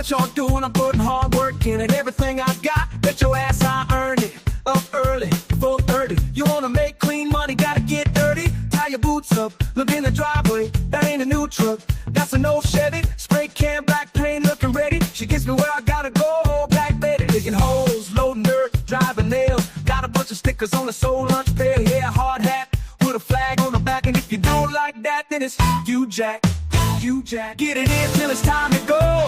what y'all doing, I'm putting hard work in it. Everything I got, bet your ass I earned it. Up early, 4:30. You wanna make clean money, gotta get dirty. Tie your boots up, look in the driveway. That ain't a new truck, that's an old Chevy. Spray can, black paint, looking ready. She gets me where I gotta go, Black Betty. Digging holes, loading dirt, driving nails. Got a bunch of stickers on the soul lunch pail. Yeah, hard hat with a flag on the back. And if you don't like that, then it's you, Jack. You, Jack. Get it in till it's time to go.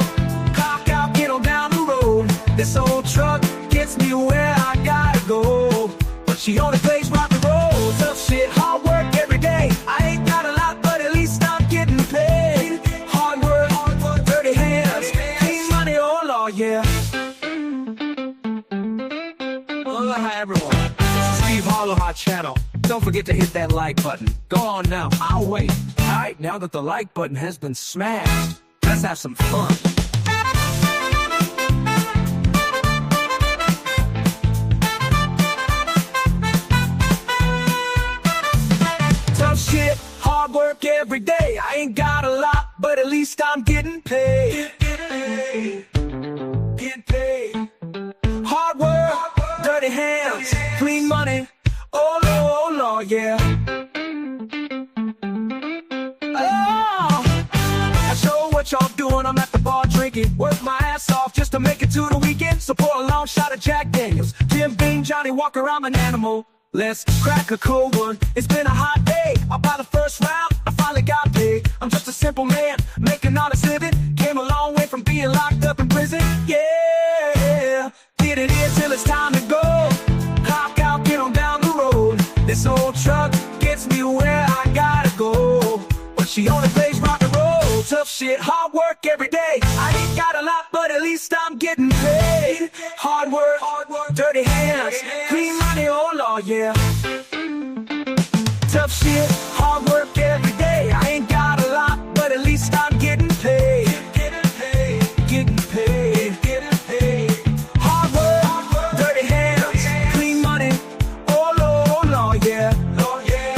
Clock out, get on down the road. This old truck gets me where I gotta go. But she only plays rock and roll. Tough shit, hard work every day. I ain't got a lot, but at least I'm getting paid. Hard work, dirty hands, clean money, oh Lord, yeah. Aloha everyone, this is Steve Harloha channel. Don't forget to hit that like button. Go on now, I'll wait. Alright, now that the like button has been smashed, let's have some fun. Tough shit, hard work every day. I ain't got a lot, but at least I'm getting paid. Getting paid. Hard work, dirty hands, clean money. Oh Lord, oh Lord, yeah. Oh, I show what y'all doing. I'm at the bar drinking, work my ass off just to make it to the weekend. So pour a long shot of Jack Daniels, Jim Beam, Johnny Walker, I'm an animal. Let's crack a cold one. It's been a hot day. I'll buy the first round. I finally got paid. I'm just a simple man, making honest living. Came a long way from being locked up in prison. Yeah, get it in till it's time to go. Clock out, get on down the road. This old truck gets me where I gotta go. But she only plays rock and roll. Tough shit, hard work every day. I ain't got a lot, but at least I'm getting paid. Hard work, dirty hands, clean money, oh Lord, yeah. Tough shit, hard work every day. I ain't got a lot, but at least I'm getting paid. Getting paid, getting paid, getting paid. Hard work, dirty hands, clean money, oh Lord, yeah. Lord, yeah,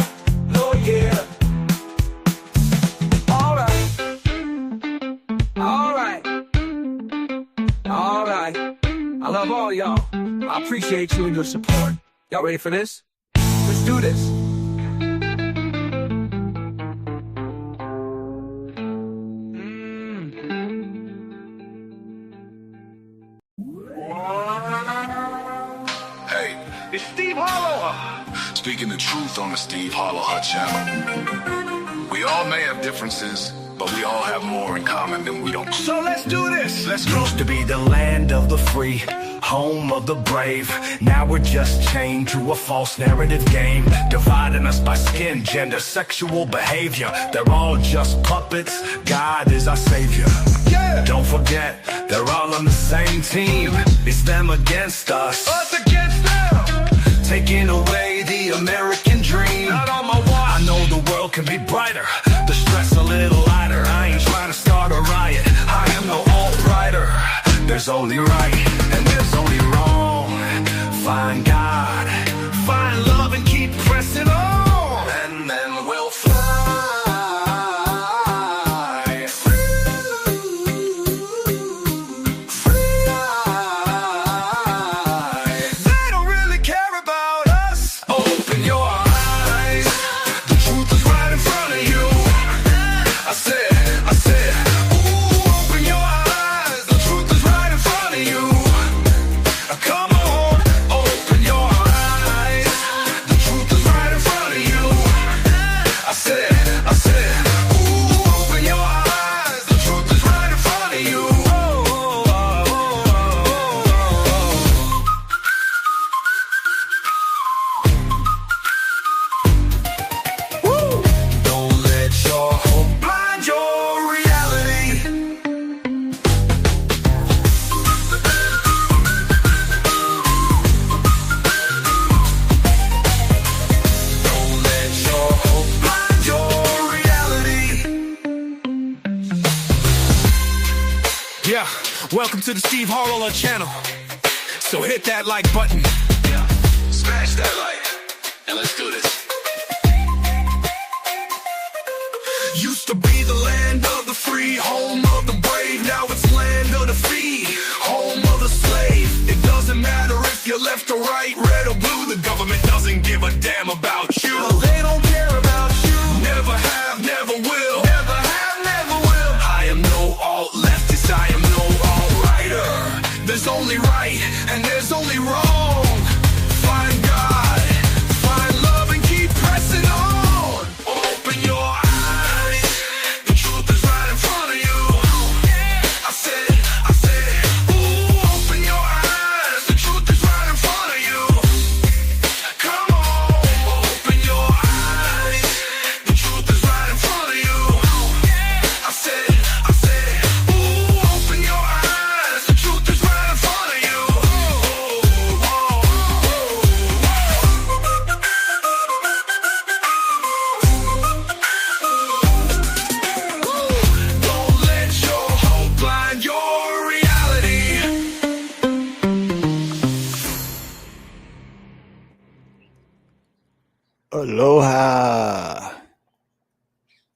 Lord, yeah. Alright, I love all y'all. I appreciate you and your support. Y'all ready for this? Let's do this. Hey, It's Steve Harloha. speaking the truth on the Steve Harloha channel. We all may have differences, but we all have more in common than we don't. So let's do this. Let's go. Used to be the land of the free, home of the brave. Now we're just chained to a false narrative game, dividing us by skin, gender, sexual behavior. They're all just puppets. God is our savior. Yeah. Don't forget, they're all on the same team. It's them against us, Us against them. taking away the American dream. Not on my watch. I know the world can be brighter, the stress a little lighter. I ain't trying to start a riot, I am no alt-righter. There's only right, and there's only wrong. Find God, find love, and keep pressing on. And then we'll fly. They don't really care about us. Open your eyes, the truth is right in front of you. I said, ooh, open your eyes, the truth is right in front of you. Come on, open your eyes, the truth is right in front of you. I said, ooh, open your eyes, the truth is right in front of you. Woo! Don't let your hope blind your reality. Don't let your hope blind your reality. Yeah, welcome to the Steve Harloha channel. So hit that like button. Yeah, smash that like, and let's do this. Used to be the land of the free, home of the brave. Now it's land of the fear. left or right, red or blue, the government doesn't give a damn about you. They don't care about you. Never have, never will. Never have, never will. I am no alt-leftist, I am no alt-righter. There's only right and there's only wrong. Find God, find love and keep pressing on. Open your eyes, the truth is right in front of you. I said, ooh, open your eyes, the truth is right in front of you. Come on, open your eyes, the truth is right in front of you. I said, ooh, open your eyes, the truth is right in front of you. Don't let your hope blind your reality. Aloha.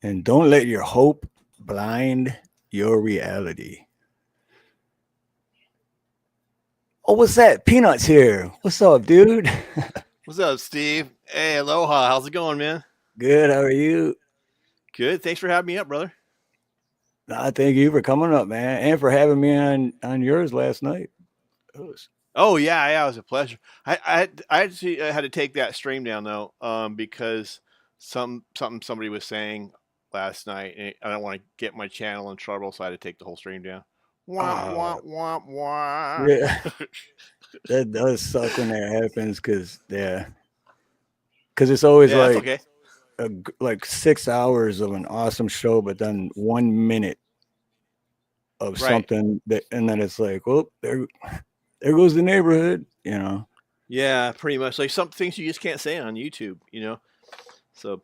And don't let your hope blind your reality. Oh, what's that? Peanuts here. What's up, dude? What's up, Steve? Hey, aloha. How's it going, man? Good. How are you? Good. Thanks for having me up, brother. I thank you for coming up, man, and for having me on yours last night. It was- Oh yeah, it was a pleasure. I actually had to take that stream down though, because somebody was saying last night, and I don't want to get my channel in trouble, so I had to take the whole stream down. Wah, wah, wah, wah. Yeah, that does suck when that happens, because it's always Yeah, that's like okay. like 6 hours of an awesome show, but then 1 minute of Right. something that, and then it's like, well, there goes the neighborhood, Yeah, pretty much. Like some things you just can't say on YouTube, So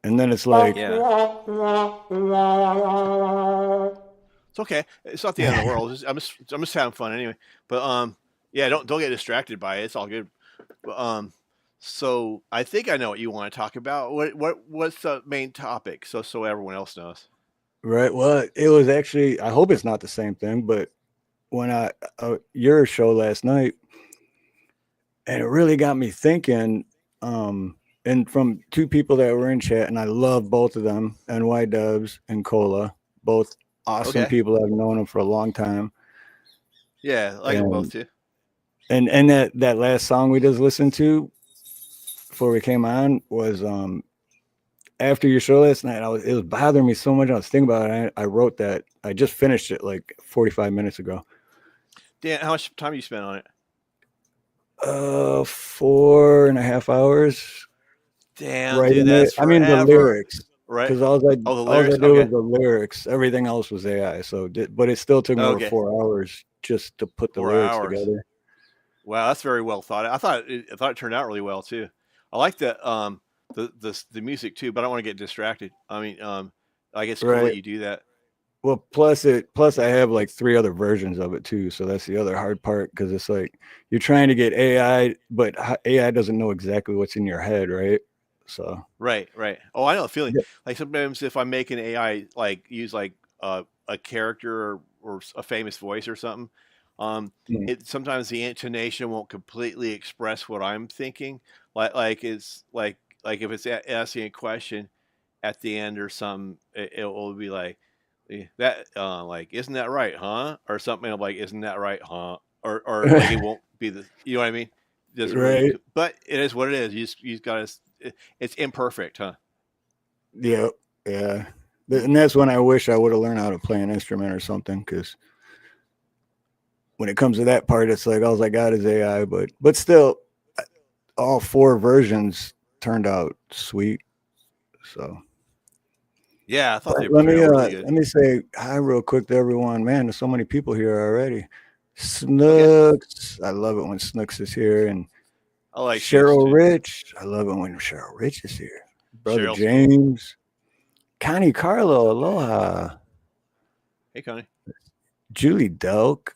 and then it's like, yeah, it's okay. It's not the end of the world. I'm just having fun anyway. But yeah, don't get distracted by it. It's all good. But so I think I know what you want to talk about. What's the main topic? So everyone else knows. right, well, it was actually, I hope it's not the same thing, but when your show last night, and it really got me thinking, and from two people that were in chat, and I love both of them, NY Dubs and Cola, both awesome Okay. people. I've known them for a long time. Yeah, I like them both too. And that last song we just listened to before we came on was after your show last night. It was bothering me so much. I was thinking about it. I wrote that. I just finished it like 45 minutes ago. Dan, how much time you spent on it? 4.5 hours. Damn, Right. dude, that's I mean, the forever. lyrics, Right? because all I the all I lyrics. did Okay. was the lyrics. Everything else was AI. But it still took me over Okay. 4 hours just to put the 4 lyrics hours. together. Wow, that's very well thought. I thought it turned out really well too. I like the music too, but I don't want to get distracted. I mean, I guess it's cool that Right. you do that. Well, plus I have like 3 other versions of it too. So that's the other hard part, because it's like you're trying to get AI, but AI doesn't know exactly what's in your head, right? So Right. Oh, I know the feeling. Yeah. Like sometimes if I make an AI like use like a character or a famous voice or something, Mm. sometimes the intonation won't completely express what I'm thinking. Like it's like if it's asking a question at the end or something, it will be like that like, isn't that right, huh? Or something like, isn't that right, huh? Or like it won't be you know what I mean? It doesn't really, Right. but it is what it is. You just gotta. It's imperfect, huh? Yeah. And that's when I wish I would have learned how to play an instrument or something, because when it comes to that part, it's like all I got is AI. But still, all 4 versions turned out sweet. So Yeah, I thought they let turned me out really good. let me say hi real quick to everyone. Man, there's so many people here already. Snooks, I love it when Snooks is here, and I like Cheryl Snooks, too. Rich, I love it when Cheryl Rich is here. Brother Cheryl's James, Connie Carlo, aloha. Hey, Connie. Julie Delk,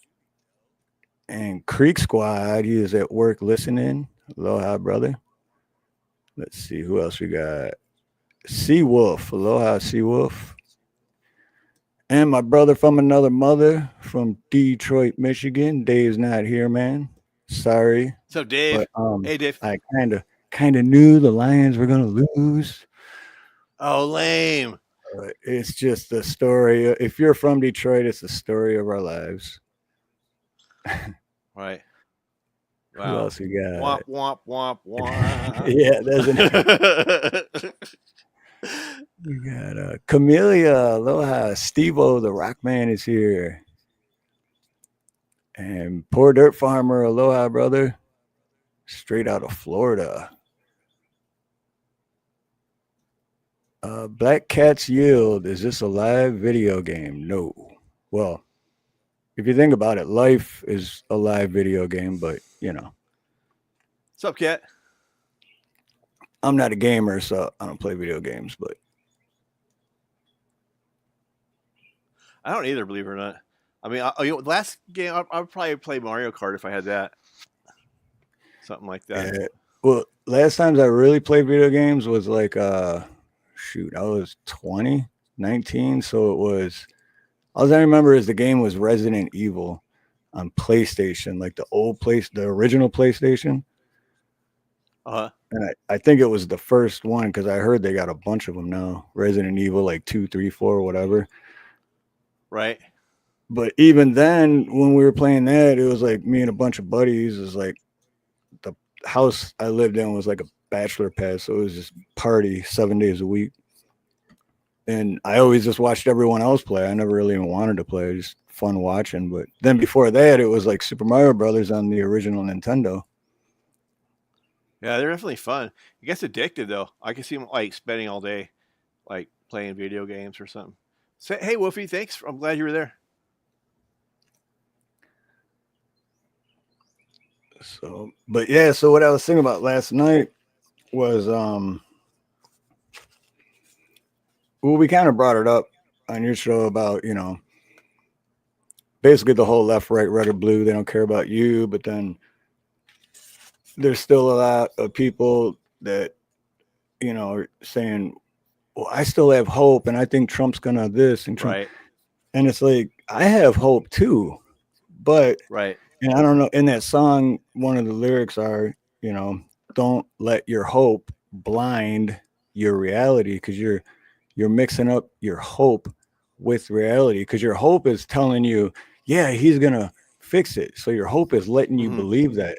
and Creek Squad. He is at work listening. Aloha, brother. Let's see who else we got. Seawolf. Aloha, Seawolf. And my brother from another mother from Detroit, Michigan. Dave's not here, man. Sorry, So Dave, but hey Dave. I kind of knew the Lions were gonna lose. Oh, lame. It's just the story. If you're from Detroit, it's the story of our lives. Right. Who Wow. else we got? Womp womp womp womp. Yeah, doesn't we got Camellia, Aloha, Steve-O, the Rock Man is here. And Poor Dirt Farmer, Aloha, brother. Straight out of Florida. Black Cat's Yield. Is this a live video game? No. Well, if you think about it, life is a live video game, but you know, What's up, Cat? I'm not a gamer, so I don't play video games, but I don't either, believe it or not. I mean, last game I would probably play Mario Kart if I had that, something like that. well, last times I really played video games was like shoot, I was 20, 19, so it was all I remember is the game was Resident Evil on PlayStation, like the original PlayStation. And I think it was the first one because I heard they got a bunch of them now. Resident Evil, like 2, 3, 4, whatever. Right. But even then, when we were playing that, it was like me and a bunch of buddies. It was like the house I lived in was like a bachelor pad, so it was just party 7 days a week. And I always just watched everyone else play. I never really even wanted to play. Just fun watching. But then before that, it was like Super Mario Brothers on the original Nintendo. Yeah, they're definitely fun. It gets addicted though. I can see them like spending all day, like playing video games or something. Say, hey, Wolfie, thanks. I'm glad you were there. So, but yeah, so what I was thinking about last night was, well, we kind of brought it up on your show about, you know, basically the whole left, right, red or blue. They don't care about you, but then there's still a lot of people that, you know, are saying, well, I still have hope and I think Trump's gonna this and Trump. Right. And it's like, I have hope too, but Right. and I don't know, in that song, one of the lyrics are, you know, don't let your hope blind your reality because you're mixing up your hope with reality because your hope is telling you, yeah, he's gonna fix it. So your hope is letting you believe that.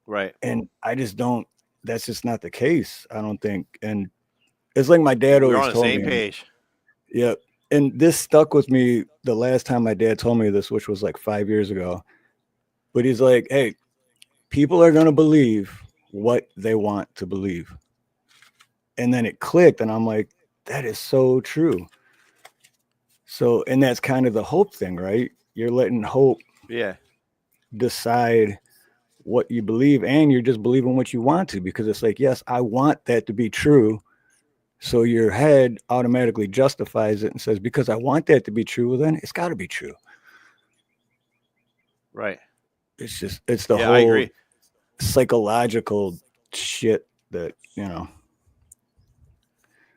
Right. And I just don't, that's just not the case, I don't think. And it's like my dad always We're on the told same me. page. Yep. And this stuck with me the last time my dad told me this, which was like 5 years ago. But he's like, hey, people are going to believe what they want to believe. And then it clicked. And I'm like, that is so true. So, and that's kind of the hope thing, right? You're letting hope decide what you believe. And you're just believing what you want to, because it's like, yes, I want that to be true. So your head automatically justifies it and says, because I want that to be true, well, then it's got to be true. Right. It's just, it's the I whole agree. psychological shit that, you know.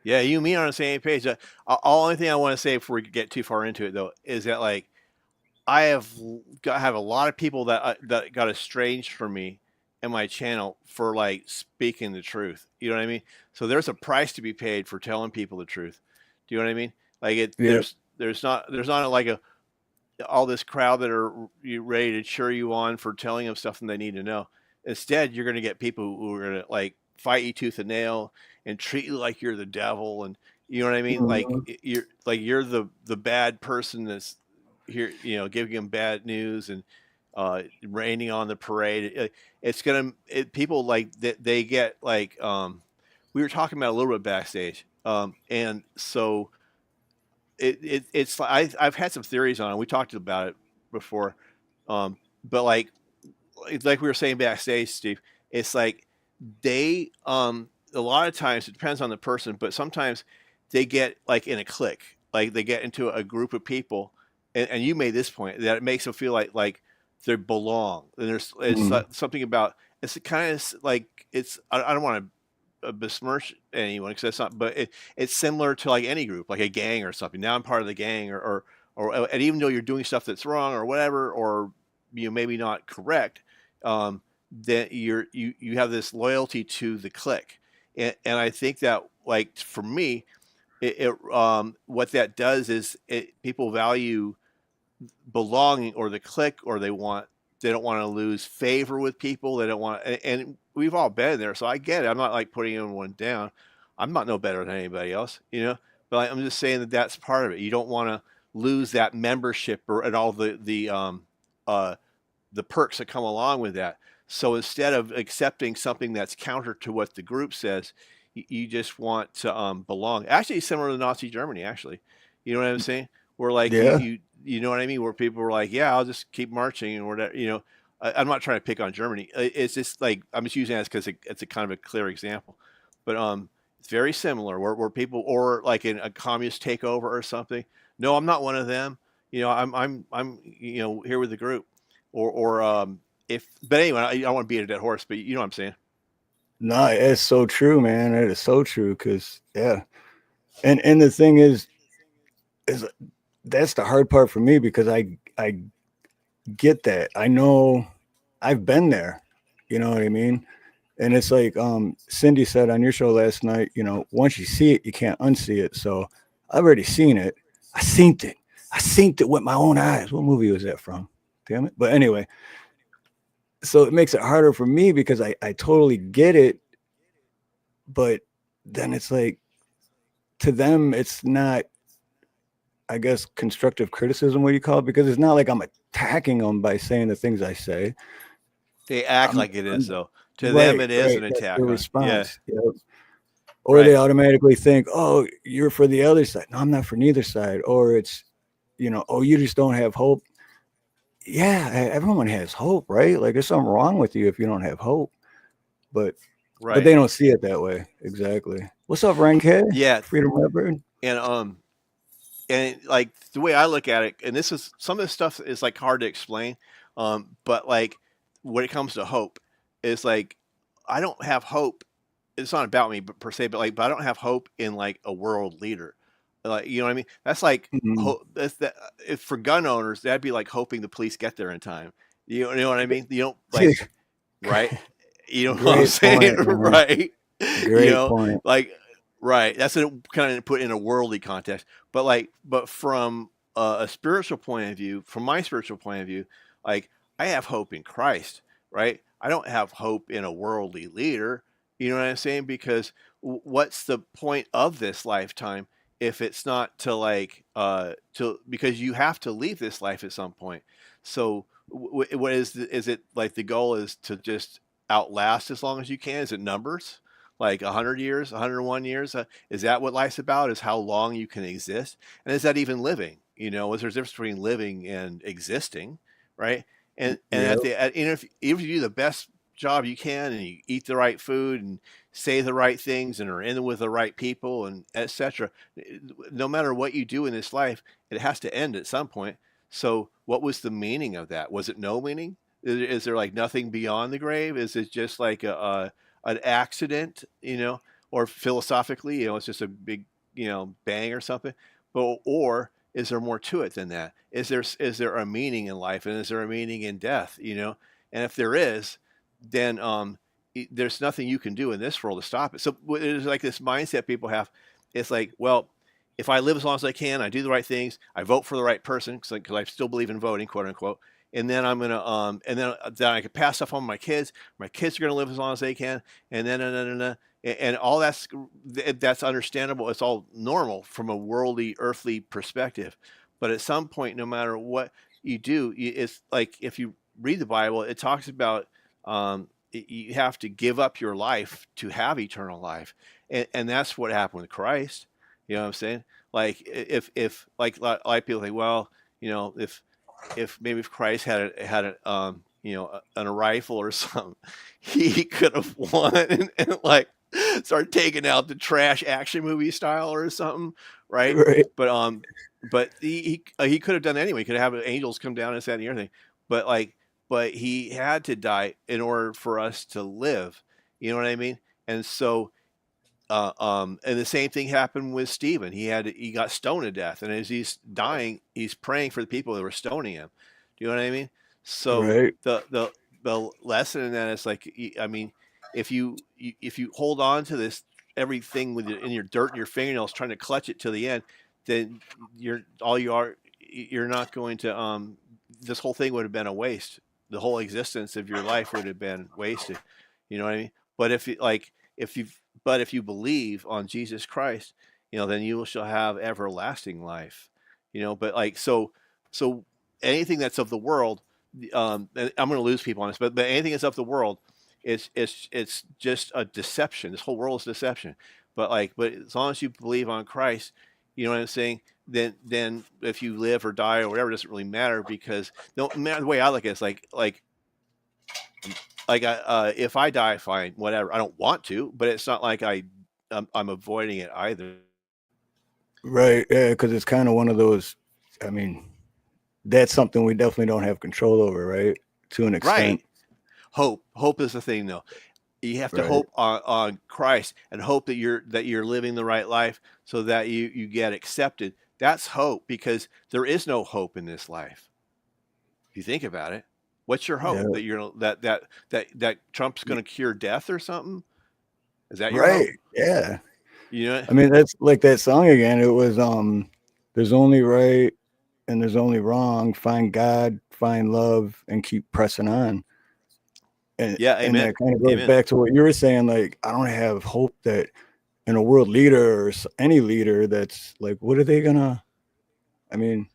Yeah, you and me are on the same page. The only thing I want to say before we get too far into it, though, is that like I have a lot of people that got estranged from me and my channel for like speaking the truth. You know what I mean? So there's a price to be paid for telling people the truth. Do you know what I mean? Like there's not like all this crowd that are ready to cheer you on for telling them stuff that they need to know. Instead, you're going to get people who are going to like fight you tooth and nail and treat you like you're the devil, and you know what I mean? Like you're the bad person that's here, you know, giving them bad news and raining on the parade. It's gonna people like they get like we were talking about a little bit backstage, and so it's I've had some theories on it. We talked about it before, but like we were saying backstage, Steve, it's like they a lot of times it depends on the person, but sometimes they get like in a clique, like they get into a group of people, and you made this point that it makes them feel like they belong. And there's something about it's kind of like it's I don't want to besmirch anyone because that's not, but it's similar to like any group, like a gang or something. Now I'm part of the gang, or and even though you're doing stuff that's wrong or whatever, or you know maybe not correct, then you have this loyalty to the clique, and I think that, like, for me, what that does is people value belonging or the clique, or they don't want to lose favor with people. They don't want, and we've all been there, so I get it. I'm not like putting anyone down. I'm not no better than anybody else, but I'm just saying that that's part of it. You don't want to lose that membership and all uh, the perks that come along with that. So instead of accepting something that's counter to what the group says, you just want to belong. Actually, similar to Nazi Germany. Actually, you know what I'm saying? Where like Yeah. you know what I mean? Where people were like, "Yeah, I'll just keep marching," and whatever. I'm not trying to pick on Germany. It's just like I'm just using that because it's a kind of a clear example. But it's very similar where people, or like in a communist takeover or something. No, I'm not one of them. I'm here with the group, or if. But anyway, I don't want to beat a dead horse, but you know what I'm saying. No, it's so true, man. It is so true. Cause yeah. And the thing is that's the hard part for me because I get that. I know I've been there. You know what I mean? And it's like Cindy said on your show last night, once you see it, you can't unsee it. So I've already seen it. I seen it. I seen it with my own eyes. What movie was that from? Damn it. But anyway, so it makes it harder for me because I totally get it. But then it's like, to them, it's not, I guess, constructive criticism, what do you call it? Because it's not like I'm attacking them by saying the things I say. They act I'm, like it is, I'm though. To them, right, it is right. an That's attack their on. Yeah, response. Yep. Or they right, automatically think, oh, you're for the other side. No, I'm not for neither side. Or it's, oh, you just don't have hope. Yeah, everyone has hope, right? Like there's something wrong with you if you don't have hope. But right. they don't see it that way. Exactly. What's up, Rank K? Yeah, Freedom Redbird? and like the way I look at it, and this is some of this stuff is like hard to explain, but like when it comes to hope, is like I don't have hope. It's not about me, but per se, but I don't have hope in like a world leader. Like, you know what I mean? That's like Mhm. that's that. If for gun owners, that'd be like hoping the police get there in time. You know what I mean? You don't like, right? You know what I'm Great saying? point, man. Right? You Great know, point. like, right. That's kind of put in a worldly context. But from a spiritual point of view, from my spiritual point of view, like I have hope in Christ, right? I don't have hope in a worldly leader. You know what I'm saying? Because what's the point of this lifetime if it's not to like to because you have to leave this life at some point. So what is it like the goal is to just outlast as long as you can? Is it numbers? Like 100 years, 101 years? Is that what life's about? Is how long you can exist? And is that even living? Is there a difference between living and existing, right? And Yeah. if you do the best job you can and you eat the right food and say the right things and are in with the right people and etc., no matter what you do in this life, it has to end at some point. So what was the meaning of that? Was it no meaning? Is there like nothing beyond the grave? Is it just like an accident, or philosophically, it's just a big, bang or something? But or is there more to it than that? Is there a meaning in life, and is there a meaning in death? And if there is, then there's nothing you can do in this world to stop it. So it's like this mindset people have. It's like, well, if I live as long as I can, I do the right things, I vote for the right person because I still believe in voting, quote unquote. And then I'm gonna then I can pass stuff on to my kids. My kids are gonna live as long as they can, and then and all that's understandable. It's all normal from a worldly, earthly perspective. But at some point, no matter what you do, it's like if you read the Bible, it talks about you have to give up your life to have eternal life, and that's what happened with Christ. You know what I'm saying? Like if like a lot of people think, well, if maybe if Christ had a rifle or something, he could have won and like started taking out the trash action movie style or something, right? Right. But he could have done that anyway. He could have angels come down and that and the other thing. But like, but he had to die in order for us to live. You know what I mean? And so and the same thing happened with Stephen. He got stoned to death, and as he's dying, he's praying for the people that were stoning him. Do you know what I mean? So Right. the the lesson in that is like, I mean, if you hold on to this everything with in your dirt and your fingernails, trying to clutch it to the end, then you're not going to this whole thing would have been a waste. The whole existence of your life would have been wasted. You know what I mean? But if you believe on Jesus Christ, then you shall have everlasting life. But like so anything that's of the world, and I'm going to lose people on this, but anything that's of the world it's just a deception. This whole world is deception. But as long as you believe on Christ, you know what I'm saying? Then if you live or die or whatever, it doesn't really matter, because no matter the way I look at it, it's if I die, fine, whatever. I don't want to, but it's not like I'm avoiding it either. Right. Yeah, because it's kind of one of those. I mean, that's something we definitely don't have control over, right? To an extent. Right. Hope is the thing, though. You have to Right. hope on Christ and hope that you're living the right life so that you get accepted. That's hope, because there is no hope in this life. If you think about it, what's your hope? Yeah. That you're that Trump's going to cure death or something? Is that your Right. hope? Yeah. You know? I mean, that's like that song again. It was there's only right and there's only wrong. Find God, find love, and keep pressing on. Yeah, And amen. that kind of goes Amen. back to what you were saying. Like, I don't have hope that in a world leader or any leader that's like, what are they gonna? I mean,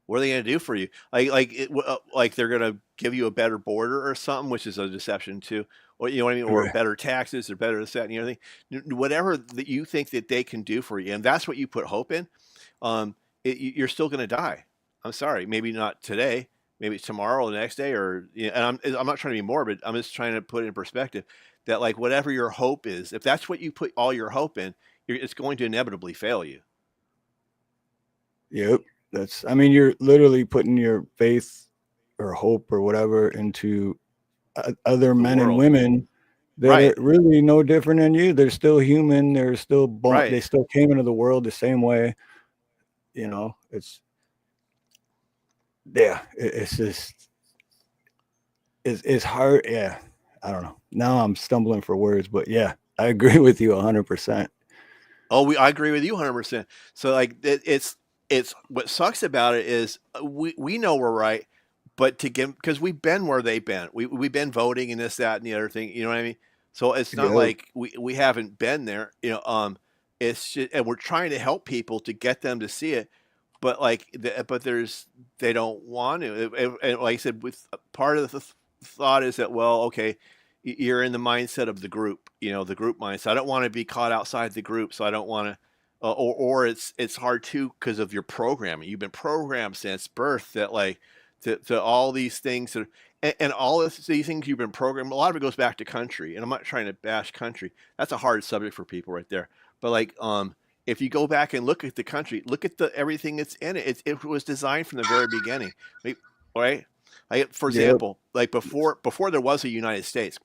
What are they going to do for you? Like they're going to give you a better border or something, which is a deception too. Or you know what I mean? Or right. better taxes, or better this, that, and the other thing. Whatever that you think that they can do for you, and that's what you put hope in. You're still going to die. I'm sorry. Maybe not today. Maybe it's tomorrow, or the next day, or and I'm not trying to be morbid. I'm just trying to put it in perspective that, like, whatever your hope is, if that's what you put all your hope in, it's going to inevitably fail you. Yep. That's. I mean, you're literally putting your faith or hope or whatever into other The men and world, women that are right, really no different than you. They're still human. They're still born. right. They still came into the world the same way. It's just it's hard. Yeah, I don't know. Now I'm stumbling for words, but yeah, I agree with you 100%. Oh, I agree with you 100%. So like it's what sucks about it is we know we're right, but to give, because we've been where they've been. We've been voting and this, that, and the other thing. You know what I mean? So it's not Yeah, like we haven't been there. It's just, and we're trying to help people to get them to see it, but they don't want to. And like I said, with part of the thought is that, well, okay, you're in the mindset of the group, the group mindset. I don't want to be caught outside the group, so I don't want to. Or it's hard too because of your programming. You've been programmed since birth that, like, to all these things and all of these things you've been programmed. A lot of it goes back to country, and I'm not trying to bash country. That's a hard subject for people right there. But like, if you go back and look at the country, look at the everything that's in it. It was designed from the very beginning, like, right? Like, for yeah, example, like before there was a United States,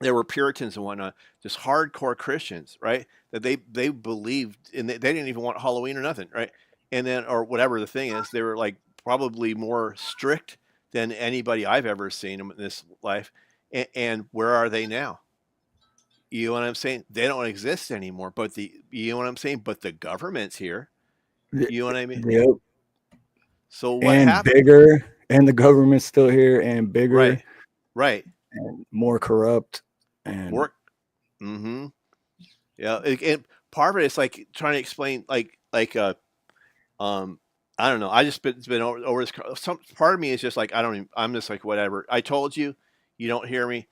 there were Puritans and whatnot, just hardcore Christians, right? That they believed, and they didn't even want Halloween or nothing, right? And then, or whatever the thing is, they were like probably more strict than anybody I've ever seen in this life. And where are they now? You know what I'm saying? They don't exist anymore. But you know what I'm saying? But the government's here. yeah, You know what I mean? yep. So what And happened? bigger, and the government's still here, and bigger, Right, right. and more corrupt, and More. Mm-hmm. Yeah, and part of it is like trying to explain, um, I don't know. I just been it's been over this. Some part of me is just like, I don't even. I'm just like, whatever. I told you, you don't hear me.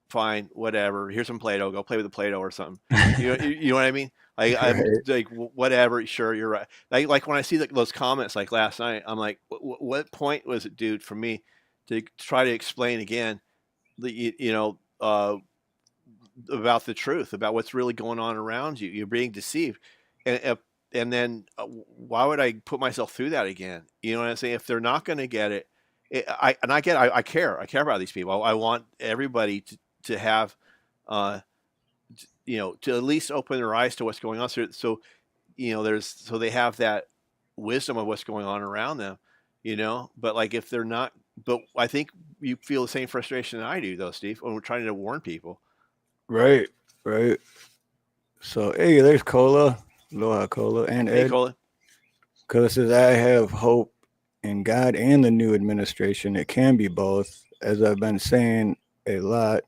Fine, whatever. Here's some Play-Doh. Go play with the Play-Doh or something. You know what I mean? I'm right. like, whatever. Sure, you're right. Like when I see those comments like last night, I'm like, what point was it, dude, for me to try to explain again the about the truth, about what's really going on around you? You're being deceived, and and then why would I put myself through that again? You know what I'm saying? If they're not going to get it, I care. I care about these people. I want everybody to have, uh, to at least open their eyes to what's going on. So so they have that wisdom of what's going on around them. But like, if they're not but I think you feel the same frustration that I do, though, Steve, when we're trying to warn people. Right, right. So hey, there's Cola, Aloha Cola, and Hey, Ed. Cola. Cola says I have hope in God and the new administration. It can be both. As I've been saying a lot,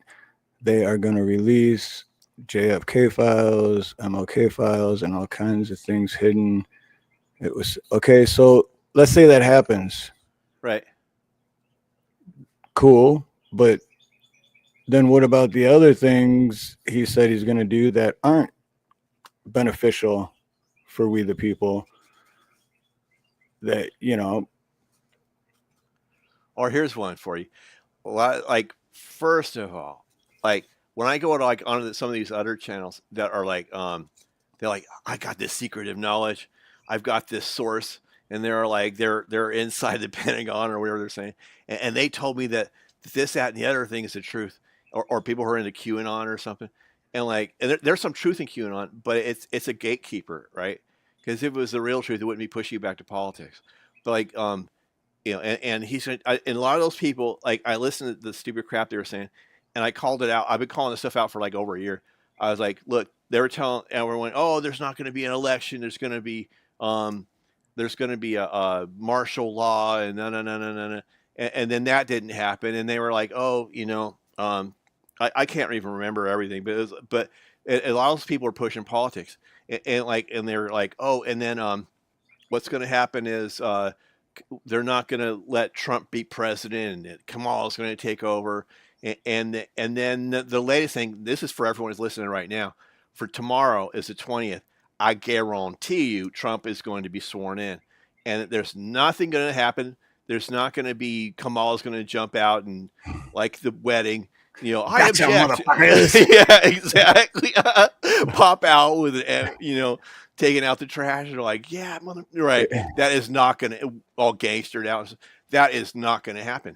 they are going to release JFK files, MLK files, and all kinds of things hidden. It was okay. So let's say that happens. Right. Cool, but then what about the other things he said he's going to do that aren't beneficial for we the people? That Or here's one for you. Like, first of all, like when I go to like on some of these other channels that are like, they're like, I got this secretive knowledge, I've got this source, and they're like, they're inside the Pentagon or whatever they're saying, and they told me that this, that, and the other thing is the truth, or people who are into QAnon or something, and like, and there's some truth in QAnon, but it's a gatekeeper, right? Because if it was the real truth, it wouldn't be pushing you back to politics. But like, and he said, and a lot of those people, like, I listened to the stupid crap they were saying, and I called it out. I've been calling this stuff out for like over a year. I was like, look, they were telling everyone, oh, there's not going to be an election. Um, there's going to be a martial law, and no. And then that didn't happen. And they were like, oh, I can't even remember everything, but a lot of those people are pushing politics, and they're like, oh, and then what's going to happen is they're not going to let Trump be president, and Kamala's going to take over. And then the latest thing, this is for everyone who's listening right now, for tomorrow is the 20th. I guarantee you Trump is going to be sworn in, and there's nothing going to happen. There's not going to be Kamala's going to jump out and like the wedding, I gotcha, object. motherfuckers. Yeah, exactly. Pop out with it, taking out the trash, and like, yeah, right. That is not going to, all gangstered out. That is not going to happen.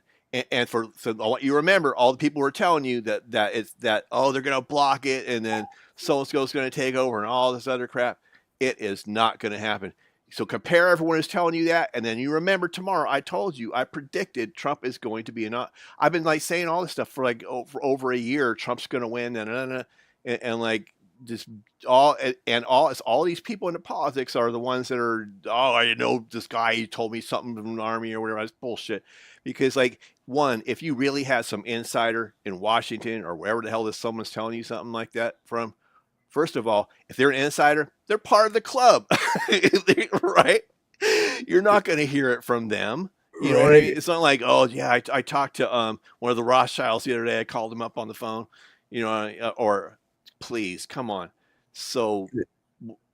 And so you remember, all the people were telling you that it's that, oh, they're going to block it, and then so-and-so's going to take over and all this other crap. It is not going to happen. So compare everyone who's telling you that, and then you remember tomorrow. I told you, I predicted Trump is going to be I've been like saying all this stuff for like for over a year. Trump's going to win, and like just all these people into politics are the ones that are, oh, I know this guy, he told me something from the army or whatever. That's bullshit. Because like, one, if you really had some insider in Washington or wherever the hell this someone's telling you something like that from, first of all, if they're an insider, they're part of the club, right? You're not going to hear it from them. You know what I mean? It's not like, oh yeah, I talked to one of the Rothschilds the other day. I called him up on the phone, or please, come on. So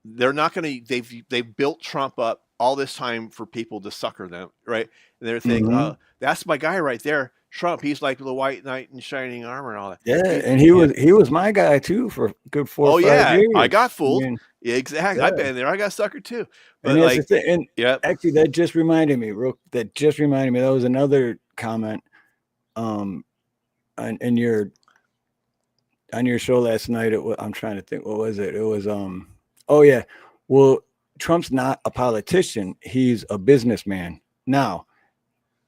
they're not going to. They've built Trump up all this time for people to sucker them, right? And they're thinking, oh, that's my guy right there. Trump, he's like the white knight in shining armor and all that. Yeah, and he was my guy too for good 4 or 5 years. I got fooled. Yeah, exactly. Yeah. I've been there. I got suckered too. But and actually, that just reminded me. That was another comment, on your show last night. I'm trying to think. What was it? It was oh yeah. Well, Trump's not a politician. He's a businessman. Now,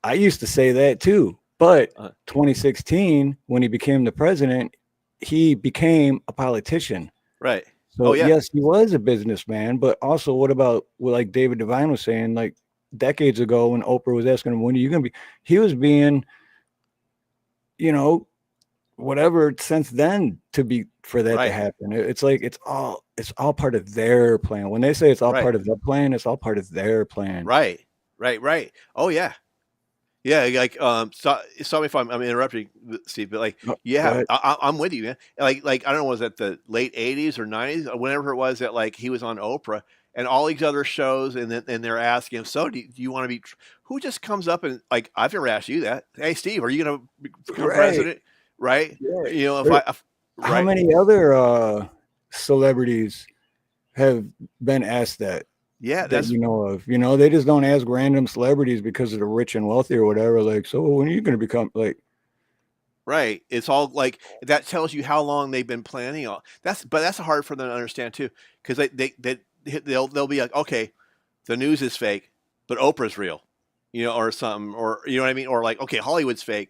I used to say that too. But 2016, when he became the president, he became a politician. Right. So yes, he was a businessman, but also what about what like David Devine was saying, like decades ago when Oprah was asking him, when are you going to be, he was being, whatever since then for that to happen. It's like, it's all part of their plan. When they say it's all part of the plan, it's all part of their plan. Right. Oh yeah. Yeah, like sorry if I'm interrupting, Steve, but like, yeah, I'm with you, man. Like I don't know, was that the late '80s or '90s, or whenever it was that like he was on Oprah and all these other shows, and they're asking him, so do you want to be? Who just comes up and like, I've never asked you that. Hey, Steve, are you going to become president? Right? Yeah. How many other celebrities have been asked that? Yeah, that you know of. They just don't ask random celebrities because they're rich and wealthy or whatever. Like, so when are you going to become like? Right. It's all like that tells you how long they've been planning on. That's hard for them to understand too, because they'll be like, okay, the news is fake, but Oprah's real. or something, or you know what I mean, or like, okay, Hollywood's fake,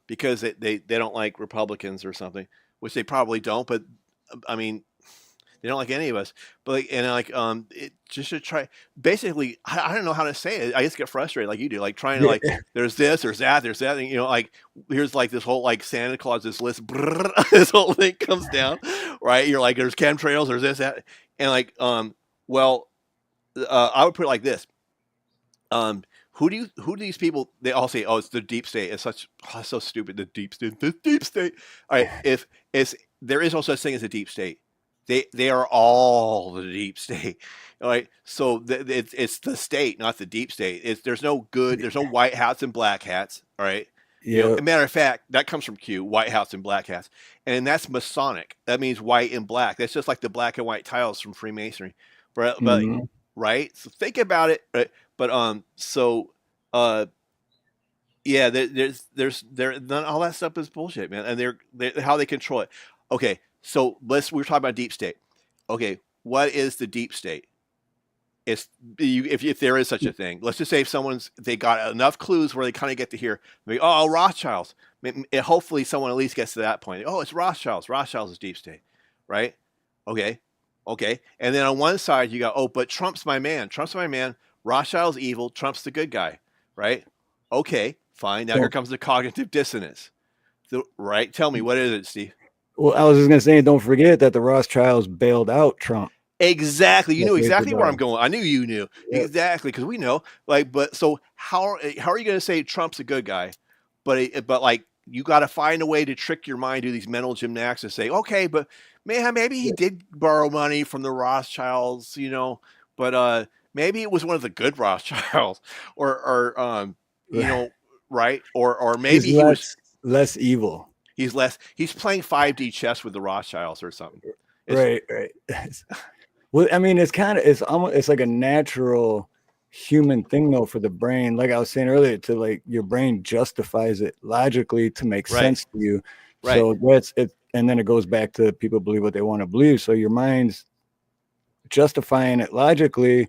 because they don't like Republicans or something, which they probably don't, but I mean, they don't like any of us. But like, and like, it just to try. Basically, I don't know how to say it. I just get frustrated, like you do, like trying to Yeah. like, there's this, there's that, and, like here's like this whole like Santa Claus, this list, brrr, this whole thing comes down, right? You're like, there's chemtrails, there's this, that, and like, well, I would put it like this. Um, who do these people? They all say, "Oh, it's the deep state." It's such so stupid. The deep state, the deep state. All right, if it's there is no such thing as a deep state. They are all the deep state. All right, so it's the state, not the deep state. There's no good. There's no white hats and black hats. All right. Yeah. A matter of fact, that comes from Q, white hats and black hats, and that's Masonic. That means white and black. That's just like the black and white tiles from Freemasonry. But Mhm. right? So think about it. Right? But so uh, yeah, none all that stuff is bullshit, man. And they're how they control it. Okay, so we're talking about deep state. Okay, what is the deep state? It's if there is such a thing. Let's just say if they got enough clues where they kind of get to hear, maybe, oh, Rothschilds. Hopefully, someone at least gets to that point. Oh, it's Rothschilds. Rothschilds is deep state, right? Okay, okay. And then on one side you go, oh, but Trump's my man. Trump's my man. Rothschild's evil. Trump's the good guy, right? Okay, fine. Now here Well, comes the cognitive dissonance. Right? Tell me, what is it, Steve? well, I was just gonna say, don't forget that the Rothschilds bailed out Trump Exactly. You knew decades exactly where I'm ago. going. I knew you knew Yep. exactly because we know. Like, but so how are you going to say Trump's a good guy? But like you got to find a way to trick your mind, do these mental gymnastics, and say, okay, but man, maybe he Yeah. did borrow money from the Rothschilds, but maybe it was one of the good Rothschilds, or right, or He's maybe he was less evil. he's playing 5D chess with the Rothschilds or something. It's Right, right. Well, I mean, it's almost it's like a natural human thing though for the brain. Like I was saying earlier, to like your brain justifies it logically to make right, sense to you. right. So that's it. And then it goes back to people believe what they want to believe. So your mind's justifying it logically,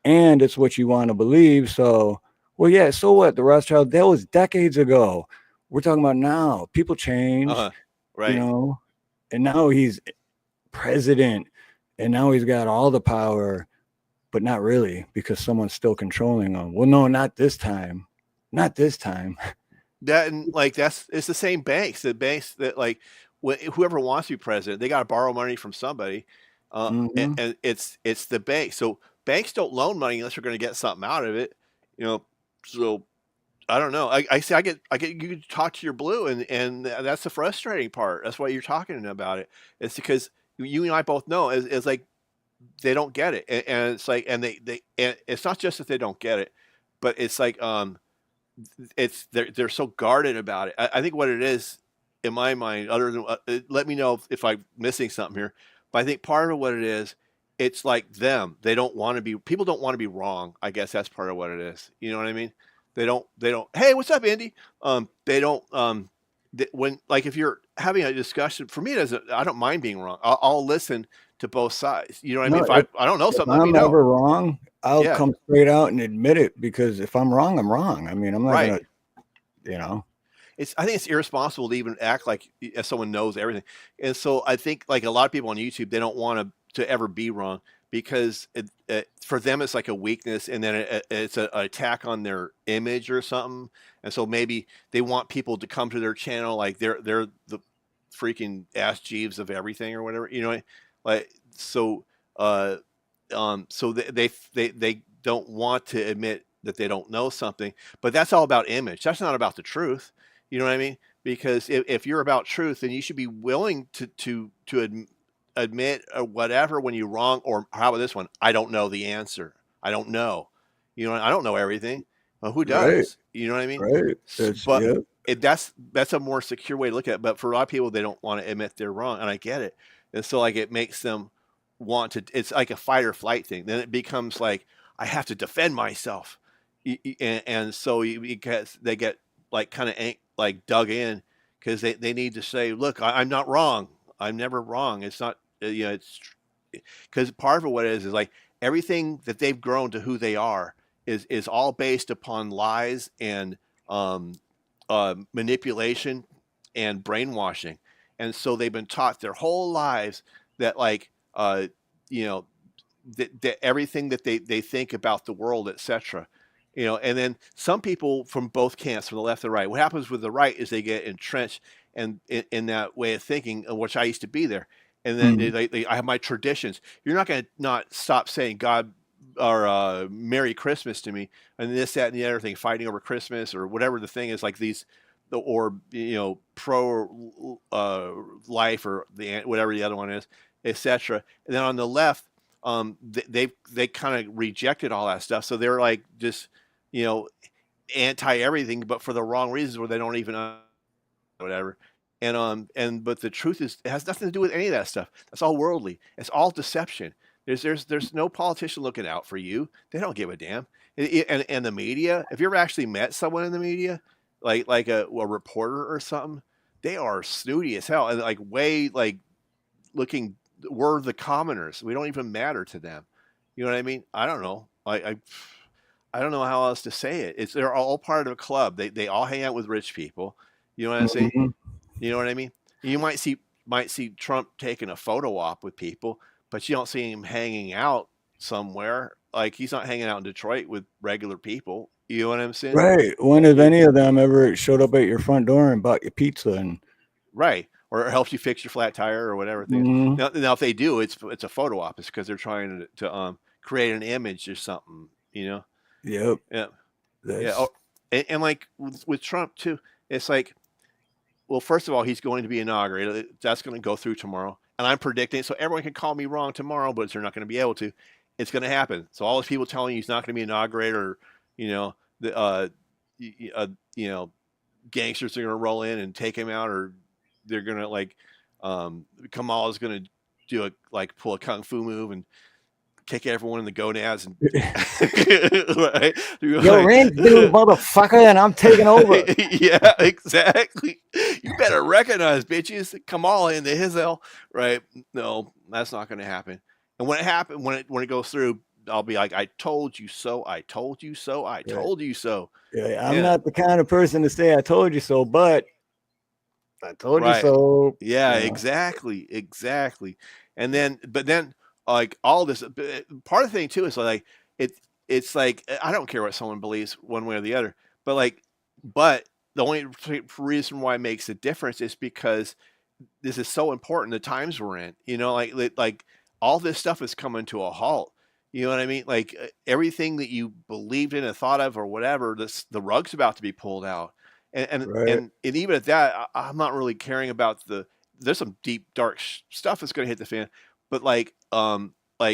and it's what you want to believe. So, well, yeah. So what? The Rothschild, that was decades ago. We're talking about now. People change, Uh-huh. Right. and now he's president, and now he's got all the power, but not really because someone's still controlling him. Well, no, not this time. Not this time. That and like it's the same banks. The banks that like whoever wants to be president, they got to borrow money from somebody, Hmm. and it's the bank. So banks don't loan money unless you're going to get something out of it, you know. So I don't know. I see. I get you to talk to your blue, and that's the frustrating part. That's why you're talking about it. It's because you and I both know is like they don't get it, and it's like and it's not just that they don't get it, but it's like it's they're so guarded about it. I think what it is, in my mind, other than let me know if I'm missing something here, but I think part of what it is, it's like them. They don't want to be. People don't want to be wrong. I guess that's part of what it is. You know what I mean? They don't. They don't. Hey, what's up, Andy? They don't. When like if you're having a discussion, for me, it doesn't. I don't mind being wrong. I'll listen to both sides. You know what I mean? No, If I don't know if something, let me I'm know. ever wrong, I'll Yeah. come straight out and admit it, because if I'm wrong, I'm wrong. I mean, I'm not Right. gonna, you know. I think it's irresponsible to even act like someone knows everything. And so I think like a lot of people on YouTube, they don't want to ever be wrong because for them it's like a weakness, and then it's an attack on their image or something. And so maybe they want people to come to their channel like they're the freaking Ask Jeeves of everything or whatever, like so. Uh, so they don't want to admit that they don't know something, but that's all about image. That's not about the truth. You know what I mean? Because if you're about truth, then you should be willing to admit or whatever when you're wrong. Or how about this one? I don't know the answer. I don't know. I don't know everything. Well, who Right, does? You know what I mean? right. It's But yeah. that's a more secure way to look at it. But for a lot of people, they don't want to admit they're wrong, and I get it. And so like it makes them want to. It's like a fight or flight thing. Then it becomes like I have to defend myself, and so because they get like kind of like dug in because they need to say, look, I'm not wrong. I'm never wrong. It's not it's because part of what it is like everything that they've grown to who they are is all based upon lies and um, manipulation and brainwashing. And so they've been taught their whole lives that like you know that everything that they think about the world, etc. And then some people from both camps, from the left and right, what happens with the right is they get entrenched and in that way of thinking, which I used to be there. And then Mhm. I have my traditions. You're not going to not stop saying God or Merry Christmas to me and this, that, and the other thing, fighting over Christmas or whatever the thing is, like these, or pro life or whatever the other one is, etc. And then on the left, they kind of rejected all that stuff, so they're like just you know anti everything, but for the wrong reasons, where they don't even whatever. And but the truth is, it has nothing to do with any of that stuff. That's all worldly. It's all deception. There's no politician looking out for you. They don't give a damn. And the media, if you ever actually met someone in the media, like a reporter or something, they are snooty as hell and like way like looking. We're the commoners. We don't even matter to them. You know what I mean? I don't know. I don't know how else to say it. They're all part of a club. They all hang out with rich people. You know what I'm saying? Mhm. You know what I mean? You might see Trump taking a photo op with people, but you don't see him hanging out somewhere. Like he's not hanging out in Detroit with regular people. You know what I'm saying? Right. When have any of them ever showed up at your front door and bought you pizza? And Right. Or it helps you fix your flat tire or whatever things. Mhm. Now if they do, it's a photo op. It's because they're trying to create an image or something. Yep, Yeah. Yeah. that's Oh, and like with Trump too, it's like, well, first of all, he's going to be inaugurated. That's going to go through tomorrow, and I'm predicting. So everyone can call me wrong tomorrow, but they're not going to be able to. It's going to happen. So all those people telling you he's not going to be inaugurated, or the you know, gangsters are going to roll in and take him out, or they're going to like Kamala's going to do pull a kung fu move and kick everyone in the gonads and right? yo, range dude, motherfucker, and I'm taking over. Yeah, exactly. You better recognize, bitches. Kamala in the Hizel, right? No, that's not going to happen. And when it happens, when it goes through, I'll be like, I told you so. I told you so. I Yeah. told you so. Yeah, I'm Yeah. not the kind of person to say I told you so, but I told you Right. so. Yeah, You know. exactly. And then, but then, like all this, part of the thing too is like it's like I don't care what someone believes one way or the other, but the only reason why it makes a difference is because this is so important. The times we're in, like all this stuff is coming to a halt. You know what I mean? Like everything that you believed in and thought of or whatever, the rug's about to be pulled out. Right. And even at that, I'm not really caring about there's some deep dark stuff that's going to hit the fan, but like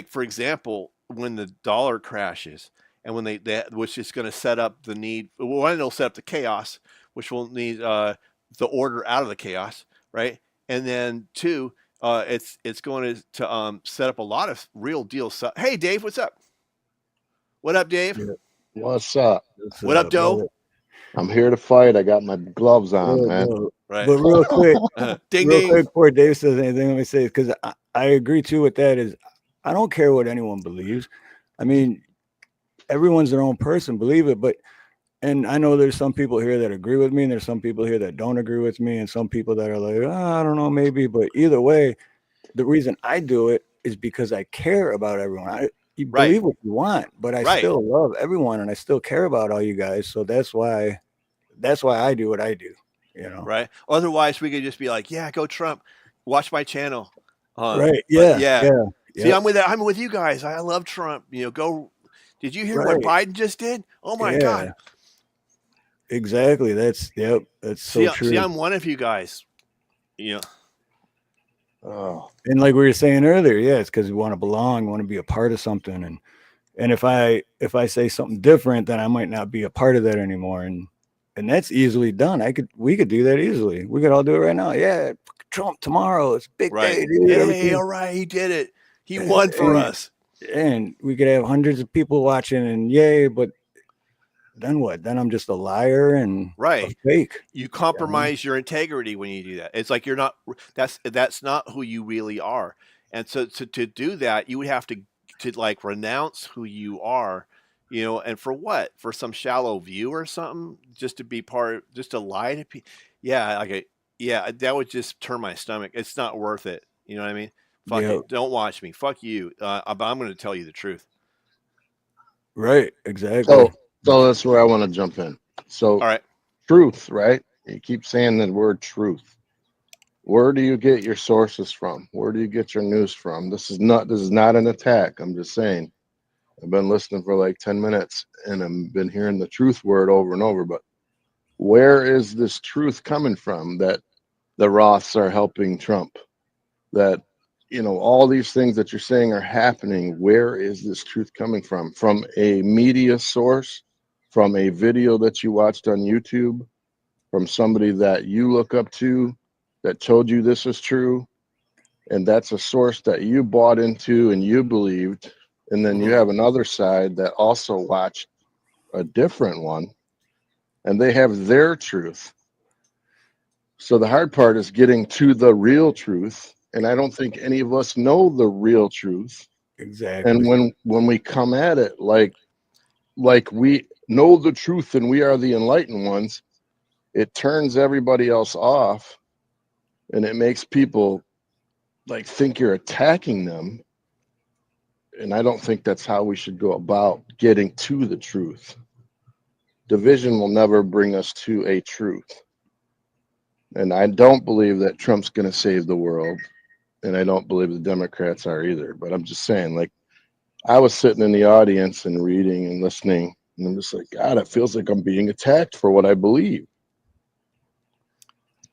for example, when the dollar crashes and when which is going to set up the need, one, it'll set up the chaos, which will need the order out of the chaos, right? And then two, it's going to set up a lot of real deal stuff. Hey, Dave, what's up? What up, Dave? Yeah. What's up? That's, What up, Doe? brother. I'm here to fight. I got my gloves on, Yeah, man. no. Right. But real quick, Ding real ding. quick before Dave says anything, let me say, because I agree too with that, is I don't care what anyone believes. I mean, everyone's their own person, believe it. And I know there's some people here that agree with me, and there's some people here that don't agree with me, and some people that are like, oh, I don't know, maybe. But either way, the reason I do it is because I care about everyone. You Right. believe what you want, but I Right. still love everyone, and I still care about all you guys. So that's why I do what I do. Right. Otherwise, we could just be like, yeah, go Trump. Watch my channel. Right. But Yeah. See, I'm with you guys. I love Trump. Go. Did you hear what Biden just did? Oh my God. Exactly. That's so true. See, I'm one of you guys. Oh, And like we were saying earlier, yeah, it's because we want to belong, want to be a part of something. And if I say something different, then I might not be a part of that anymore. And that's easily done. We could do that easily. We could all do it right now. Yeah, Trump tomorrow. It's a big day, dude. Hey, all right, he did it. He won for us. And we could have hundreds of people watching, and yay, but then what? Then I'm just a liar and a fake. You compromise your integrity when you do that. It's like you're not. That's not who you really are. And so to do that, you would have to like renounce who you are, you know, and for what? For some shallow view or something? Just to be just to lie to people? Yeah, yeah, that would just turn my stomach. It's not worth it. You know what I mean? Fuck Yeah, it. Don't watch me. Fuck you. I'm going to tell you the truth. right, exactly. So, so that's where I want to jump in. So, All right. truth, right? You keep saying the word truth. Where do you get your sources from? Where do you get your news from? This is not an attack. I'm just saying. I've been listening for like 10 minutes and I've been hearing the truth word over and over, but where is this truth coming from that the Roths are helping Trump? That, all these things that you're saying are happening. Where is this truth coming from? From a media source, from a video that you watched on YouTube, from somebody that you look up to that told you this is true, and that's a source that you bought into and you believed, and then you Mhm. have another side that also watched a different one and they have their truth. So the hard part is getting to the real truth, and I don't think any of us know the real truth. And Exactly. when we come at it like we know the truth and we are the enlightened ones, it turns everybody else off, and it makes people like think you're attacking them. And I don't think that's how we should go about getting to the truth. Division will never bring us to a truth. And I don't believe that Trump's going to save the world. And I don't believe the Democrats are either. But I'm just saying, like, I was sitting in the audience and reading and listening. And I'm just like, God, it feels like I'm being attacked for what I believe.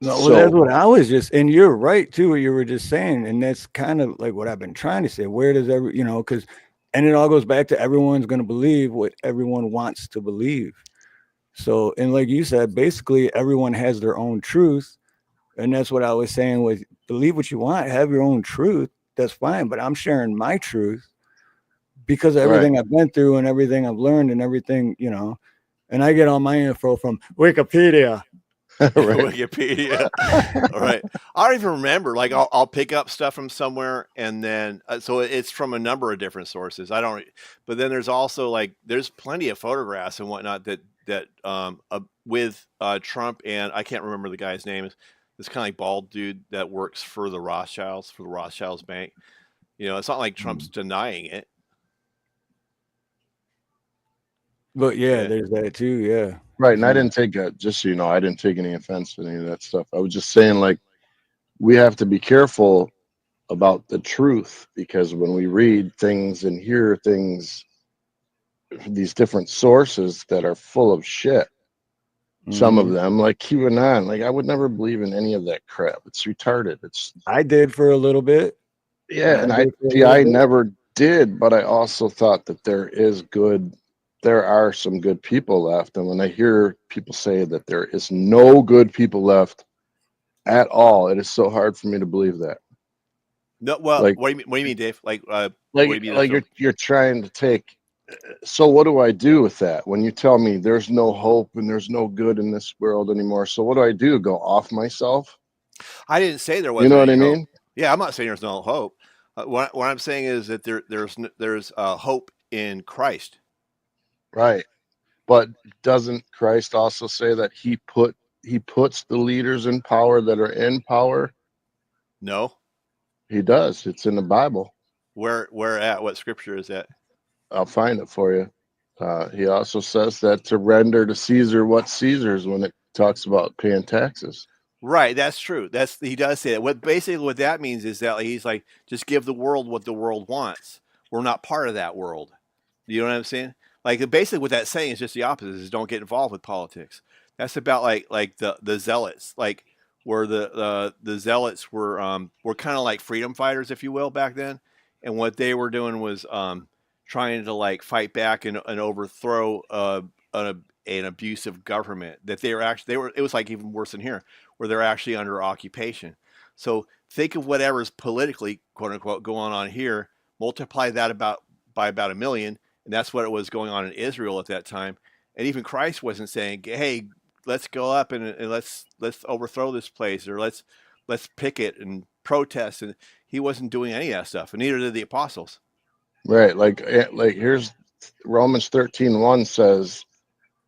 No, well, that's So, what I was just, and you're right too, what you were just saying, and that's kind of like what I've been trying to say. Where does because, and it all goes back to everyone's going to believe what everyone wants to believe. So, and like you said, basically everyone has their own truth, and that's what I was saying with believe what you want, have your own truth. That's fine, but I'm sharing my truth because of right, everything I've been through and everything I've learned and everything, and I get all my info from Wikipedia. right. Wikipedia. All right. I don't even remember. Like I'll pick up stuff from somewhere, and then so it's from a number of different sources. I don't. But then there's also like there's plenty of photographs and whatnot that with Trump, and I can't remember the guy's name. This kind of like bald dude that works for the Rothschilds bank. You know, it's not like Trump's denying it. But yeah, Yeah. there's that too. Yeah. Right. And I Mhm. didn't take just so you know, I didn't take any offense to any of that stuff. I was just saying, like, we have to be careful about the truth because when we read things and hear things, these different sources that are full of shit, some of Mhm. them, like QAnon, like, I would never believe in any of that crap. It's retarded. It's, I did for a little bit. yeah. I And did for a little I bit. never did, but I also thought that there are some good people left. And when I hear people say that there is no good people left at all, it is so hard for me to believe that. No. Well, Like, what do you mean, Dave? Like what do you like, mean? There's like no. you're trying to take. So what do I do with that when you tell me there's no hope and there's no good in this world anymore? So what do I do? Go off myself? I didn't say there You wasn't know what any I hope. mean? Yeah, I'm not saying there's no hope. What I'm saying is that there's hope in Christ. Right. But doesn't Christ also say that he puts the leaders in power that are in power? No, He does. It's in the Bible. where at? What scripture is that? I'll find it for you. He also says that to render to Caesar what Caesar's when it talks about paying taxes. Right, that's true. He does say that. What that means is that he's like, just give the world what the world wants. We're not part of that world. You know what I'm saying? Like basically, what that's saying is just the opposite: is don't get involved with politics. That's about like the zealots, like where the zealots were kind of like freedom fighters, if you will, back then. And what they were doing was trying to like fight back and overthrow an abusive government that they were. It was like even worse than here, where they're actually under occupation. So think of whatever's politically, quote unquote, going on here. Multiply that by about a million, and that's what it was going on in Israel at that time. And even Christ wasn't saying, "Hey, let's go up and let's overthrow this place or let's picket and protest." And he wasn't doing any of that stuff, and neither did the apostles. Right. Like here's Romans 13:1 says,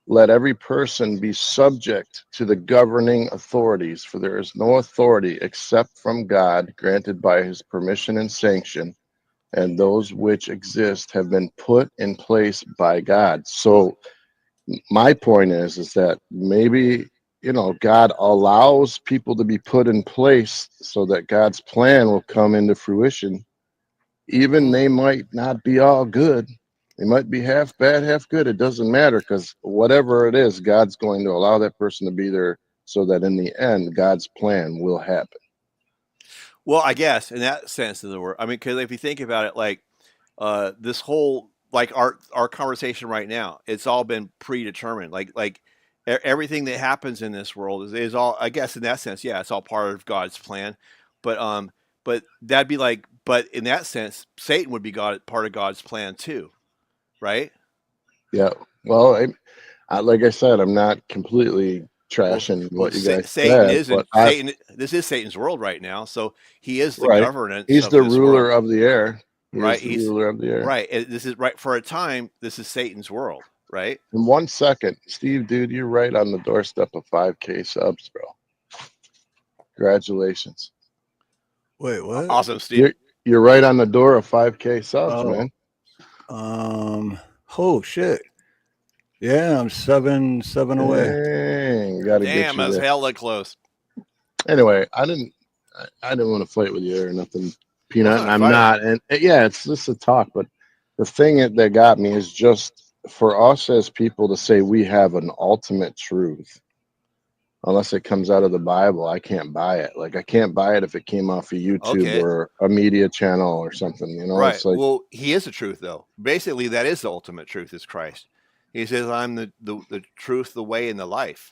let every person be subject to the governing authorities, for there is no authority except from God, granted by his permission and sanction, and those which exist have been put in place by God. So my point is that maybe, God allows people to be put in place so that God's plan will come into fruition. Even they might not be all good. They might be half bad, half good. It doesn't matter, because whatever it is, God's going to allow that person to be there so that in the end, God's plan will happen. Well, I guess in that sense of the word, I mean, because if you think about it, like this whole, like our conversation right now, it's all been predetermined. Like everything that happens in this world is all, I guess, in that sense, yeah, it's all part of God's plan. But that'd be like, but in that sense, Satan would be part of God's plan too, right? Yeah. Well, like I said, I'm not completely trashing Well, what you guys Satan said, but isn't Satan. This is Satan's world right now, so he is the right. governance He's of the this ruler world, of the air. He right? is the ruler of the air. Right. This is right for a time. This is Satan's world, right? In 1 second, Steve, dude, you're right on the doorstep of 5K subs, bro. Congratulations. Wait, what? Awesome, Steve. You're right on the door of 5K subs, Oh. man. Oh shit. Yeah, I'm seven away. Dang, gotta get Damn, you that's there. hella close. Anyway, I didn't want to fight with you or nothing, Peanut, and not a I'm fight. not. And yeah, it's just a talk. But the thing that got me is just for us as people to say we have an ultimate truth. Unless it comes out of the Bible, I can't buy it. Like I can't buy it if it came off of YouTube Okay. or a media channel or something. Right. It's like, Well, he is the truth, though. Basically, that is the ultimate truth. Is Christ? He says, "I'm the truth, the way, and the life."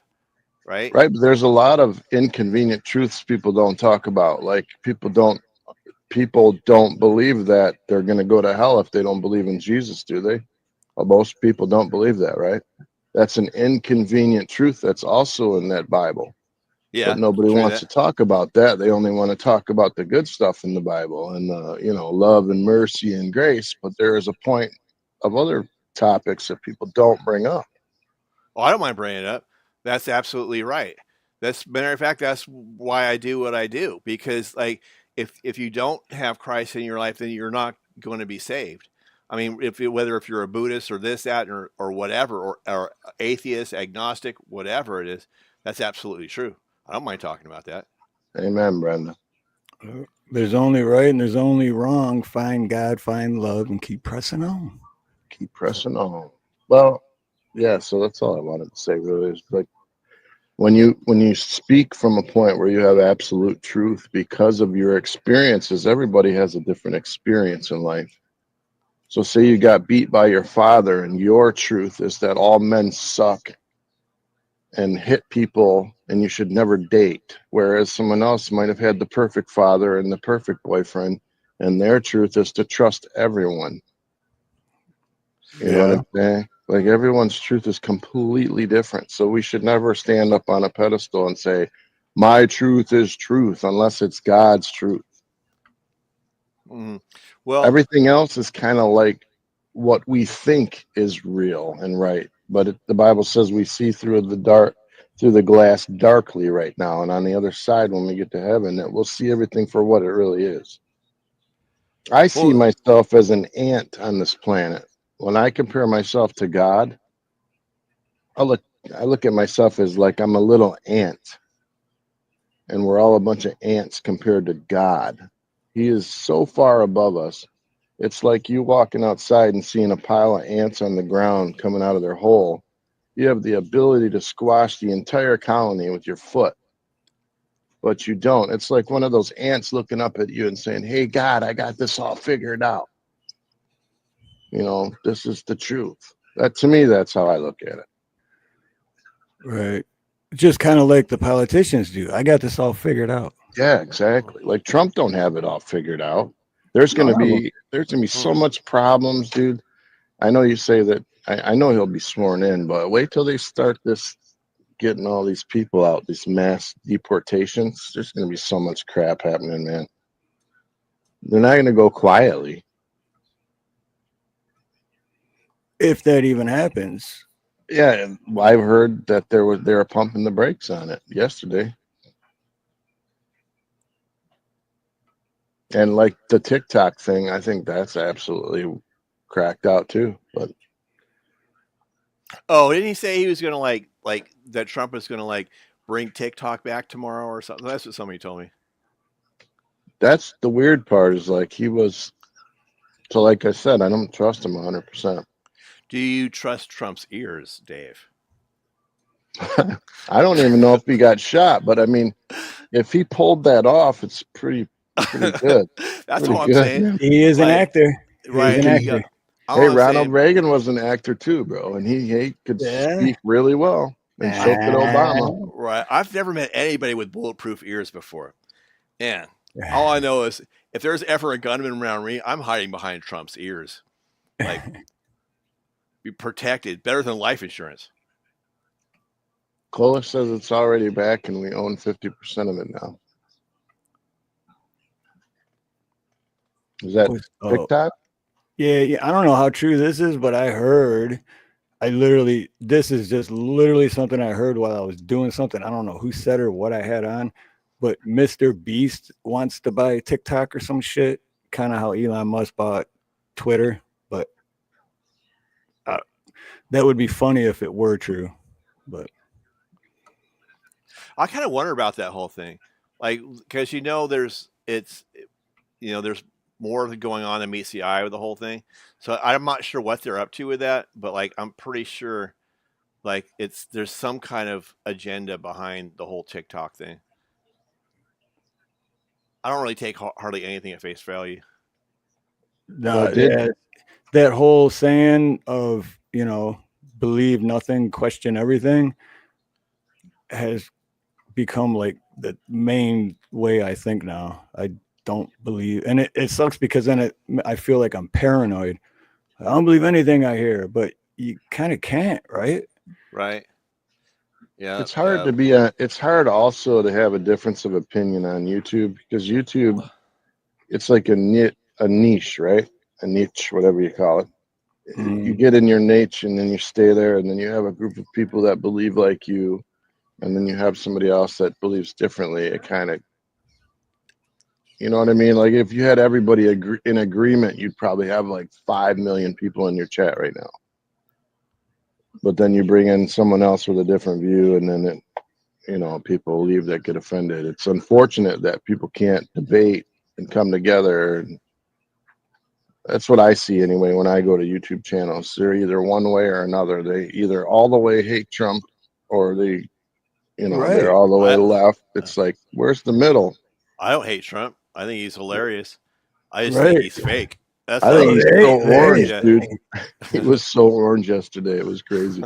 Right. right. But there's a lot of inconvenient truths people don't talk about. Like people don't believe that they're going to go to hell if they don't believe in Jesus, do they? Well, most people don't believe that, right? That's an inconvenient truth that's also in that Bible. Yeah. But nobody wants to talk about that. They only want to talk about the good stuff in the Bible and love and mercy and grace. But there is a point of other topics that people don't bring up. Oh, I don't mind bringing it up. That's absolutely right. Matter of fact, that's why I do what I do, because like if you don't have Christ in your life, then you're not going to be saved. I mean, whether if you're a Buddhist or this, that, or whatever, or atheist, agnostic, whatever it is, that's absolutely true. I don't mind talking about that. Amen, Brenda. There's only right and there's only wrong. Find God, find love, and keep pressing on. Keep pressing on. Well, yeah, so that's all I wanted to say really is like when you speak from a point where you have absolute truth because of your experiences, everybody has a different experience in life. So say you got beat by your father and your truth is that all men suck and hit people and you should never date, whereas someone else might have had the perfect father and the perfect boyfriend and their truth is to trust everyone. You know what I'm saying? Like everyone's truth is completely different. So we should never stand up on a pedestal and say, my truth is truth, unless it's God's truth. Mm-hmm. Well, everything else is kind of like what we think is real and right. But the Bible says we see through the glass darkly right now. And on the other side, when we get to heaven, that we'll see everything for what it really is. I see myself as an ant on this planet. When I compare myself to God, I look at myself as like I'm a little ant, and we're all a bunch of ants compared to God. He is so far above us. It's like you walking outside and seeing a pile of ants on the ground coming out of their hole. You have the ability to squash the entire colony with your foot, but you don't. It's like one of those ants looking up at you and saying, hey, God, I got this all figured out. This is the truth. That to me, that's how I look at it. Right. Just kind of like the politicians do. I got this all figured out. Yeah, exactly. Like Trump don't have it all figured out. There's gonna be so much problems, dude. I know you say that. I know he'll be sworn in, but wait till they start getting all these people out, these mass deportations. There's gonna be so much crap happening, man. They're not gonna go quietly. if that even happens. Yeah, I've heard that they were pumping the brakes on it yesterday. And like the TikTok thing, I think that's absolutely cracked out too. But Oh, didn't he say he was gonna like that Trump is gonna like bring TikTok back tomorrow or something? That's what somebody told me. that's the weird part is like he was. So like I said, I don't trust him 100%. Do you trust Trump's ears, Dave? I don't even know if he got shot, but I mean, if he pulled that off, it's pretty good. That's Pretty all I'm good, saying. man. He is an Like, actor. He is right? an You actor. got, all Hey, I'm Ronald saying, Reagan was an actor too, bro, and he could Yeah. speak really well, and so could Obama. right? I've never met anybody with bulletproof ears before, and all I know is if there's ever a gunman around me, I'm hiding behind Trump's ears. Like, be protected, better than life insurance. Clovis says it's already back, and we own 50% of it now. Is that Oh, TikTok? yeah. I don't know how true this is, but I heard. This is just literally something I heard while I was doing something. I don't know who said or what I had on, but Mr. Beast wants to buy TikTok or some shit. Kind of how Elon Musk bought Twitter, but that would be funny if it were true. But I kind of wonder about that whole thing, like because there's more going on than meets the eye with the whole thing. So I'm not sure what they're up to with that, but like I'm pretty sure like there's some kind of agenda behind the whole TikTok thing. I don't really take hardly anything at face value. no, that whole saying of believe nothing, question everything has become like the main way I think now. I don't believe, and it sucks because then I feel like I'm paranoid. I don't believe anything I hear, but you kind of can't, right? Right. Yeah. It's hard to be it's hard also to have a difference of opinion on YouTube because YouTube, it's like a niche, right? A niche, whatever you call it. You get in your niche and then you stay there, and then you have a group of people that believe like you, and then you have somebody else that believes differently. It kind of, you know what I mean? Like if you had everybody in agreement, you'd probably have like 5 million people in your chat right now. But then you bring in someone else with a different view, and then people leave that get offended. It's unfortunate that people can't debate and come together. And that's what I see anyway when I go to YouTube channels. They're either one way or another. They either all the way hate Trump, or they, they're all the way left. It's like, where's the middle? I don't hate Trump. I think he's hilarious. I just think he's fake. That's I think he's so orange, dude. Yeah. He was so orange yesterday. It was crazy.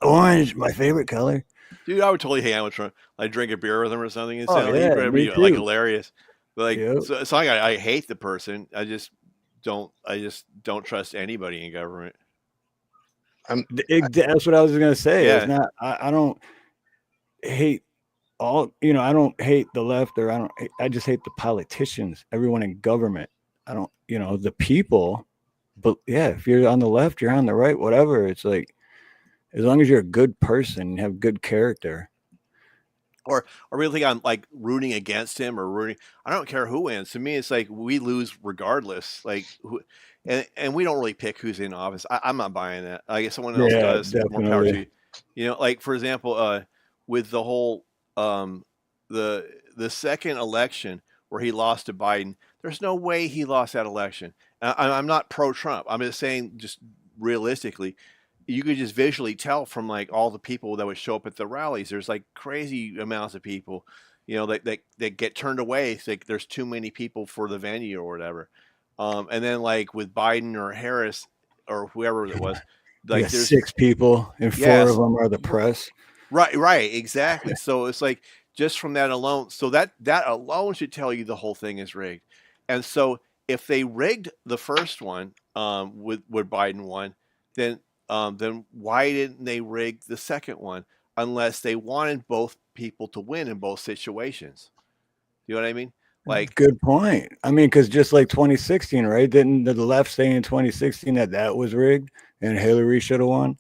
Orange, my favorite color. Dude, I would totally hang out with Trump. Like drink a beer with him or something. It Oh, sounds yeah, me like too. hilarious. But like, Yep. so it's not like I hate the person. I just don't trust anybody in government. That's what I was gonna say. Yeah. It's not. I don't hate all. I don't hate the left, or I just hate the politicians. Everyone in government. I don't. The people. But yeah, if you're on the left, you're on the right. Whatever. It's like, as long as you're a good person, have good character. Or really think I'm like rooting against him or rooting. I don't care who wins. To me, it's like we lose regardless. Like, and we don't really pick who's in office. I'm not buying that. I guess someone else does. Definitely. More power to you. Like for example, with the whole the second election where he lost to Biden, there's no way he lost that election. I'm not pro-Trump. I'm just saying, just realistically, you could just visually tell from like all the people that would show up at the rallies. There's like crazy amounts of people, that get turned away. It's like there's too many people for the venue or whatever. And then like with Biden or Harris or whoever it was, like there's 6 people and 4 of them are the press. Right, exactly. So it's like just from that alone. So that alone should tell you the whole thing is rigged. And so if they rigged the first one, with Biden won, then why didn't they rig the second one unless they wanted both people to win in both situations? You know what I mean? Like, good point. I mean, because just like 2016, right? Didn't the left say in 2016 that was rigged, and Hillary should have won.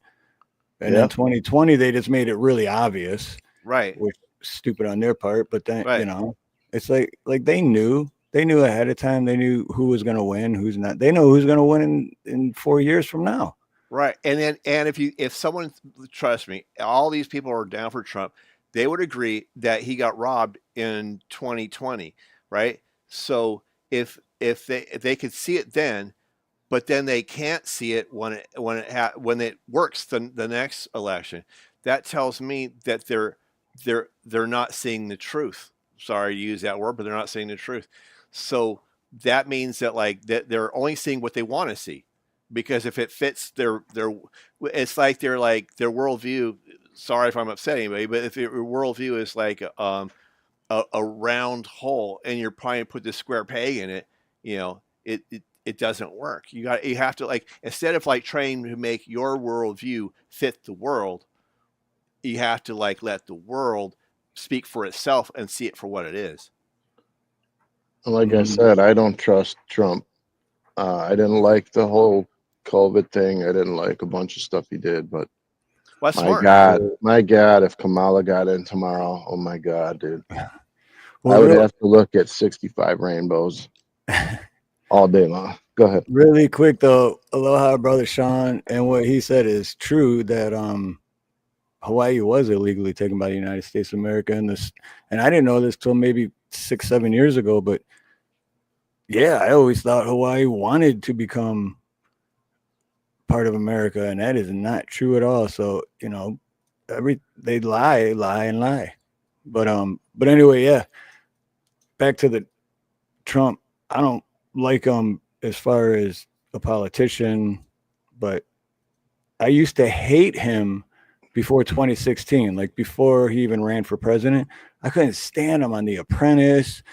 And Yeah. then 2020, they just made it really obvious, Right. which is stupid on their part. But then, Right. you know, it's like they knew ahead of time. They knew who was going to win, who's not. They know who's going to win in 4 years from now. Right. And then, and if someone, trust me, all these people are down for Trump, they would agree that he got robbed in 2020. Right. So if they could see it then, but then they can't see it when it works the next election, that tells me that they're not seeing the truth. Sorry to use that word, but they're not seeing the truth. So that means that like that they're only seeing what they want to see, because if it fits their it's like their worldview. Sorry if I'm upsetting anybody, but if your worldview is like a round hole and you're trying to put this square peg in it, you know, it doesn't work. You have to, like, instead of like trying to make your worldview fit the world, you have to like let the world speak for itself and see it for what it is. Like I said, I don't trust Trump. I didn't like the whole COVID thing. I didn't like a bunch of stuff he did, but Well, that's my smart. God, if Kamala got in tomorrow, oh my God, dude. Well, I would have to look at 65 rainbows all day long. Go ahead. Really quick though, aloha, brother Sean, and what he said is true, that Hawaii was illegally taken by the United States of America, and I didn't know this till maybe 6-7 years ago, but yeah, I always thought Hawaii wanted to become part of America, and that is not true at all. So, you know, they lie. But anyway, yeah. Back to the Trump. I don't like him as far as a politician, but I used to hate him before 2016, like before he even ran for president. I couldn't stand him on The Apprentice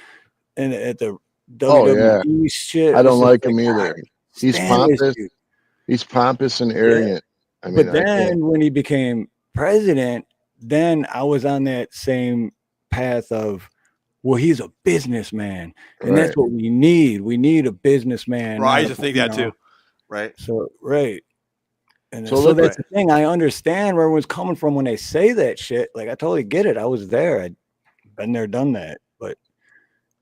and at the WWE shit. I don't like him either. He's pompous. Dude. He's pompous and arrogant. Yeah. I mean, but then when he became president, then I was on that same path of, well, he's a businessman, and that's what we need. We need a businessman. Right, I used to think that too. Right. So And so that's the thing. I understand where everyone's coming from when they say that shit. Like, I totally get it. I was there. I'd been there, done that. But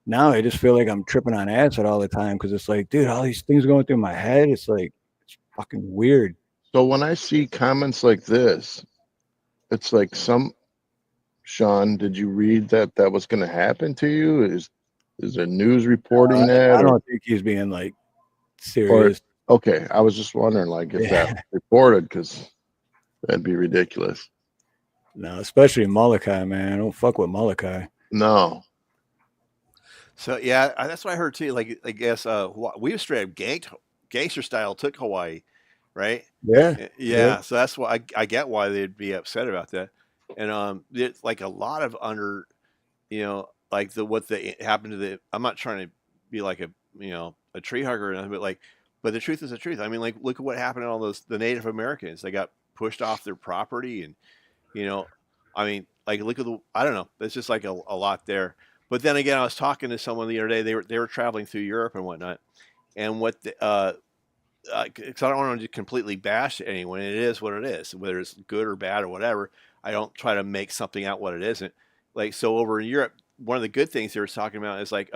now I just feel like I'm tripping on acid all the time, because it's like, dude, all these things going through my head. It's like, it's fucking weird. So when I see comments like this, it's like Sean, did you read that was going to happen to you? Is there news reporting that? I don't think he's being like serious. Okay, I was just wondering, like, if that was reported, because that'd be ridiculous. No, especially Molokai, man. I don't fuck with Molokai. No. So yeah, that's what I heard too. Like, I guess we straight up gangster style took Hawaii, right? Yeah. So that's why I get why they'd be upset about that. And it's like a lot of like what happened to the. I'm not trying to be like a tree hugger or nothing, but the truth is the truth. I mean, like, look at what happened to all the Native Americans. They got pushed off their property, and I mean, like, look at I don't know. There's just like a lot there. But then again, I was talking to someone the other day. They were traveling through Europe and whatnot, and what because I don't want to completely bash anyone. It is what it is, whether it's good or bad or whatever. I don't try to make something out what it isn't. Like, so over in Europe, one of the good things they were talking about is like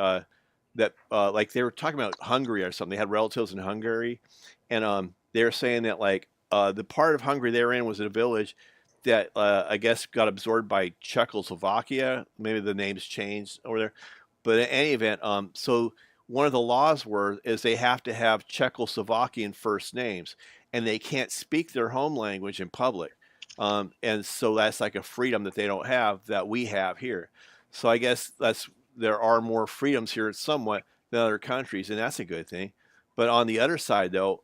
like they were talking about Hungary or something. They had relatives in Hungary, and they were saying that like the part of Hungary they were in was in a village that I guess got absorbed by Czechoslovakia. Maybe the names changed over there, but in any event, so one of the laws is they have to have Czechoslovakian first names, and they can't speak their home language in public. And so that's like a freedom that they don't have that we have here. So I guess there are more freedoms here somewhat than other countries, and that's a good thing. But on the other side, though,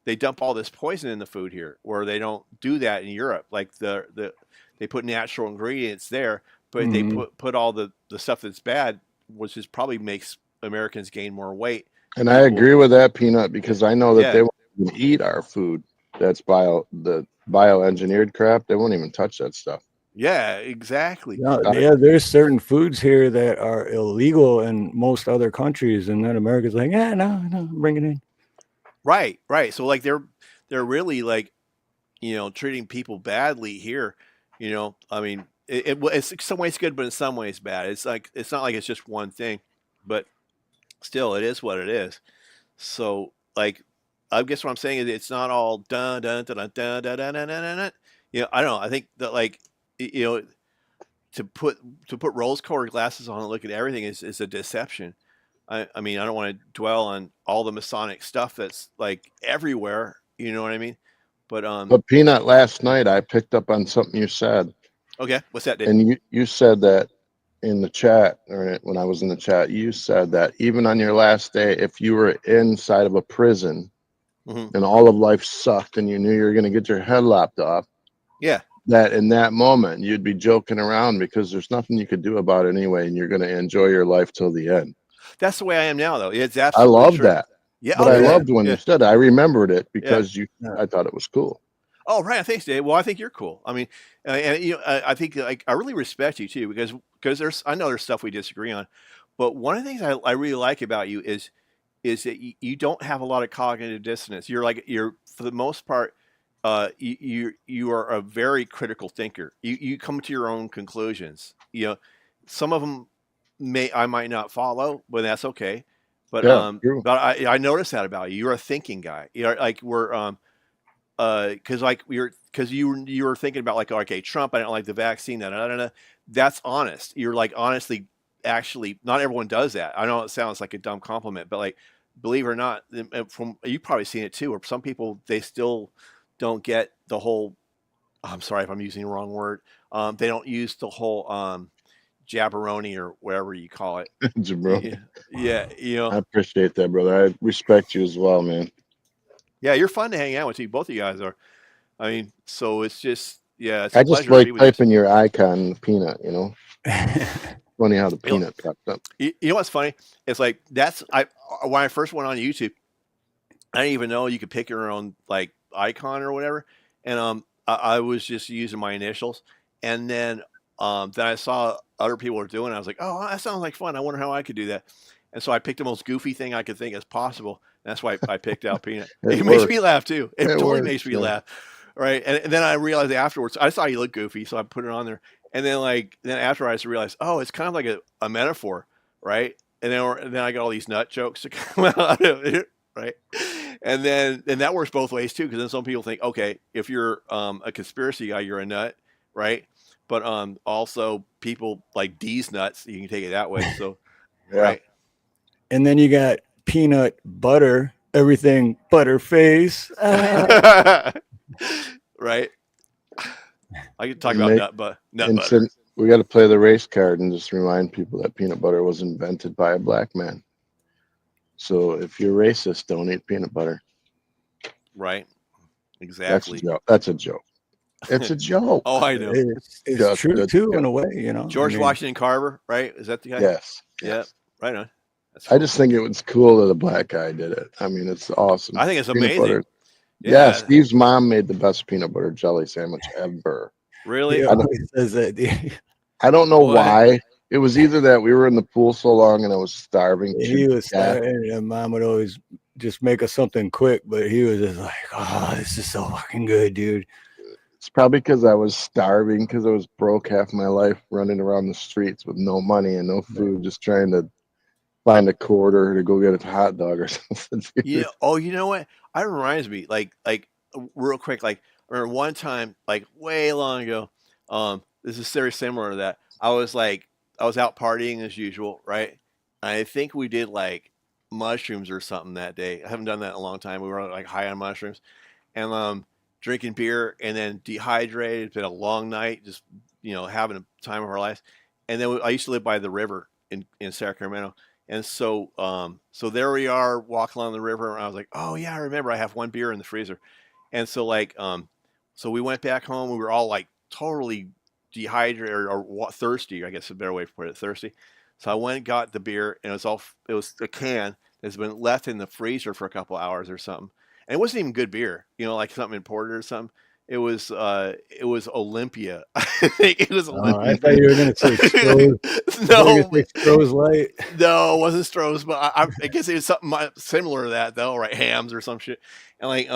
they dump all this poison in the food here, where they don't do that in Europe. Like they put natural ingredients there, but they put all the stuff that's bad, which is probably makes Americans gain more weight. And I agree with that, Peanut, because I know that they won't even eat our food. That's bioengineered crap. They won't even touch that stuff. Yeah, exactly. No, there's certain foods here that are illegal in most other countries, and then America's like, no, bring it in. Right. So like they're really like, treating people badly here. I mean, it's in some ways good, but in some ways bad. It's like it's not like it's just one thing, but still, it is what it is. So, like, I guess what I'm saying is it's not all dun dun dun dun dun dun dun dun dun. Dun. I don't know. I think that like you know to put rose-colored glasses on and look at everything is a deception. I mean, I don't want to dwell on all the Masonic stuff that's like everywhere. You know what I mean? But But Peanut, last night I picked up on something you said, okay, what's that, Dave? and you said that in the chat, or when I was in the chat, you said that even on your last day, if you were inside of a prison Hmm. and all of life sucked and you knew you were going to get your head lopped off, Yeah, that in that moment you'd be joking around because there's nothing you could do about it anyway, and you're going to enjoy your life till the end. that's the way I am now, though. It's I absolutely love true. that. Yeah. But Oh, I yeah. loved when Yeah. you said it. I remembered it Yeah. because Yeah. I thought it was cool. Oh, right. Thanks, Dave. Well, I think you're cool. I mean, and I think like I really respect you too because I know there's stuff we disagree on, but one of the things I really like about you is that you don't have a lot of cognitive dissonance. You're for the most part, you are a very critical thinker. You come to your own conclusions. Some of them I might not follow, but that's okay. But Yeah, true. I noticed that about you. You're a thinking guy. Like we're because like because you were thinking about like, okay, Trump, I don't like the vaccine, that's honest. You're like honestly, actually, not everyone does that. I know it sounds like a dumb compliment, but like, believe it or not, from you've probably seen it too, where some people they still don't get the whole. I'm sorry if I'm using the wrong word. They don't use the whole jabberoni or whatever you call it. Jabroni. Yeah. I appreciate that, brother. I respect you as well, man. Yeah, you're fun to hang out with. You both of you guys are. I mean, so it's just it's a I just pleasure to like be with you. typing your icon, the peanut, Funny how the peanut popped up. You know what's funny? It's like when I first went on YouTube, I didn't even know you could pick your own like icon or whatever, and I was just using my initials, and then I saw other people were doing it. I was like, oh, that sounds like fun. I wonder how I could do that, and so I picked the most goofy thing I could think as possible. And that's why I picked out Peanut. It makes worked. me laugh too. It totally worked, makes me yeah. laugh, right? And then I realized afterwards, I saw you look goofy, so I put it on there. And then after I just realized, oh, it's kind of like a metaphor, right? And then I got all these nut jokes to come out of it, right? And that works both ways too, because then some people think, okay, if you're a conspiracy guy, you're a nut, right? But also people like D's nuts, you can take it that way. So, Yeah. right? And then you got peanut butter, everything butterface. Right. I could talk And about they- nut butter. Since we got to play the race card and just remind people that peanut butter was invented by a black man. So if you're racist, don't eat peanut butter. Right. Exactly. That's a joke. It's a joke. Oh, I know. It's Just true a too, in joke. a way, George I mean, Washington Carver, right? Is that the guy? Yes. Yeah. yes. Right on. That's I cool. just think it was cool that a black guy did it. I mean, it's awesome. I think it's Peanut amazing. butter. Yeah. Yeah, Steve's mom made the best peanut butter jelly sandwich ever. Really? he always says that. I don't know What? why. It was either that we were in the pool so long and I was starving. He to was death. starving, and Mom would always just make us something quick, but he was just like, "Oh, this is so fucking good, dude." It's probably because I was starving, because I was broke half my life, running around the streets with no money and no food, just trying to find a quarter to go get a hot dog or something. You know what? That reminds me, like real quick, like I remember one time, like way long ago, this is very similar to that. I was out partying as usual, right? I think we did like mushrooms or something that day. I haven't done that in a long time. We were like high on mushrooms and drinking beer and then dehydrated. It's been a long night, just having a time of our lives. And then I used to live by the river in Sacramento. And so there we are walking along the river, and I was like, oh yeah, I remember I have one beer in the freezer. And so so we went back home. We were all like totally dehydrated or thirsty, I guess is a better way to put it, thirsty. So I went and got the beer, and it was a can that's been left in the freezer for a couple hours or something. And it wasn't even good beer, like something imported or something. It was Olympia. I think it was I Olympia. thought you were gonna say Stroh's. I thought you were No, gonna say Stroh's Light. no, it wasn't Stroh's, but I guess it was something similar to that though, right? Hams or some shit. And like,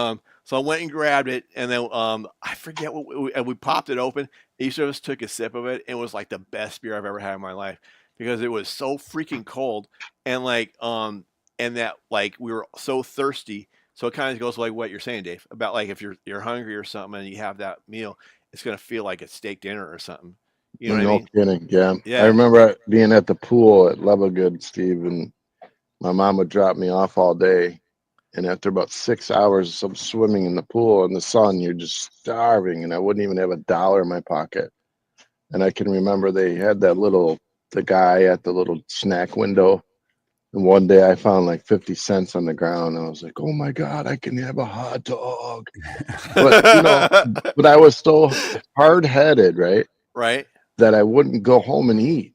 so I went and grabbed it, and then I forget what and we popped it open. Each of us took a sip of it. And it was like the best beer I've ever had in my life because it was so freaking cold, and like, and that like we were so thirsty. So it kind of goes like what you're saying, Dave, about like if you're hungry or something and you have that meal, it's gonna feel like a steak dinner or something. You know what I No mean? kidding. Yeah. I Yeah. remember being at the pool at Lebagood, Steve, and my mom would drop me off all day. And after about 6 hours of swimming in the pool in the sun, you're just starving. And I wouldn't even have $1 in my pocket. And I can remember they had the guy at the little snack window. And one day I found like 50 cents on the ground. And I was like, oh my God, I can have a hot dog. But I was so hard headed, right? Right. That I wouldn't go home and eat.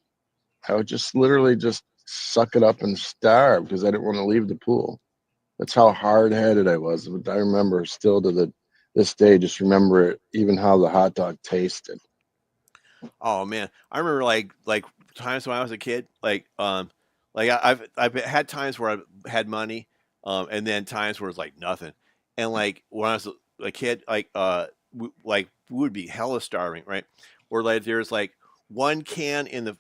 I would just literally just suck it up and starve because I didn't want to leave the pool. That's how hard headed I was. But I remember still to this day, just remember it, even how the hot dog tasted. Oh man, I remember like times when I was a kid, like I've had times where I had money, and then times where it's like nothing, and like when I was a kid, we would be hella starving, right? Or like there's like one can in the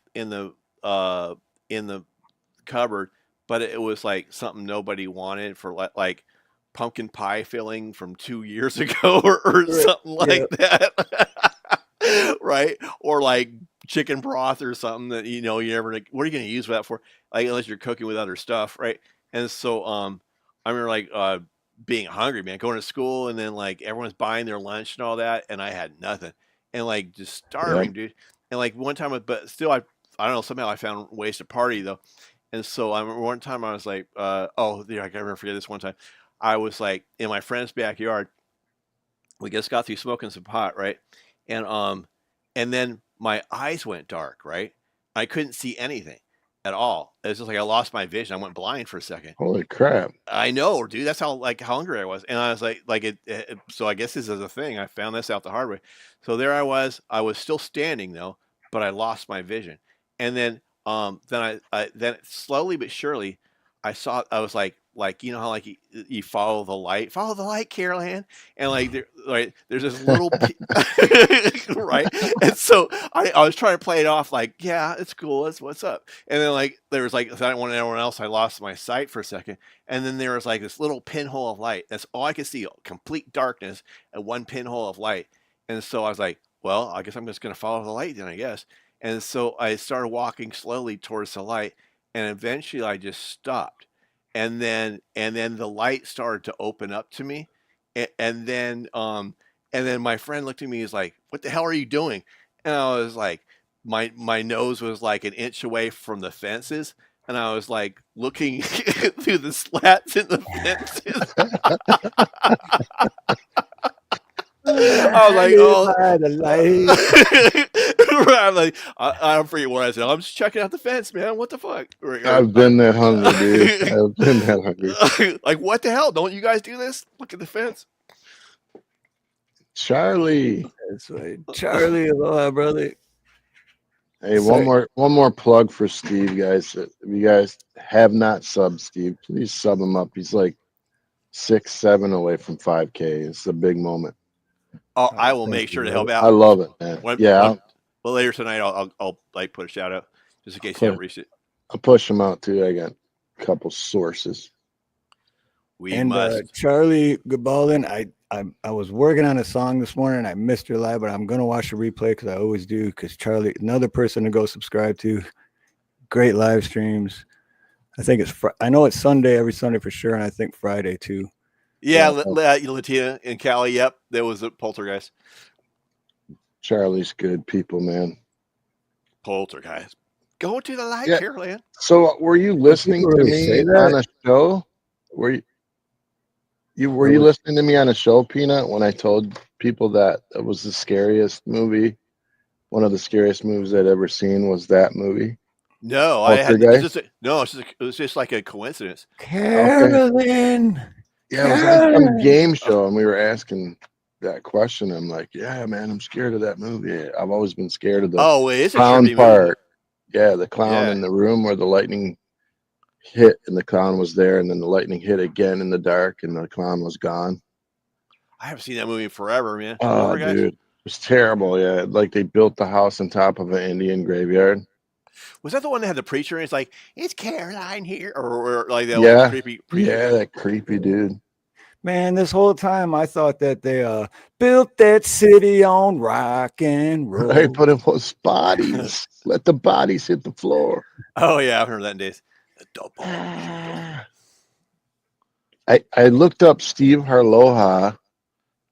cupboard, but it was like something nobody wanted for like pumpkin pie filling from 2 years ago or something like that. Right? Or like chicken broth or something that you never what are you going to use that for? Like unless you're cooking with other stuff, right? And so I remember like being hungry, man, going to school and then like everyone's buying their lunch and all that, and I had nothing, and like just starving, dude. And like one time, but still, I don't know, somehow I found ways to party though. And so I remember one time I was like, oh, yeah, I can never forget this one time. I was like in my friend's backyard. We just got through smoking some pot, right? And then my eyes went dark, right? I couldn't see anything at all. It was just like I lost my vision. I went blind for a second. Holy crap. I know, dude. That's how hungry I was. And I was so I guess this is a thing. I found this out the hard way. So there I was. I was still standing though, but I lost my vision. And then then slowly but surely I was like you know how like you follow the light, Carol Ann, and like there's this little right, and so I was trying to play it off like, yeah, it's cool, it's what's up, and then like there was like, if I didn't want anyone else, I lost my sight for a second, and then there was like this little pinhole of light. That's all I could see, complete darkness and one pinhole of light. And so I was like, well, I guess I'm just gonna follow the light then, I guess. And so I started walking slowly towards the light, and eventually I just stopped. And then the light started to open up to me, and then my friend looked at me. He's like, "What the hell are you doing?" And I was like, my nose was like an inch away from the fences, and I was like looking through the slats in the fences. I was like, oh, the light. I'm like, I don't forget what I said. I'm just checking out the fence, man. What the fuck? I've been that hungry, dude. I've been that hungry. Like, what the hell? Don't you guys do this? Look at the fence. Charlie. That's right. Charlie, aloha, brother. Hey, one more plug for Steve, guys. If you guys have not subbed Steve, please sub him up. He's like 6-7 away from 5K. It's a big moment. Oh, I will make sure to help out. I love it, man. Well, later tonight, I'll like put a shout out just in case you haven't reached it. I'll push him out too. I got a couple sources. Charlie Gabaldon, I was working on a song this morning. I missed your live, but I'm gonna watch the replay because I always do. Because Charlie, another person to go subscribe to. Great live streams. I think I know it's Sunday, every Sunday for sure, and I think Friday too. Yeah, Latina in Cali. Yep, there was a Poltergeist. Charlie's good people, man. Poltergeist. Go to the light, Carolyn. So, were you listening to me on a show? Were you listening to me on a show, Peanut, when I told people that it was the scariest movie? One of the scariest movies I'd ever seen was that movie. No, it was just like a coincidence. Carolyn. Yeah, it was on some game show, and we were asking that question, I'm like, yeah, man, I'm scared of that movie. I've always been scared of the Oh, it is a clown trippy movie. part. Yeah, the clown Yeah. in the room where the lightning hit and the clown was there, and then the lightning hit again in the dark, and the clown was gone. I haven't seen that movie in forever, man. Oh, Remember, guys? dude, it was terrible. Yeah, like they built the house on top of an Indian graveyard. Was that the one that had the preacher? And it's like, it's Caroline here, or like that Yeah, old creepy preacher yeah, guy? that creepy dude. Man, this whole time I thought that they built that city on rock and roll. Right, but it was bodies. Let the bodies hit the floor. Oh yeah, I've heard that in days. The double. I looked up Steve Harloha,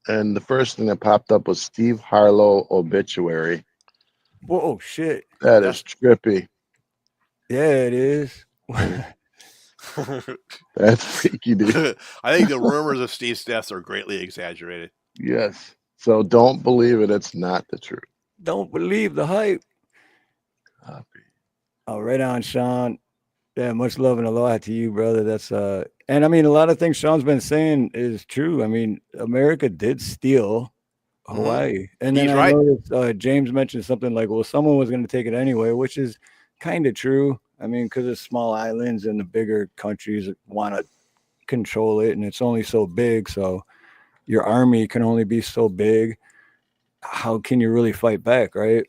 and the first thing that popped up was Steve Harlow obituary. Whoa, shit. That is trippy. Yeah, it is. That's freaky, dude. I think the rumors of Steve's deaths are greatly exaggerated. Yes. So don't believe it. It's not the truth. Don't believe the hype. Copy. Oh, right on, Sean. Yeah, much love and aloha to you, brother. That's and I mean a lot of things Sean's been saying is true. I mean, America did steal Hawaii. And then He's I right. noticed James mentioned something like, well, someone was going to take it anyway, which is kind of true. I mean, because it's small islands and the bigger countries want to control it, and it's only so big. So your army can only be so big. How can you really fight back, right?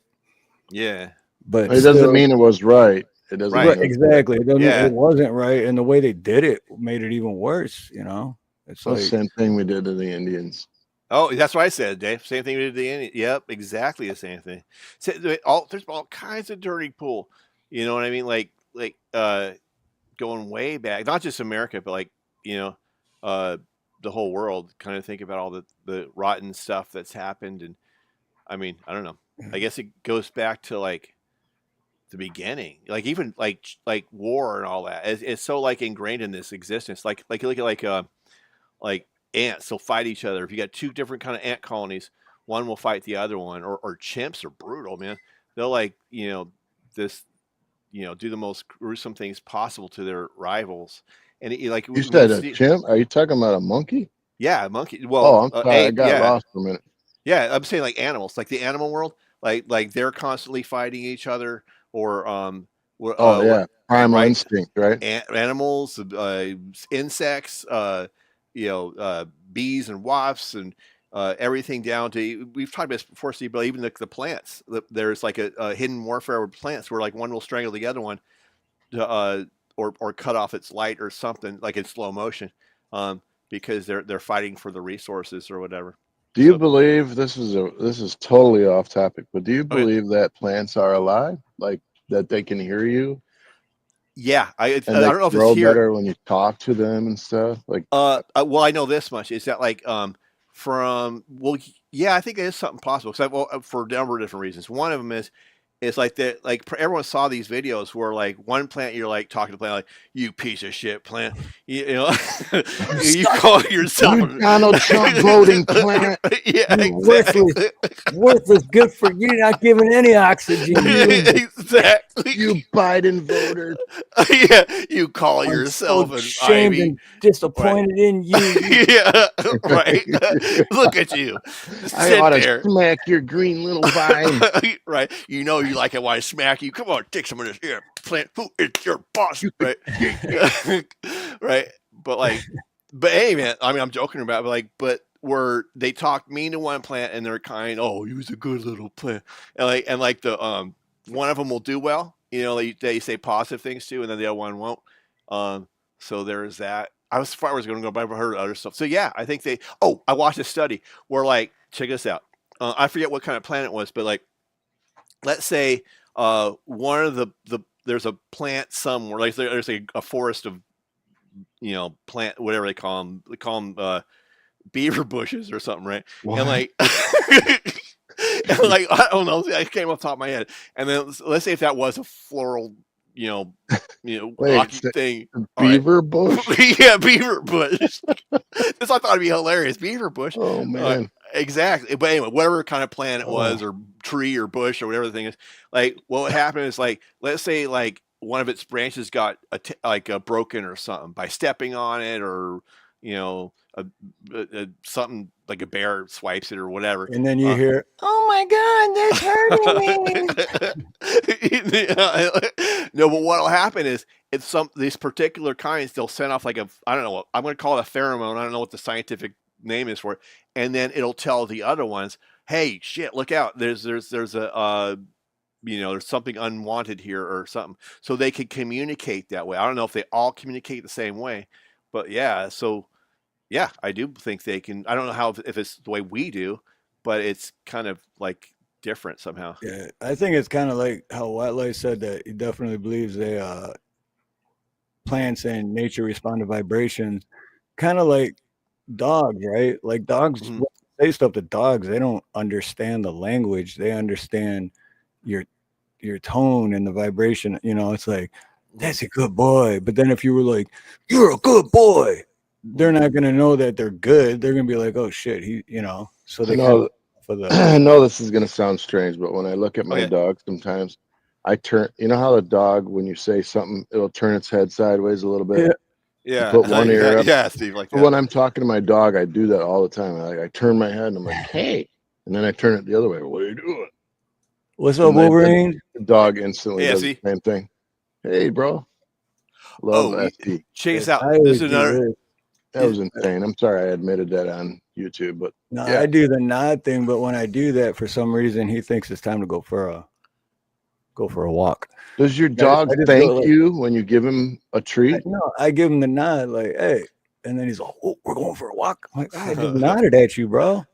Yeah. But It doesn't mean it was right. It doesn't Right. mean exactly. It, Yeah. it wasn't right, and the way they did it made it even worse. You know, it's the like same thing we did to the Indians. Oh, that's what I said, Dave. Same thing we did to the Indian. Yep, exactly the same thing. So, there's all kinds of dirty pool. You know what I mean? Like going way back, not just America, but like the whole world. Kind of think about all the rotten stuff that's happened, and I mean, I don't know. I guess it goes back to like the beginning, like even like war and all that. It's so like ingrained in this existence. Like you look at like ants, they'll fight each other. If you got two different kind of ant colonies, one will fight the other one. Or chimps are brutal, man. They'll do the most gruesome things possible to their rivals. And like You said a chimp? Are you talking about a monkey? Yeah, monkey. Well, Oh, I'm sorry. I got yeah. lost for a minute. Yeah, I'm saying like animals, like the animal world, like they're constantly fighting each other, or Yeah. Primal right. instinct, right? Animals, insects, bees and wasps, and everything down to, we've talked about this before, Steve, but even the plants. There's like a hidden warfare with plants where like one will strangle the other one, to, or cut off its light or something, like in slow motion, because they're fighting for the resources or whatever. Do you believe this is totally off topic, but do you believe that plants are alive, like that they can hear you? Yeah, I And don't know if grow it's here. better when you talk to them and stuff. Like, Well, I know this much is that like yeah, I think it is something possible because for a number of different reasons. One of them is like that, like everyone saw these videos where like one plant, you're like talking to the plant like, you piece of shit plant, you know, you call yourself you Donald Trump voting plant. Yeah, worthless, worthless, good for you, not giving any oxygen. Exactly. You Biden voter. Yeah, you call I'm yourself so an ashamed Ivy. and disappointed in you. Yeah, right. Look at you. I ought to there. smack your green little vine. Right. You know you like it when I smack you. Come on, take some of this here. Plant. Who is your boss? Right. Right. But hey, man, I mean, I'm joking about it, but where they talk mean to one plant and they're kind, oh, he was a good little plant. And like the one of them will do well, they say positive things to, and then the other one won't. So there's that. I was going to go, but I've heard other stuff. So yeah, I think I watched a study where like, check this out. I forget what kind of plant it was, but like, let's say one of the there's a plant somewhere, like there's a forest of plant, whatever they call them. They call them beaver bushes or something, right? What? And like, and like I don't know, I came off the top of my head. And then let's say if that was a floral, rocky thing. Beaver bush? Yeah, beaver bush. This I thought it'd be hilarious. Beaver bush. Oh man. Exactly. But anyway, whatever kind of plant it was, or tree or bush or whatever the thing is, like what would happen is like, let's say like one of its branches got broken or something by stepping on it, or something like a bear swipes it or whatever. And then you hear, "Oh my God, that's hurting me." No, but what'll happen is it's these particular kinds, they'll send off like I don't know, I'm going to call it a pheromone. I don't know what the scientific name is for it. And then it'll tell the other ones, "Hey, shit, look out. There's a there's something unwanted here or something." So they can communicate that way. I don't know if they all communicate the same way, but yeah. So yeah, I do think they can. I don't know if it's the way we do, but it's kind of like different somehow. Yeah, I think it's kind of like how Whitelight said that he definitely believes they plants and nature respond to vibrations, kind of like dogs, right? Like dogs Mhm. when you say stuff to dogs, they don't understand the language. They understand your tone and the vibration. It's like, "That's a good boy." But then if you were like, "You're a good boy," they're not gonna know that they're good. They're gonna be like, "Oh shit, So I they kind of know, for the I know this is gonna sound strange, but when I look at my Okay. dog, sometimes I turn. You know how the dog, when you say something, it'll turn its head sideways a little bit. yeah. You Yeah. put one ear up. Yeah, Steve, like But that. when I'm talking to my dog, I do that all the time. I turn my head and I'm like, "Hey," and then I turn it the other way. "What are you doing?" What's And up, Wolverine? the dog instantly Hey, does the SD. same thing. "Hey, bro." Love Oh, SD. check this Like, out. I This always is do another. this. That was insane. I'm sorry I admitted that on YouTube, but No, yeah. I do the nod thing, but when I do that, for some reason, he thinks it's time to go for a walk. Does your I dog just go thank like, you when you give him a treat? no, I give him the nod, like, "Hey," and then he's like, "Oh, we're going for a walk." I'm like, "I just nodded at you, bro."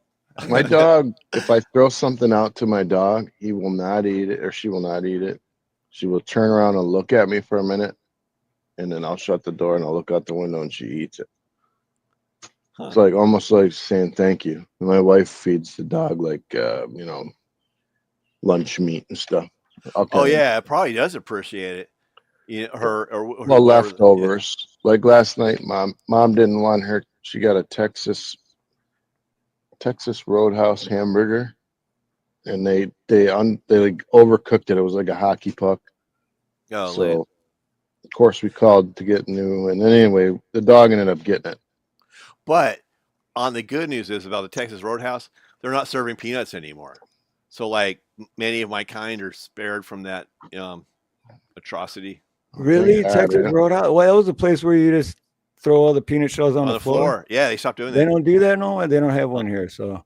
My dog, if I throw something out to my dog, he will not eat it or she will not eat it. She will turn around and look at me for a minute, and then I'll shut the door and I'll look out the window and she eats it. It's like almost like saying thank you. My wife feeds the dog like lunch meat and stuff. Oh Okay. yeah, it probably does appreciate it. Her or Well, whoever. Yeah. leftovers. Like last night, mom didn't want her. She got a Texas Roadhouse hamburger, and they like overcooked it. It was like a hockey puck. Oh, lame. So of course we called to get new, and then anyway, the dog ended up getting it. But on the good news is about the Texas Roadhouse, they're not serving peanuts anymore. So like many of my kind are spared from that atrocity. Really, Thank God, Texas yeah. Roadhouse? Well, that was a place where you just throw all the peanut shells on On the the floor. floor. Yeah, they stopped doing They that. don't do that no more. They don't have one here, so.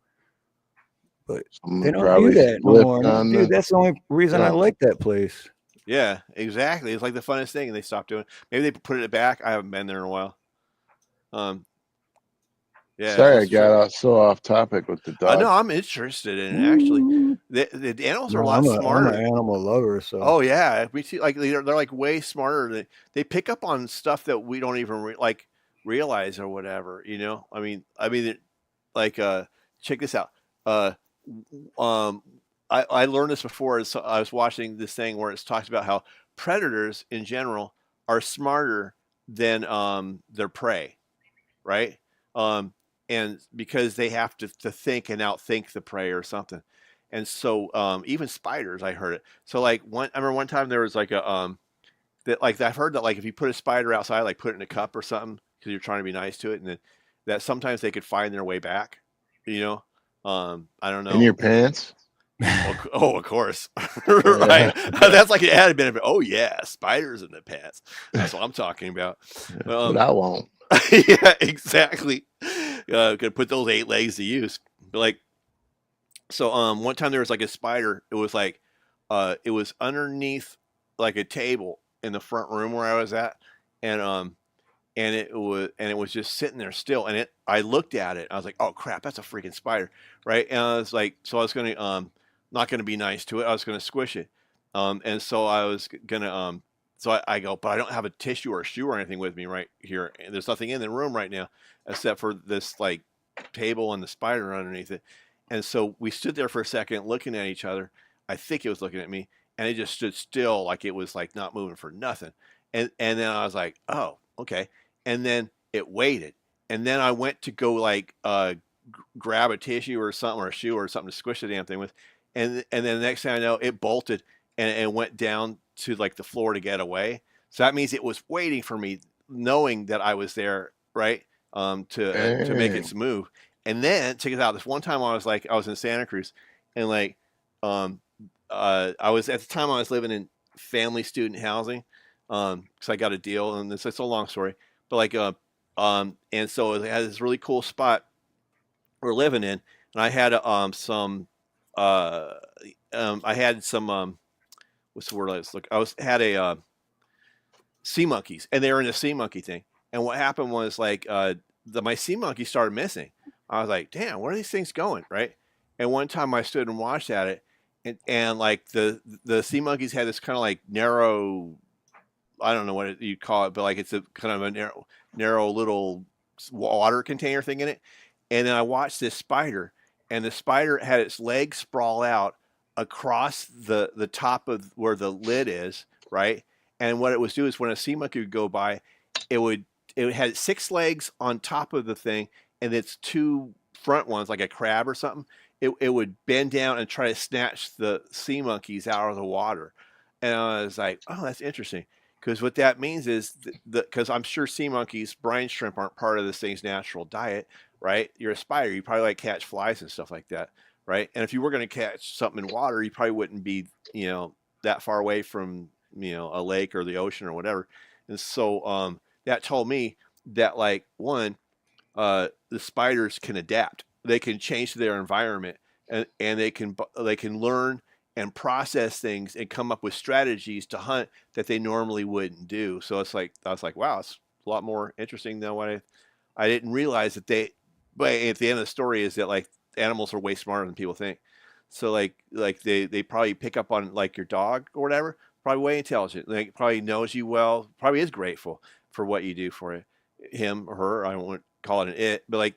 But they Someone don't do probably that no slipped more. No, on dude, the that's the only reason I tongue. like that place. Yeah, exactly. It's like the funnest thing, and they stopped doing it. Maybe they put it back. I haven't been there in a while. Yeah, Sorry, I that's got true. out so off topic with the dog. No, I'm interested in it actually. The animals are a No, lot I'm an smarter. animal lover, so. Oh yeah, we see like they're like way smarter. They pick up on stuff that we don't even realize or whatever. Like check this out. Uh, um, I learned this before. So I was watching this thing where it's talks about how predators in general are smarter than their prey, right? Um, and because they have to think and outthink the prey or something. And so even spiders, I heard it. So like I remember one time there was like a that like I've heard that like if you put a spider outside, like put it in a cup or something because you're trying to be nice to it, and then that sometimes they could find their way back. You know, I don't In know. your pants? Of course, Yeah. right? That's like an added benefit. Oh yeah, spiders in the pants. That's what I'm talking about. But I won't. Yeah, exactly. Gonna put those 8 legs to use. But like, so one time there was like a spider. It was like, it was underneath like a table in the front room where I was at, and it was just sitting there still. And I looked at it. I was like, oh crap, that's a freaking spider, right? And I was like, so I was gonna not gonna be nice to it. I was gonna squish it. And so I was gonna so I go, but I don't have a tissue or a shoe or anything with me right here. And there's nothing in the room right now except for this like table and the spider underneath it. And so we stood there for a second looking at each other. I think it was looking at me, and it just stood still like it was like not moving for nothing. And then I was like, oh, okay. And then it waited. And then I went to go like grab a tissue or something or a shoe or something to squish the damn thing with. And then the next thing I know, it bolted and went down to like the floor to get away. So that means it was waiting for me, knowing that I was there, right? to make Dang. its move. And then check it out. This one time I was in Santa Cruz, and I was at the time I was living in family student housing, because I got a deal, and it's a long story, but and so it had this really cool spot we're living in, and I had uh, I had some what's the word I was looking? Had a sea monkeys, and they were in the sea monkey thing. And what happened was my sea monkey started missing. I was like, damn, where are these things going, right? And one time I stood and watched at it, and like the sea monkeys had this kind of like narrow, I don't know what you call it, but like it's a kind of a narrow little water container thing in it. And then I watched this spider, and the spider had its legs sprawl out across the top of where the lid is, right? And what it was doing is when a sea monkey would go by, it had 6 legs on top of the thing, and its 2 front ones, like a crab or something, it would bend down and try to snatch the sea monkeys out of the water. And I was like, oh, that's interesting. Because what that means is because I'm sure sea monkeys, brine shrimp aren't part of this thing's natural diet, right? You're a spider, you probably like catch flies and stuff like that, right? And if you were going to catch something in water, you probably wouldn't be, that far away from, a lake or the ocean or whatever. And so that told me that the spiders can adapt. They can change to their environment, and they can learn and process things and come up with strategies to hunt that they normally wouldn't do. So it's like, I was like, wow, it's a lot more interesting than what I didn't realize that but at the end of the story is that like animals are way smarter than people think. So they probably pick up on like your dog or whatever, probably way intelligent. Like probably knows you well, probably is grateful for what you do for it. Him or her, I won't call it an it, but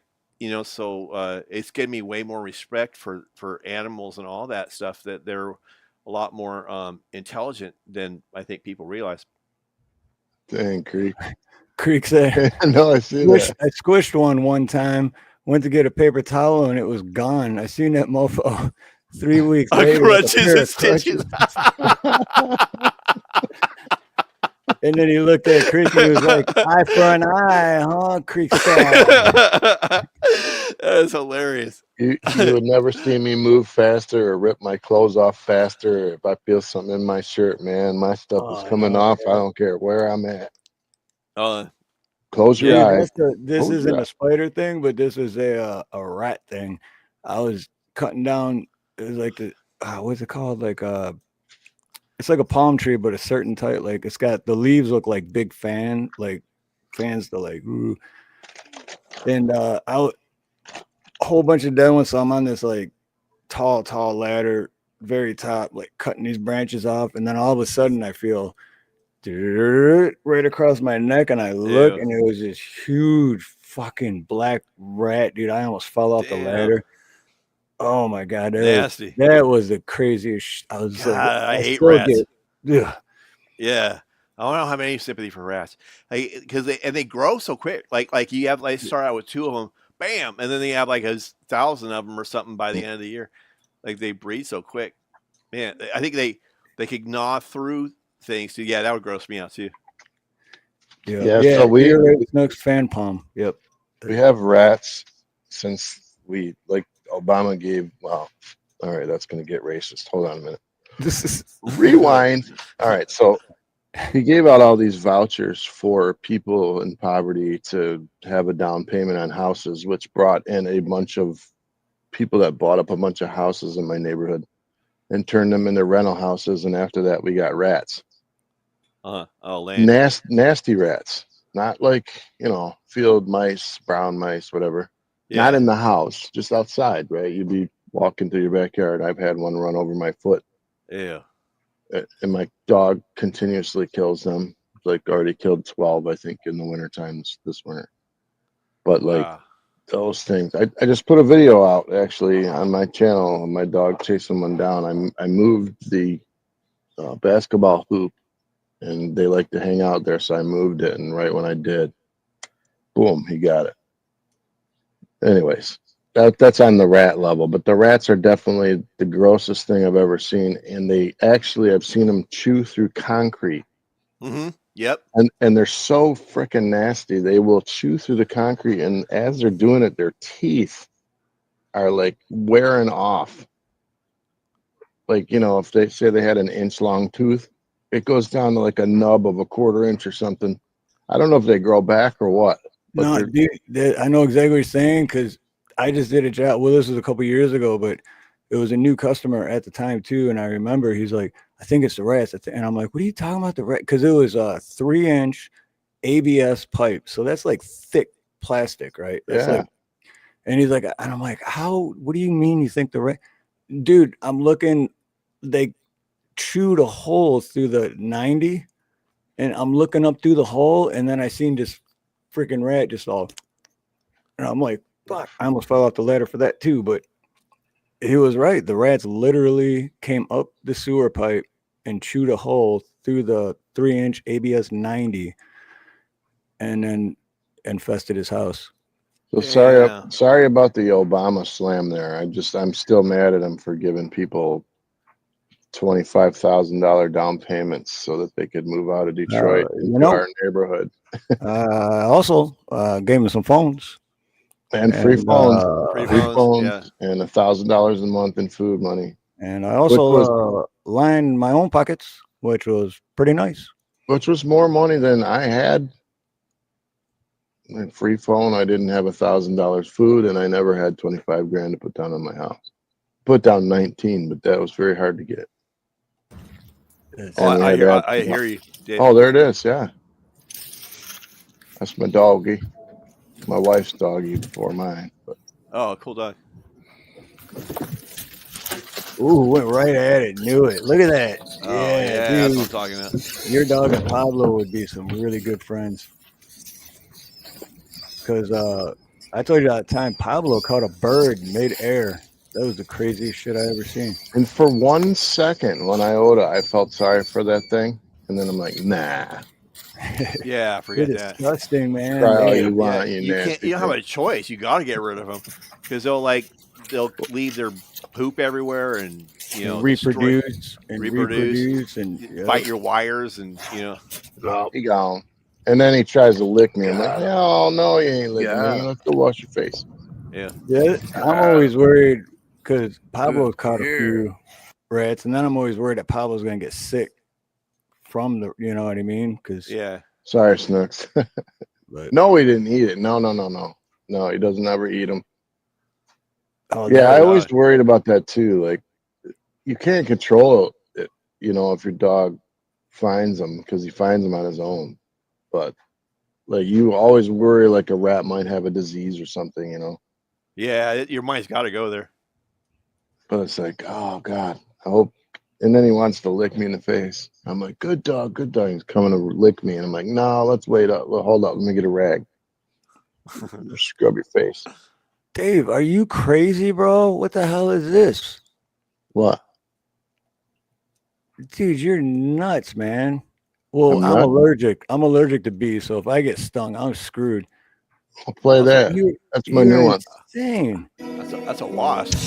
so it's given me way more respect for animals and all that stuff, that they're a lot more intelligent than I think people realize. Dang, Creek. Creek said, No, I see that. I squished one time, went to get a paper towel, and it was gone. I seen that mofo 3 weeks later. with a Crutches pair and of stitches. And then he looked at Creek and he was like, eye for an eye, huh, Creek style. That is hilarious. You would never see me move faster or rip my clothes off faster. If I feel something in my shirt, man, my stuff is coming off. I don't care where I'm at. Close your eyes. This isn't a spider thing, but this is a rat thing. I was cutting down. It was like what's it called? It's like a palm tree, but a certain type. Like it's got the leaves look like big fans to like. Ooh. And a whole bunch of dead ones. So I'm on this like tall ladder, very top, like cutting these branches off, and then all of a sudden I feel right across my neck, and I look, and it was this huge fucking black rat, dude. I almost fell off the ladder. Oh my god, nasty! That was the craziest. I was like, I hate rats. Yeah, I don't have any sympathy for rats, because they grow so quick. Like you have start out with 2 of them, bam, and then they have like 1,000 of them or something by the end of the year. Like they breed so quick, man. I think they could gnaw through things too. Yeah, that would gross me out too. Yeah. So we next fan palm. Yep. We have rats since Obama gave. Well, all right, that's going to get racist. Hold on a minute. This is rewind. All right, so he gave out all these vouchers for people in poverty to have a down payment on houses, which brought in a bunch of people that bought up a bunch of houses in my neighborhood and turned them into rental houses. And after that, we got rats. Nasty rats, not like field mice, brown mice, whatever. Not in the house, just outside, right? You'd be walking through your backyard. I've had one run over my foot. Yeah. And my dog continuously kills them. Like already killed 12, I think, in the winter times this winter. But those things, I just put a video out actually on my channel of my dog chasing one down. I moved the basketball hoop, and they like to hang out there, so I moved it, and right when I did, boom, he got it. Anyways, that's on the rat level, but the rats are definitely the grossest thing I've ever seen, and I've seen them chew through concrete. Mm-hmm. Yep. And they're so freaking nasty. They will chew through the concrete, and as they're doing it, their teeth are like wearing off. Like, you know, if they say they had an inch long tooth, it goes down to like a nub of a quarter inch or something. I don't know if they grow back or what. But No, dude, I know exactly what you're saying because I just did a job. Well, this was a couple years ago, but it was a new customer at the time too. And I remember he's like, I think it's the rats. And I'm like, what are you talking about the rat? Because it was a 3-inch ABS pipe. So that's like thick plastic, right? That's yeah. like, and he's like, and I'm like, how, what do you mean you think the rat? Dude, I'm looking, they chewed a hole through the 90 and I'm looking up through the hole and then I seen this freaking rat just all, and I'm like, fuck, I almost fell off the ladder for that too. But he was right. The rats literally came up the sewer pipe and chewed a hole through the 3-inch ABS 90 and then infested his house. So Yeah. sorry about the Obama slam there. I'm still mad at him for giving people $25,000 down payments so that they could move out of Detroit into our neighborhood. Also gave him some phones And free phones, Free phones, yeah. and $1,000 a month in food money. And I also lined my own pockets, which was pretty nice. Which was more money than I had. And free phone, I didn't have $1,000 food, and I never had 25 grand to put down on my house. Put down 19, but that was very hard to get. I hear you, Dave. Oh, there it is. Yeah, that's my doggy, my wife's doggy before mine. But. Oh, cool dog. Ooh, went right at it. Knew it. Look at that. Oh, yeah, dude. that's what I'm talking about. Your dog and Pablo would be some really good friends. Because I told you that time Pablo caught a bird mid-air. That was the craziest shit I ever seen. And for 1 second, when iota, I felt sorry for that thing, and then I'm like, nah. Yeah, forget It's that. disgusting, man. Try all They- you want, You can't. You don't have a choice. You got to get rid of them because they'll leave their poop everywhere and reproduce reproduce and bite your wires and He gone. And then he tries to lick me. I'm like, oh, no, you ain't licking me. Let's go wash your face. yeah. I'm always worried because Pablo's caught a few rats, and then I'm always worried that Pablo's gonna get sick from the, you know what I mean? Because Yeah. Sorry, Snooks. but, No, he didn't eat it. No. No, he doesn't ever eat them. oh, Yeah, that- I always worried about that too. Like, you can't control it, if your dog finds them because he finds them on his own. But like, you always worry like a rat might have a disease or something, Yeah. Your mind's got to go there. But it's like, oh God, I hope. And then he wants to lick me in the face. I'm like, good dog, good dog. He's coming to lick me, and I'm like, no, let's wait up. Hold up, let me get a rag. Scrub your face. Dave, are you crazy, bro? What the hell is this? What? Dude, you're nuts, man. Well, I'm nuts? allergic. I'm allergic to bees, so if I get stung, I'm screwed. I'll play that. That's my new one. Insane. That's a wasp.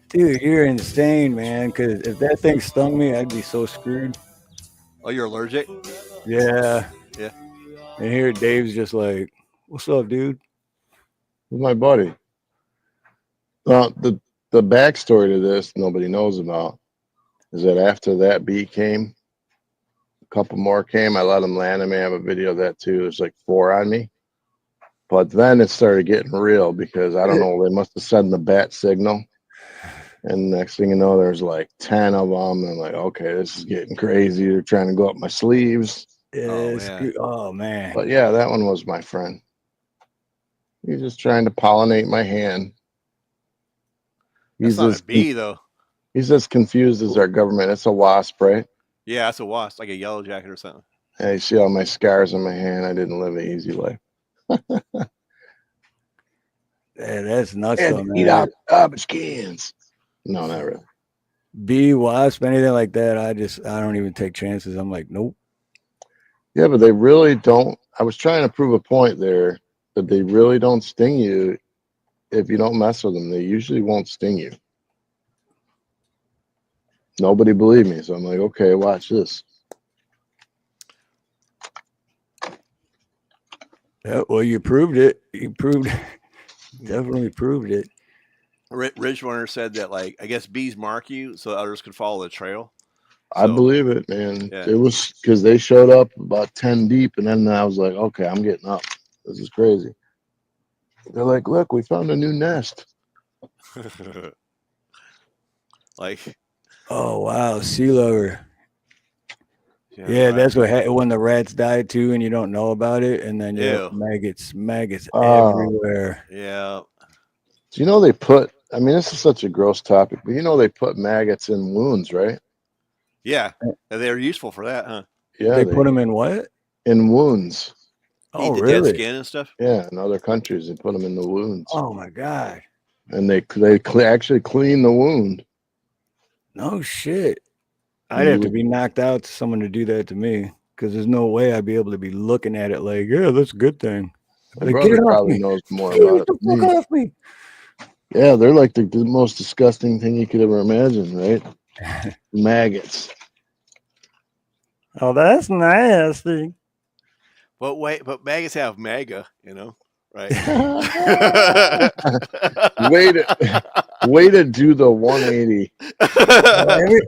Dude, you're insane, man. Because if that thing stung me, I'd be so screwed. Oh, you're allergic? Yeah. Yeah. And here Dave's just like, what's up, dude? With my buddy. Well, the backstory to this nobody knows about is that after that bee came, a couple more came. I let them land. I may have a video of that too. There's like 4 on me. But then it started getting real because I don't know, they must have sent the bat signal. And next thing you know, there's like 10 of them. And I'm like, okay, this is getting crazy. They're trying to go up my sleeves. Oh, man. But yeah, that one was my friend. He's just trying to pollinate my hand. That's not a bee, though. He's as confused as our government. It's a wasp, right? Yeah, that's a wasp, like a yellow jacket or something. Hey, see all my scars on my hand. I didn't live an easy life. Yeah, that's nuts, though, man. Eat out garbage cans. No, not really. Bee, wasp, anything like that, I don't even take chances. I'm like, nope. Yeah, but they really don't. I was trying to prove a point there that they really don't sting you if you don't mess with them. They usually won't sting you. Nobody believed me. So I'm like, okay, watch this. Yeah, well, you proved it. You definitely proved it. Ridgewarner said that, like, I guess bees mark you so others could follow the trail. I So believe it, man. yeah. It was because they showed up about 10 deep, and then I was like, okay, I'm getting up. This is crazy. They're like, look, we found a new nest. Like, Oh wow, sea lover. yeah, Yeah, that's what when the rats die too, and you don't know about it, and then Ew. maggots Oh. everywhere. Yeah. Do you know they put? I mean, this is such a gross topic, but you know they put maggots in wounds, right? Yeah. They're useful for that, huh? Yeah, They put them in what? in wounds. Oh Eat the dead really? skin and stuff. Yeah, in other countries they put them in the wounds, Oh my god. and they actually clean the wound. No shit. I'd You have to would be knocked out to someone to do that to me, because there's no way I'd be able to be looking at it like, yeah, that's a good thing. My Like, get brother it off probably me. knows more Get about it the than fuck me. off me. Yeah, they're like the most disgusting thing you could ever imagine, right? Maggots. Oh, that's nasty. But wait, but maggots have MAGA, right? Way to do the 180.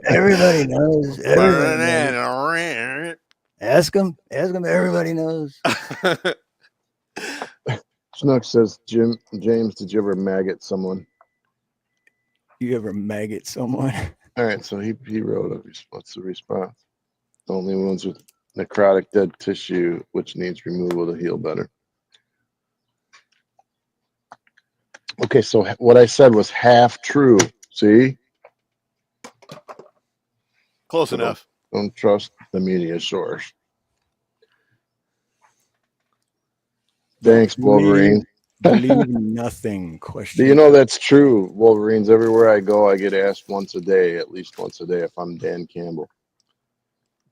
Everybody knows. Everybody knows. Ask them. Everybody knows. Snook says, James, did you ever maggot someone? You ever maggot someone? All right, so he wrote what's the response? Only wounds with necrotic dead tissue, which needs removal to heal better. Okay, so what I said was half true. See? Close So enough. Don't trust the media source. Thanks, Wolverine. Believe nothing. Question. Do you know that's true? Wolverines, everywhere I go, I get asked at least once a day, if I'm Dan Campbell.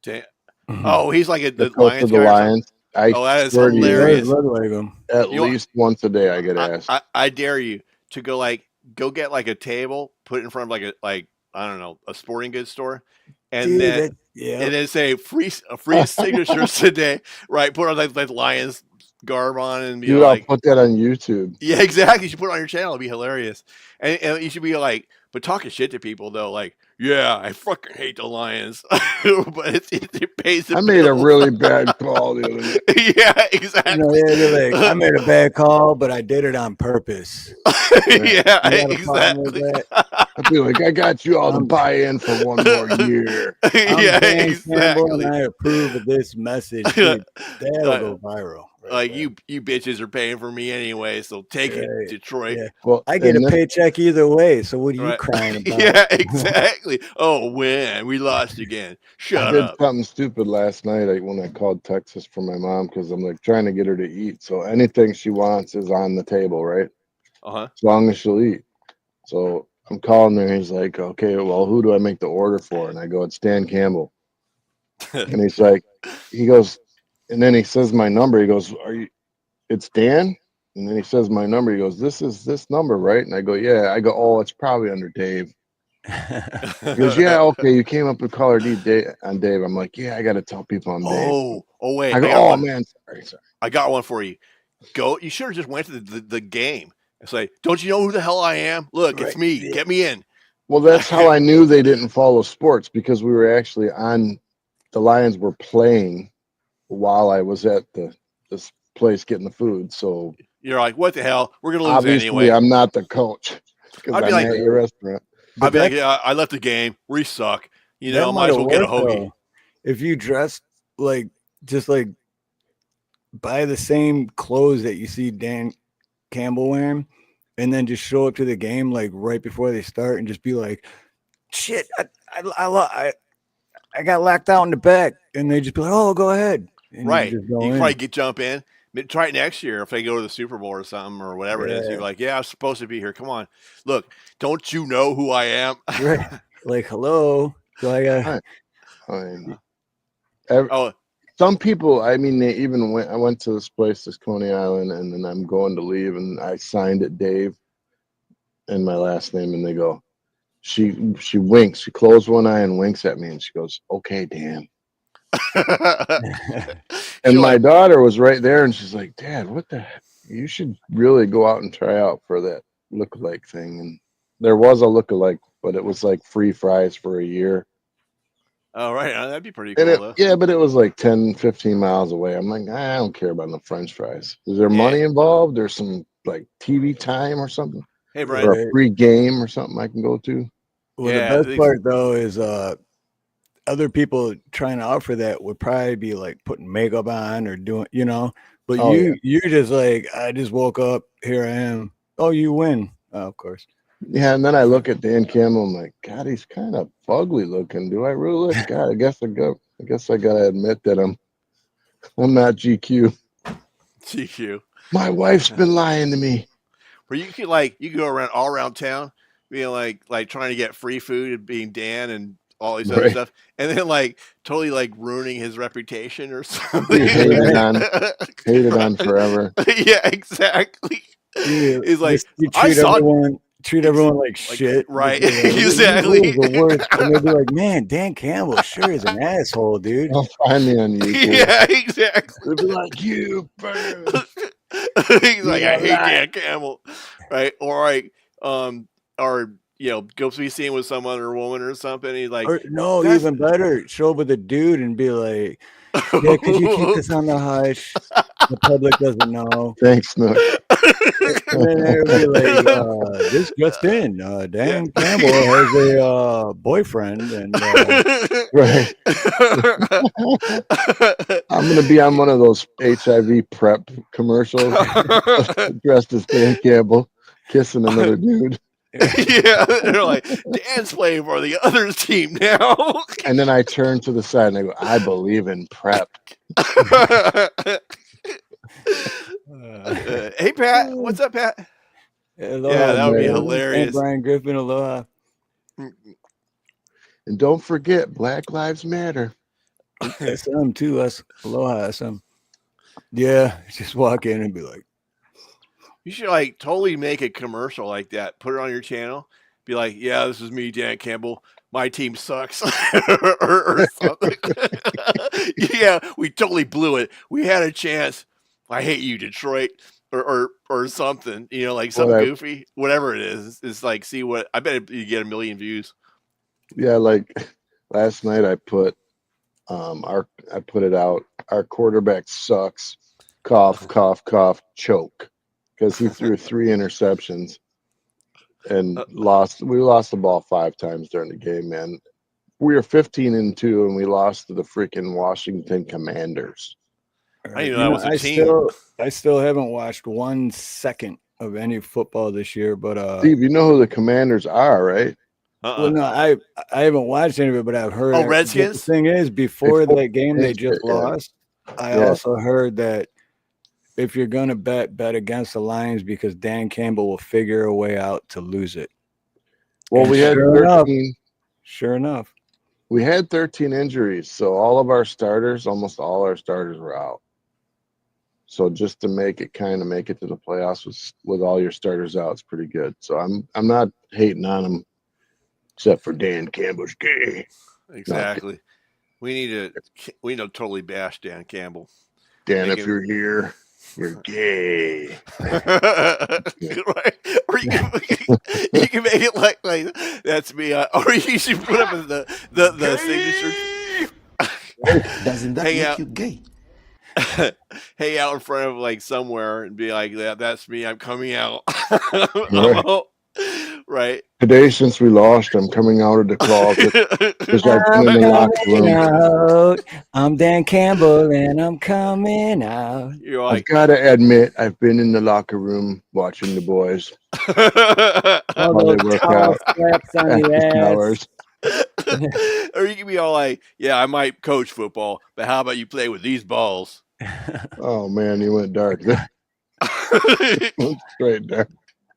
Damn. Mhm. Oh, he's like The the coach Lions of the guy or something? Lions. I Oh, that is swear to you, He does hilarious. look like him. at You know- least once a day I get asked. I dare you to go get like a table, put it in front of I don't know, a sporting goods store, and Dude, then and then say free signatures today, right? Put on like Lions garb on and be Dude, I'll like, put that on YouTube. yeah, exactly. You should put it on your channel. It'd be hilarious. And you should be like, but talking shit to people though, like, yeah, I fucking hate the Lions, but it pays the I made a bills. really bad call the other day. Yeah, exactly. You know, yeah, they're like, I made a bad call, but I did it on purpose. Yeah, You got a problem with exactly. that? I'd be like, I got you all to buy in for one more year. I'm Yeah, Dan Campbell, exactly. and I approve of this message. Dude, that'll go viral. Right Like there. you bitches are paying for me anyway, so take it, Right. Detroit. Yeah. Well, I get a and this- paycheck either way. So what are you Right. crying about? Yeah, exactly. Oh, when we lost again. I Shut did up. something stupid last night when I called Texas for my mom because I'm like trying to get her to eat. So anything she wants is on the table, right? Uh-huh. As long as she'll eat. So I'm calling her. He's like, okay, well, who do I make the order for? And I go, it's Dan Campbell. And he's like, he goes, and then he says my number. He goes, it's Dan? And then he says my number. He goes, this is this number, right? And I go, yeah. I go, oh, it's probably under Dave. He goes, yeah, okay. You came up with caller D on Dave. I'm like, yeah, I got to tell people I'm Dave. Oh wait. I go, I got oh one. man, sorry. I got one for you. You should have just went to the game. It's like, don't you know who the hell I am? Look, it's Right. me. Yeah. Get me in. Well, that's how I knew they didn't follow sports because we were actually on. The Lions were playing while I was at this place getting the food. So You're like, what the hell? We're gonna lose obviously, anyway. I'm not the coach because I'd be I'm like- at your restaurant. But I'd be like, that- yeah, I left the game. We suck. You that know, might might as have well get a worked, hoagie. though. If you dressed like just like buy the same clothes that you see Dan Campbell wearing, and then just show up to the game like right before they start and just be like, shit, I got locked out in the back, and they just be like, oh, go ahead. And Right. You You just go can in. probably jump in. Try it next year if they go to the Super Bowl or something or whatever it is. Yeah. You're like, yeah, I'm supposed to be here. Come on. Look, don't you know who I am? Right. Like, hello. So I got I mean, Oh, some people, I mean, they even went. I went to this place, this Coney Island, and then I'm going to leave, and I signed it Dave, and my last name, and they go, she winks. She closed one eye and winks at me, and she goes, "Okay, Dan." And my daughter was right there, and she's like, "Dad, what the heck? You should really go out and try out for that lookalike thing." And there was a lookalike, but it was like free fries for a year. Oh, right. That'd be pretty And cool, though. yeah, but it was like 10, 15 miles away. I'm like, I don't care about the French fries. Is there Yeah. money involved? There's some like TV time or something, Hey, or Brian. a free game or something I can go to. Well, Yeah, the best part though is other people trying to offer that would probably be like putting makeup on or doing, you know. But Oh, yeah. you're just like, I just woke up, here I am. Oh, you win, of course. Yeah, and then I look at Dan Campbell. I'm like, God, he's kind of ugly looking. Do I really look? God, I guess I gotta admit that I'm not GQ. GQ. My wife's been lying to me. Where you could you go around all around town, being like trying to get free food and being Dan and all these other Right. stuff, and then totally ruining his reputation or something. Be hated on forever. Yeah, exactly. He's like, you I saw treat everyone like shit. right. Like, Exactly. the worst. And they'll be like, man, Dan Campbell sure is an asshole, dude. I'll find me on YouTube. Yeah, exactly. They'll be like, you burn. He's like, I hate Dan Campbell, right? Or or go be seen with some other woman or something. He's like, Or, no, even better, show up with a dude and be like, yeah, could you keep this on the hush? The public doesn't know. Thanks, Nook. And then they'll be like, this just in, Dan Campbell has a boyfriend, and Right. I'm gonna be on one of those HIV prep commercials dressed as Dan Campbell kissing another dude. Yeah, they're like, Dan's playing for the other team now. And then I turn to the side and I go, I believe in prep. Hey, Pat. What's up, Pat? aloha, Yeah, that would be man. hilarious. And Brian Griffin, aloha. And don't forget, Black Lives Matter. SM too, us aloha SM. Yeah, just walk in and be like, You should totally make a commercial like that. Put it on your channel. Be like, yeah, this is me, Dan Campbell. My team sucks, or something. Yeah, we totally blew it. We had a chance. I hate you, Detroit, or something. Something goofy, whatever it is. It's like, see what I bet you get 1 million views. Yeah, like last night I put it out. Our quarterback sucks. Cough, cough, cough, choke. Because he threw 3 interceptions and lost. We lost the ball 5 times during the game, man. We were 15-2, and we lost to the freaking Washington Commanders. I didn't know that was a team. I still haven't watched 1 second of any football this year, but Steve, you know who the Commanders are, right? well, no, I haven't watched any of it, but I've heard. Oh, Redskins? The thing is, before that game they just lost, I also heard that if you're gonna bet against the Lions because Dan Campbell will figure a way out to lose it. Well, And we had 13. Sure enough, We had 13 injuries, so almost all our starters were out. So just to make it to the playoffs with all your starters out, it's pretty good. So I'm not hating on them, except for Dan Campbell's gay. Exactly. We need to totally bash Dan Campbell. Dan, if you're here, you're gay. Right? Or you can make it like that's me. Or you should put up the signature. Doesn't that make you gay? Hang out in front of somewhere and be like, that's me. I'm coming out. Right. Today, since we lost, I'm coming out of the closet because I've been in the locker room. I'm Dan Campbell and I'm coming out. You're I've got to admit, I've been in the locker room watching the boys. All While they those work tall out straps on after the ass. showers. Or you can be all like, yeah, I might coach football, but how about you play with these balls? Oh man, you went dark. Straight dark.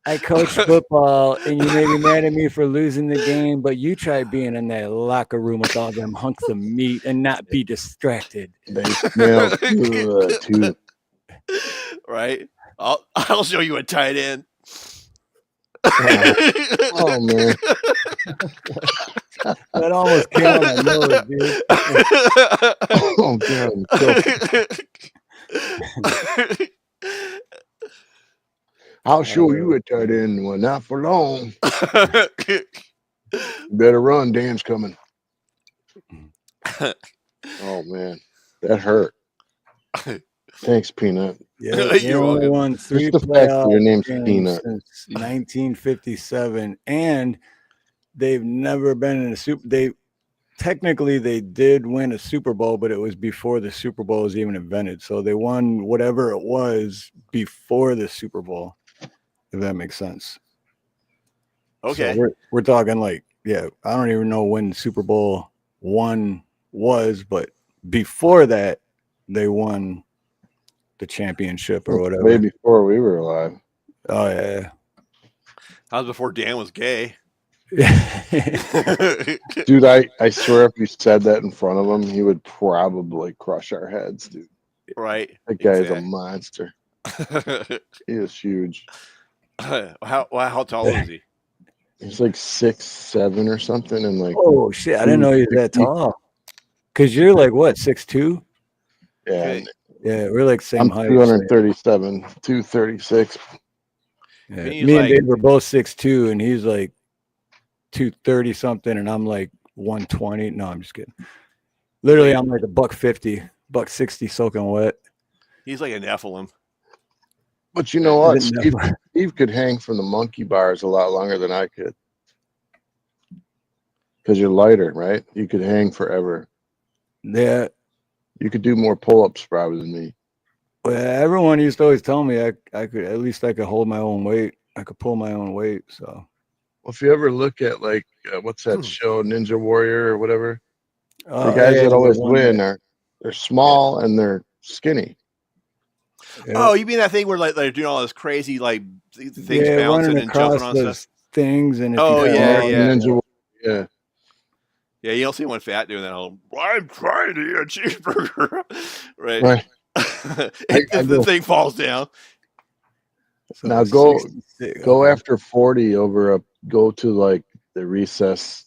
I coach football, and you may be mad at me for losing the game, but you try being in that locker room with all them hunks of meat and not be distracted. They smell good too. Right? I'll show you a tight end. Oh man. That almost came on my nose, dude. Oh god, I'm choking. I'll show you a tight end. Well, not for long. Better run, Dan's coming. Oh man, that hurt. Thanks, Peanut. Yeah, they You're only welcome. won 3 Just the fact that your playoff name's games Peanut. since 1957, and they've never been in a Super. They technically they did win a Super Bowl, but it was before the Super Bowl was even invented. So they won whatever it was before the Super Bowl, if that makes sense. Okay. So we're talking like, yeah, I don't even know when Super Bowl one was, but before that, they won the championship or whatever. Way before we were alive. Oh yeah. That was before Dan was gay. Dude, I swear if you said that in front of him, he would probably crush our heads, dude. Right. That guy's a Exact- monster. He is huge. how tall is he? He's like 6'7" or something, and like Oh shit! I didn't know he was that tall. Cause you're like what, 6'2"? yeah, Okay. Yeah, we're like same I'm height. 237, 236. Yeah. He's Me and like- Dave were both 6'2", and he's like 230 something, and I'm like 120. No, I'm just kidding. Literally, I'm like a $150, $160 soaking wet. He's like a Nephilim. But you know what? Didn't know. Steve could hang from the monkey bars a lot longer than I could. Because you're lighter, right? You could hang forever. Yeah. You could do more pull-ups probably than me. Well, everyone used to always tell me I could, at least I could hold my own weight. I could pull my own weight. So Well, if you ever look at like what's that show, Ninja Warrior or whatever, the guys yeah, that the always one win that- they're small and they're skinny. yeah. Oh, you mean that thing where like they're doing all this crazy like things bouncing running and jumping on those stuff? things, and if Oh, you yeah, fall, yeah. Ninja Warrior, Yeah, you don't see one fat doing that. Whole, I'm trying to eat a cheeseburger, right? Right. The thing falls down. so Now go 66, go after 40 go to like the recess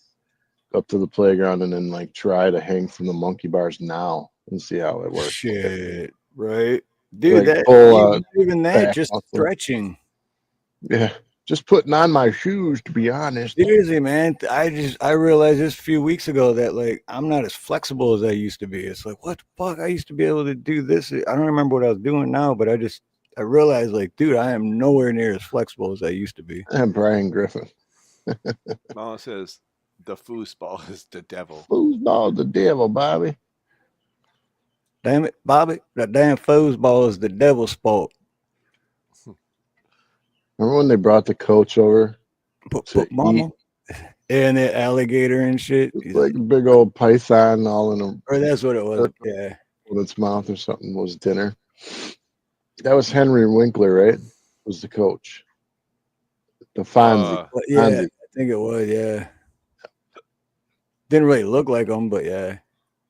up to the playground and then like try to hang from the monkey bars now and see how it works. Shit, right, dude. Like That full, even that back just muscle. stretching. Yeah. Just putting on my shoes, to be honest. Seriously, man. I realized just a few weeks ago that like I'm not as flexible as I used to be. It's like, what the fuck? I used to be able to do this. I don't remember what I was doing now, but I realized like, dude, I am nowhere near as flexible as I used to be. And Brian Griffin. Mama says the foosball is the devil. Foosball, the devil, Bobby. Damn it, Bobby. That damn foosball is the devil's sport. Remember when they brought the coach over? Put mama. And the alligator and shit. It's like a big old python all in Or that's what it was. Yeah. its mouth or something was dinner. That was Henry Winkler, right? Was the coach. The Fonzie. But yeah, Fonzie. I think it was, yeah. Didn't really look like him, but yeah.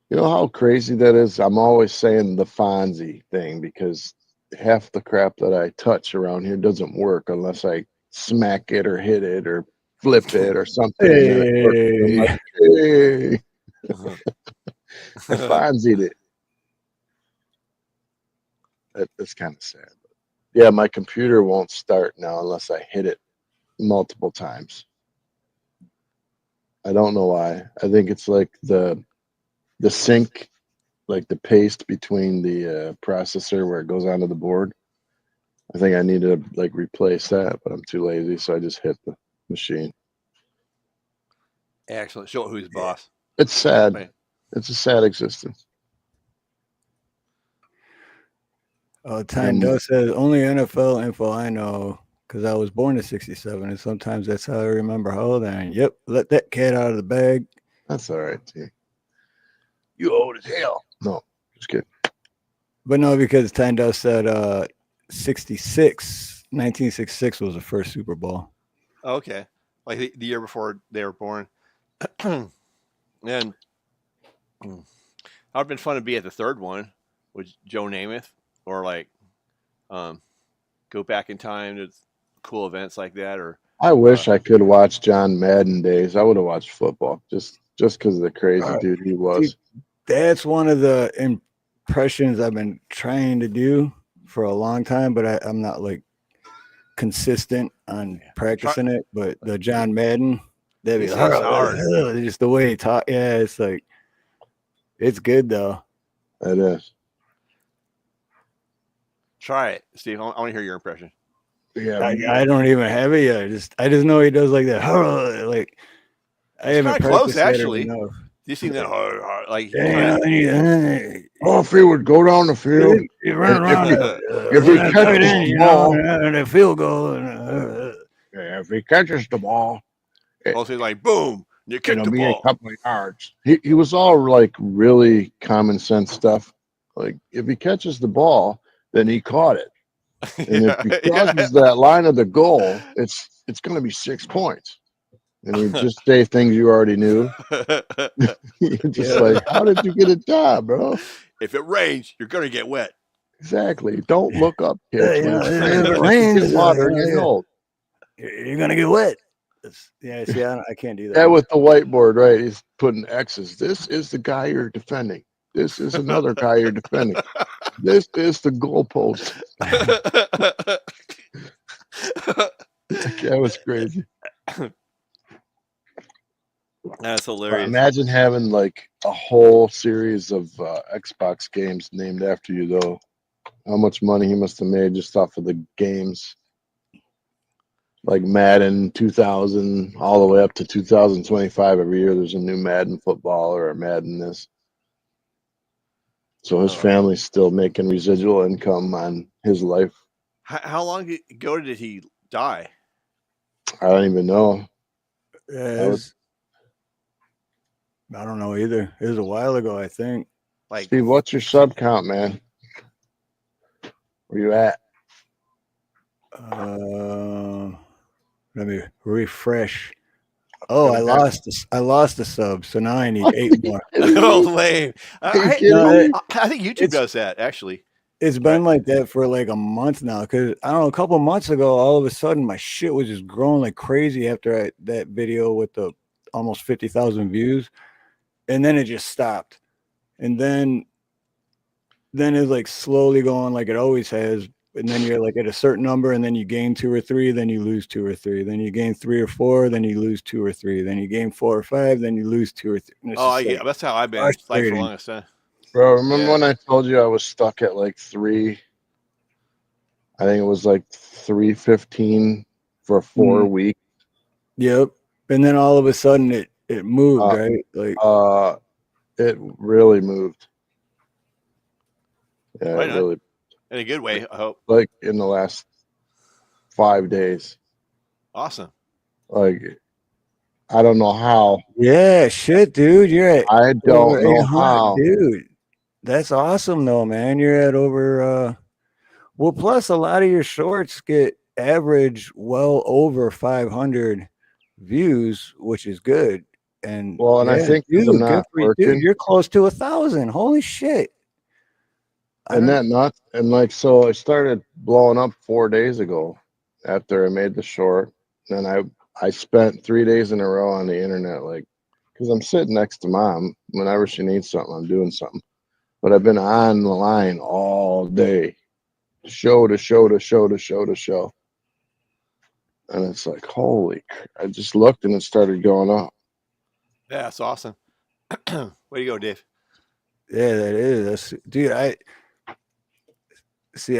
You know how crazy that is? I'm always saying the Fonzie thing because half the crap that I touch around here doesn't work unless I smack it or hit it or flip it or something. And then it works. I'm like, hey. I Fonzied it. That's kind of sad. Yeah, my computer won't start now unless I hit it multiple times. I don't know why. I think it's like the sync, like the paste between the processor where it goes onto the board. I think I need to like replace that, but I'm too lazy, so I just hit the machine. Excellent. Show who's boss. It's sad. Right. It's a sad existence. Tyndall says only NFL info I know because I was born in '67, and sometimes that's how I remember how old I am. Yep, let that cat out of the bag. That's all right, T. You old as hell. No, just kidding. But no, because Tyndall said 1966 was the first Super Bowl. Okay. Like the year before they were born. And that would have been fun to be at the third one with Joe Namath, or like go back in time to cool events like that, or I wish I could watch John Madden days. I would have watched football just because of the crazy dude he was. That's one of the impressions I've been trying to do for a long time, but I'm not like consistent on practicing it. But the John Madden, that'd be He says hard. just the way he talk. Yeah, it's like it's good though. It is. Try it, Steve. I want to hear your impression. Yeah, I don't even have it yet. I just know he does like that. Like I haven't kinda close, practiced that actually. enough. You seen that hard like Oh, if he would go down the field, you run around. if he catches the ball, and a field goal. if he catches the ball, mostly like boom, you kick it'll the be a ball. couple of yards. He was all like really common sense stuff. Like if he catches the ball, then he caught it. And if he crosses that line of the goal, it's going to be 6 points. And you just say things you already knew. You're just like, how did you get it done, bro? If it rains, you're gonna get wet. Exactly. Don't look up, kids. Yeah, When if it it's rains, get water in your nose. You're gonna get wet. Yeah, see, I can't do that. Yeah, with the whiteboard, right? He's putting X's. This is the guy you're defending. This is another guy you're defending. This is the goalpost. That was crazy. That's But hilarious. imagine having like a whole series of Xbox games named after you, though. How much money he must have made just off of the games. Like Madden 2000, all the way up to 2025. Every year there's a new Madden football or a Madden this. So his family's still making residual income on his life. How long ago did he die? I don't even know. I don't know either. It was a while ago, I think. Like, Steve, what's your sub count, man? Where you at? Let me refresh. Oh, I lost the sub, so now I need 8 more. oh, lame. I think YouTube does that, actually. It's been like that for like a month now. Because I don't know, a couple of months ago, all of a sudden my shit was just growing like crazy after that video with the almost 50,000 views, and then it just stopped, and then it's like slowly going like it always has. And then you're like at a certain number, and then you gain 2 or 3, then you lose 2 or 3, then you gain 3 or 4, then you lose 2 or 3, then you gain 4 or 5, then you lose 2 or 3. Oh, yeah, that's how I've been like for the longest time. Bro, remember when I told you I was stuck at like 3? I think it was like 315 for 4 weeks. Yep. And then all of a sudden it moved, right? Like it really moved. Yeah, Right it really. In a good way, I hope. Like in the last 5 days. Awesome. Like, I don't know how. Yeah, shit, dude. You're at I don't know how. Dude. That's awesome though, man. You're at over well, plus a lot of your shorts get average well over 500 views, which is good. And well, and I think dude, I'm not working. Dude, you're close to 1,000. Holy shit. And that nuts. And like, so I started blowing up 4 days ago after I made the short. And I spent 3 days in a row on the internet, like, because I'm sitting next to mom. Whenever she needs something, I'm doing something. But I've been on the line all day, show to show to show to show to show. And it's like, holy, I just looked and it started going up. Yeah, that's awesome. Way to go, Dave. Yeah, that is. That's, dude, I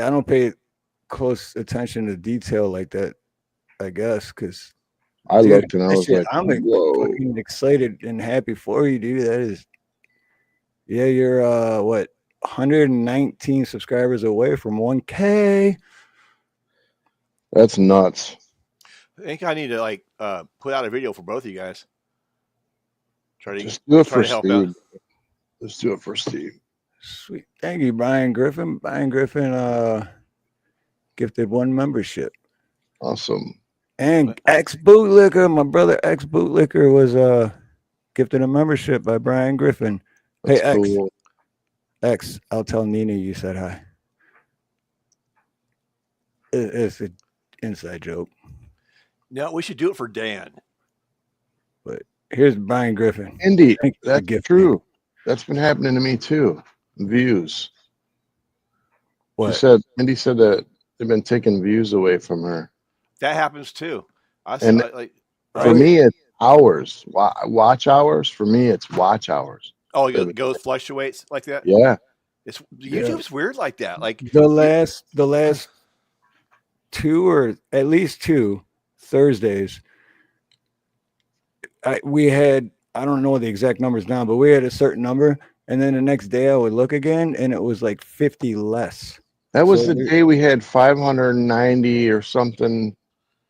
don't pay close attention to detail like that, I guess, because I looked and I was like, I'm whoa. fucking excited and happy for you, dude. That is, yeah, you're what, 119 subscribers away from 1K. That's nuts. I think I need to like put out a video for both of you guys. Just do it for help Steve. out. Let's do it for Steve. Sweet. Thank you, Brian Griffin. Brian Griffin gifted 1 membership. Awesome. And X Bootlicker, my brother X Bootlicker was gifted a membership by Brian Griffin. That's hey, cool. X, I'll tell Nina you said hi. It's an inside joke. No, we should do it for Dan. But here's Brian Griffin. Indy, Thank you for that's gifting. true. That's been happening to me too. Views. What? Indy said that they've been taking views away from her. That happens too. And like for me, it's hours. Watch hours. For me, it's watch hours. oh, it goes fluctuates like that. Yeah. It's YouTube's weird like that. Like the last 2 or at least 2 Thursdays, we had, I don't know the exact numbers now, but we had a certain number, and then the next day I would look again, and it was like 50 less. That was the day we had 590 or something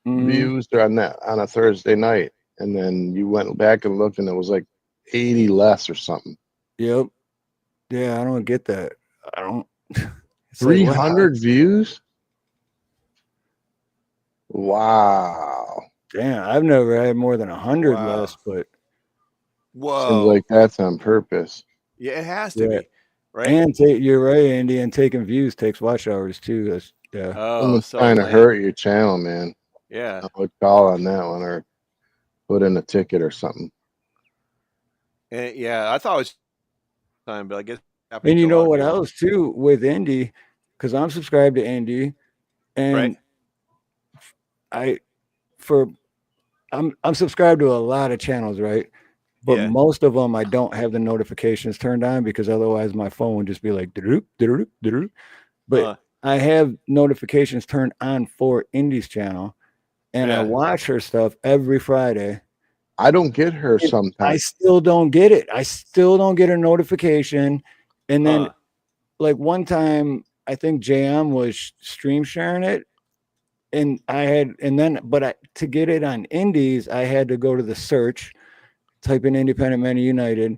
views on a Thursday night, and then you went back and looked, and it was like 80 less or something. Yep. Yeah, I don't get that. I don't. 300 views. Wow. Damn, I've never had more than 100 less, but whoa, seems like that's on purpose. Yeah, it has to be, right? And you're right, Andy. And taking views takes watch hours too. That's Oh, so trying to hurt your channel, man. Yeah, I would call on that one or put in a ticket or something. And yeah, I thought it was time, but I guess. And you know what else too with Indy, because I'm subscribed to Indy, and right. I'm subscribed to a lot of channels, right? But most of them I don't have the notifications turned on because otherwise my phone would just be like doo doo doo. But I have notifications turned on for Indy's channel, and I watch her stuff every Friday. I don't get her sometimes. I still don't get it. I still don't get a notification. And then, like one time, I think JM was stream sharing it, and to get it on Indies, I had to go to the search, type in Independent Men United,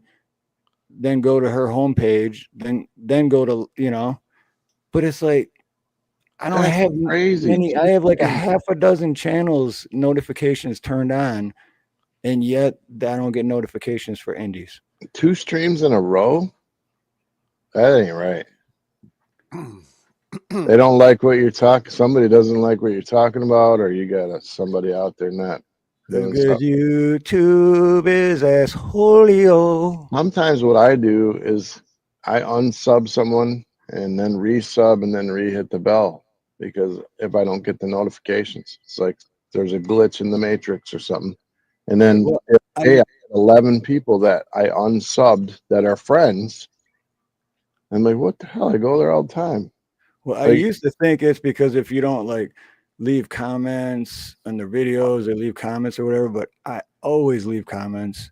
then go to her homepage, then go to But it's like I don't have many. I have like a half a dozen channels notifications turned on, and yet I don't get notifications for Indies. 2 streams in a row? That ain't right. They don't like what you're talking. Somebody doesn't like what you're talking about, or you got somebody out there not doing something. YouTube is as holio. Sometimes what I do is I unsub someone and then resub and then re-hit the bell, because if I don't get the notifications, it's like there's a glitch in the matrix or something. And then I have 11 people that I unsubbed that are friends. I'm like, what the hell? I go there all the time. Well, I used to think it's because if you don't like leave comments on the videos or leave comments or whatever, but I always leave comments.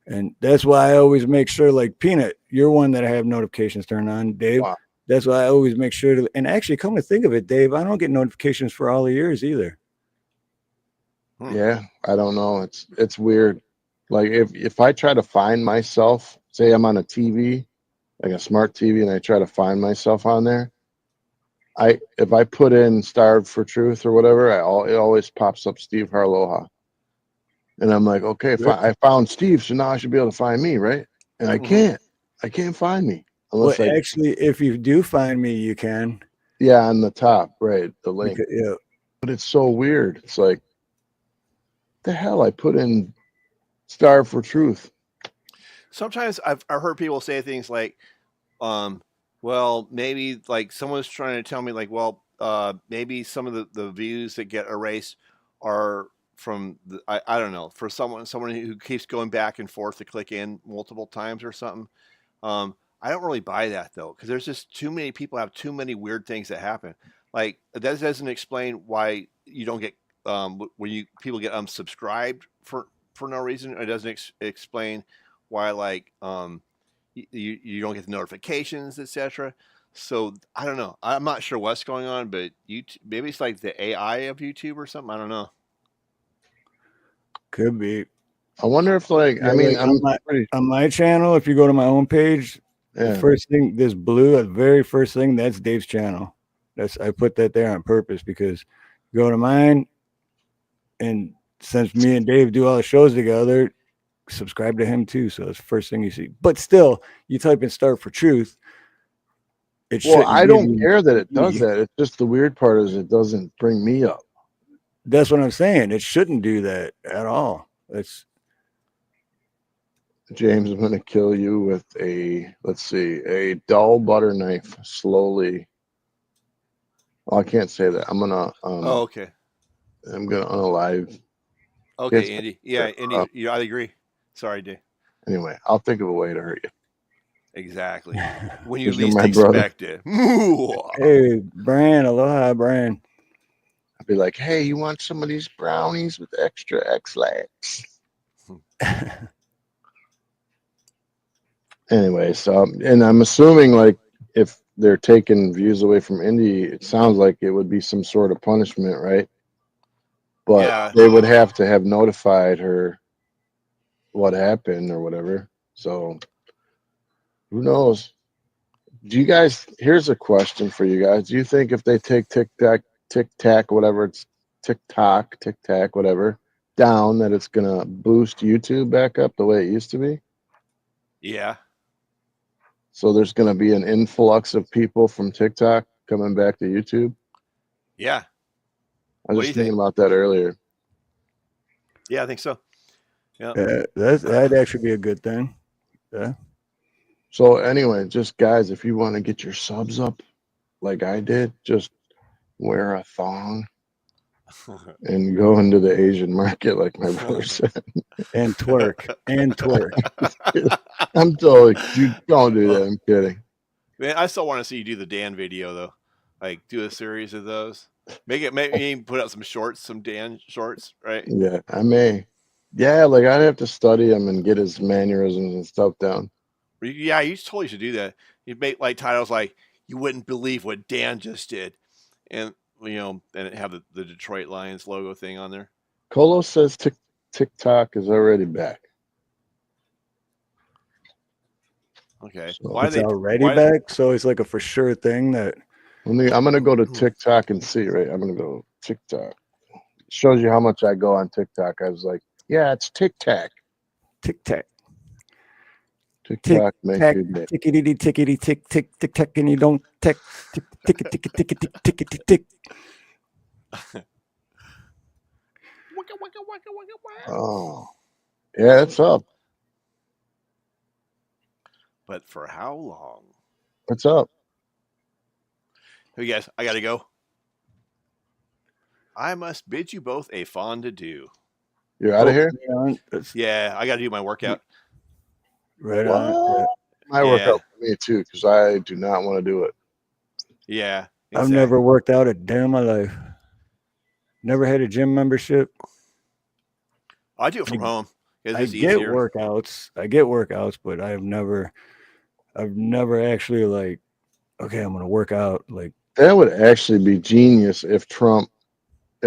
And that's why I always make sure, like Peanut, you're one that I have notifications turned on, Dave. Wow. That's why I always make sure to, and actually come to think of it, Dave, I don't get notifications for all of yours either. Yeah, I don't know. It's weird. Like if I try to find myself, say I'm on a TV, like a smart TV, and I try to find myself on there, if I put in Starved for Truth or whatever, it always pops up Steve Harloha. And I'm like, okay, I found Steve, so now I should be able to find me, right? And I can't find me. Unless actually, if you do find me, you can. Yeah, on the top, right, the link. Yeah. But it's so weird. It's like, the hell, I put in Starved for Truth. Sometimes I've heard people say things like, well, maybe like someone's trying to tell me like, well, maybe some of the views that get erased are from I don't know, for someone who keeps going back and forth to click in multiple times or something. I don't really buy that though, because there's just too many people have too many weird things that happen. Like that doesn't explain why you don't get when people get unsubscribed for no reason. It doesn't explain why like you don't get the notifications, etc. So I don't know. I'm not sure what's going on, but maybe it's like the AI of YouTube or something. I don't know. Could be. I wonder if like on my channel, if you go to my homepage, the first thing, this blue, the very first thing, that's Dave's channel. I put that there on purpose because you go to mine, and since me and Dave do all the shows together, subscribe to him too. So it's the first thing you see. But still, you type in Starved for Truth. I don't care that it does that. It's just the weird part is it doesn't bring me up. That's what I'm saying. It shouldn't do that at all. It's James, I'm gonna kill you with a, let's see, a dull butter knife. Slowly. Oh, I can't say that. Oh, okay. I'm gonna unalive. Okay, It's, Andy. Yeah, Andy, I agree. Sorry, Dave. anyway, I'll think of a way to hurt you. Exactly. When you 'Cause you're least my brother. expect it. hey, Brian, aloha, Brian. I'd be like, hey, you want some of these brownies with extra X-lax? Anyway, so, and I'm assuming like if they're taking views away from Indy, it sounds like it would be some sort of punishment, right? But Yeah. they would have to have notified her what happened or whatever. So who knows? Do you guys, here's a question for you guys. Do you think if they take TikTok, whatever it's TikTok, whatever, down, that it's gonna boost YouTube back up the way it used to be? Yeah. So there's gonna be an influx of people from TikTok coming back to YouTube? Yeah. I was What do just you thinking think? about that earlier. Yeah, I think so. Yeah. That'd actually be a good thing. Yeah. So anyway, just guys, if you want to get your subs up like I did, just wear a thong and go into the Asian market like my brother said. And twerk. And twerk. I'm totally, dude, don't do that. I'm kidding. Man, I still want to see you do the Dan video though. Like do a series of those. Maybe put out some shorts, some Dan shorts, right? Yeah, I may. Yeah, like I'd have to study him and get his mannerisms and stuff down. Yeah, you totally should do that. You make like titles like "You wouldn't believe what Dan just did," and and have the Detroit Lions logo thing on there. Colo says TikTok is already back. Okay, So why are It's they? already back. So it's like a for sure thing that I'm gonna go to TikTok and see, right? I'm gonna go TikTok. Shows you how much I go on TikTok. I was like, yeah, it's TikTok. tic-tac. TikTok makes Tack, you day. tickety tickety tick tick tick tack, and you don't tick tick tick tick tick tick tick tick tick. Oh, yeah, it's up. But for how long? It's up. Hey guys, I gotta go. I must bid you both a fond adieu. You're out of here? Yeah, I gotta do my workout. Right on. What? My workout for me too, because I do not want to do it. Yeah. I've never worked out a day in my life. Never had a gym membership. I do it from home. I get workouts, but I've never actually like, okay, I'm gonna work out. Like That would actually be genius if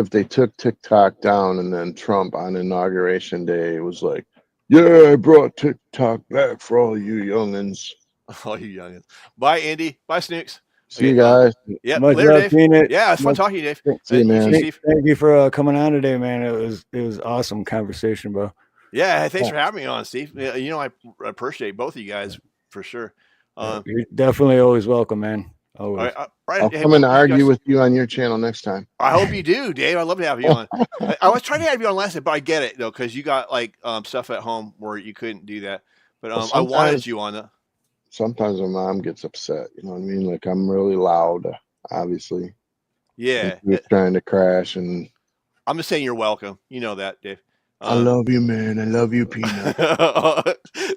they took TikTok down and then Trump on Inauguration Day was like, yeah, I brought TikTok back for all you youngins. All you youngins. Bye, Andy. Bye, Snooks. See you guys. Yeah, much later, love, Dave. Peanut. Yeah, it's fun talking to you, Dave. See you, man. Steve. Thank you for coming on today, man. It was awesome conversation, bro. Yeah, thanks for having me on, Steve. I appreciate both of you guys for sure. You're definitely always welcome, man. Always. I'll come and argue with you on your channel next time. I hope you do, Dave. I'd love to have you on. I was trying to have you on last night, but I get it though, because you got like stuff at home where you couldn't do that. But I wanted you on. Sometimes my mom gets upset. You know what I mean? Like I'm really loud, obviously. Yeah. We're trying to crash, and I'm just saying you're welcome. You know that, Dave. I love you, man. I love you, Peanut.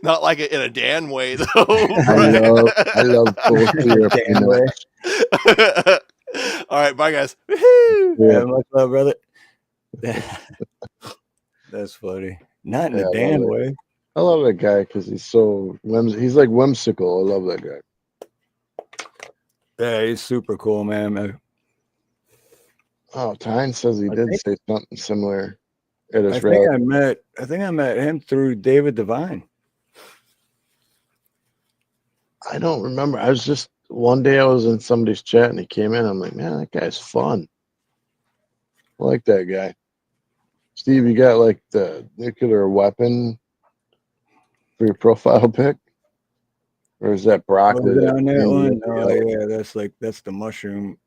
Not like in a Dan way, though. I love both of your Peanuts. All right, bye, guys. Yeah, much love, brother. That's funny. Not in a Dan way. I love that guy because he's he's like whimsical. I love that guy. Yeah, he's super cool, man. Oh, Tyne says he did say something similar at his I think I met him through David Devine. I don't remember. I was just one day I was in somebody's chat and he came in. I'm like, man, that guy's fun. I like that guy. Steve, you got like the nuclear weapon for your profile pic? Or is that broccoli? On that one? Oh yeah, that's the mushroom.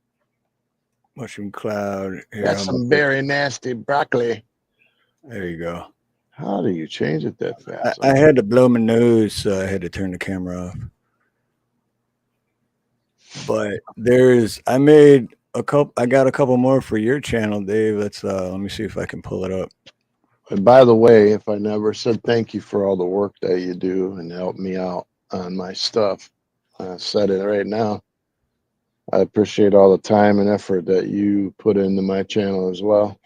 Mushroom cloud. Here, That's some very nasty broccoli. there you go. How do you change it that fast? I had to blow my nose, so I had to turn the camera off. But I made a couple. I got a couple more for your channel, Dave. Let me see if I can pull it up. And by the way, if I never said thank you for all the work that you do and help me out on my stuff, I said it right now. I appreciate all the time and effort that you put into my channel as well,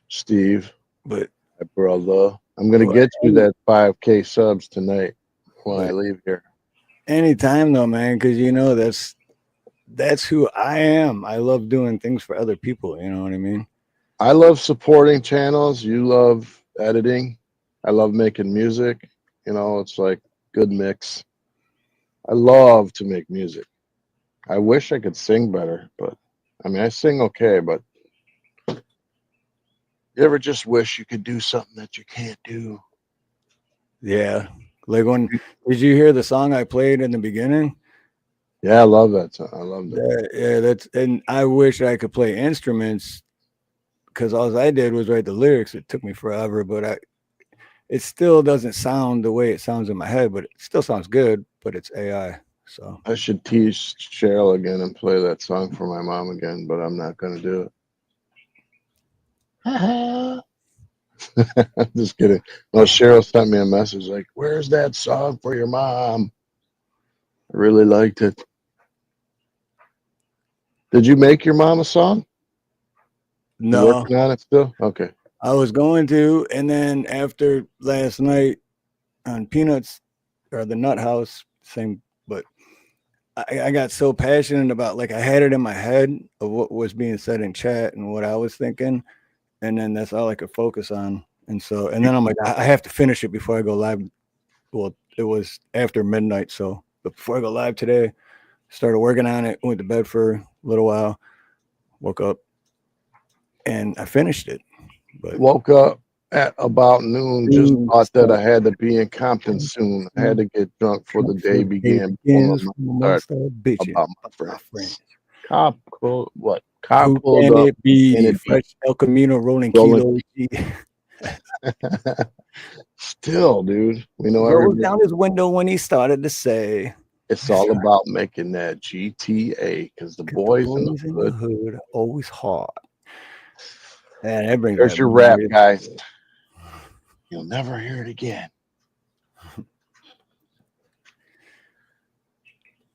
Steve. But My brother, I'm gonna get you that 5K subs tonight when I leave here. anytime though, man, because you know that's who I am. I love doing things for other people. You know what I mean? I love supporting channels. You love editing. I love making music. You know, it's like good mix. I love to make music. I wish I could sing better, but I mean, I sing okay, but you ever just wish you could do something that you can't do? Yeah. Like did you hear the song I played in the beginning? Yeah, I love that song. I love that. Yeah, and I wish I could play instruments because all I did was write the lyrics. It took me forever, but it still doesn't sound the way it sounds in my head, but it still sounds good, but it's AI. So I should tease Cheryl again and play that song for my mom again, but I'm not going to do it. I'm just kidding. No, Cheryl sent me a message like, "Where's that song for your mom?" I really liked it. Did you make your mom a song? You no, working on it still? Okay. I was going to, and then after last night on Peanuts or the Nut House, same, but I got so passionate about, like, I had it in my head of what was being said in chat and what I was thinking, and then that's all I could focus on. And then I'm like, I have to finish it before I go live. Well, it was after midnight, so but before I go live today, started working on it, went to bed for a little while, woke up, and I finished it. But Woke up at about noon, just thought that I had to be in Compton soon. I had to get drunk for the day began. Start bitching About my friends. Cop pulled what? Cop Who pulled can up it be? in a Fresh El Camino rolling Rolling kilos. Still, dude. We know Rolls everybody. down his window when he started to say, It's all about making that GTA because the boys in the "Boys in the hood. hood always hot." And that brings There's back your rap, memories. guys. You'll never hear it again. It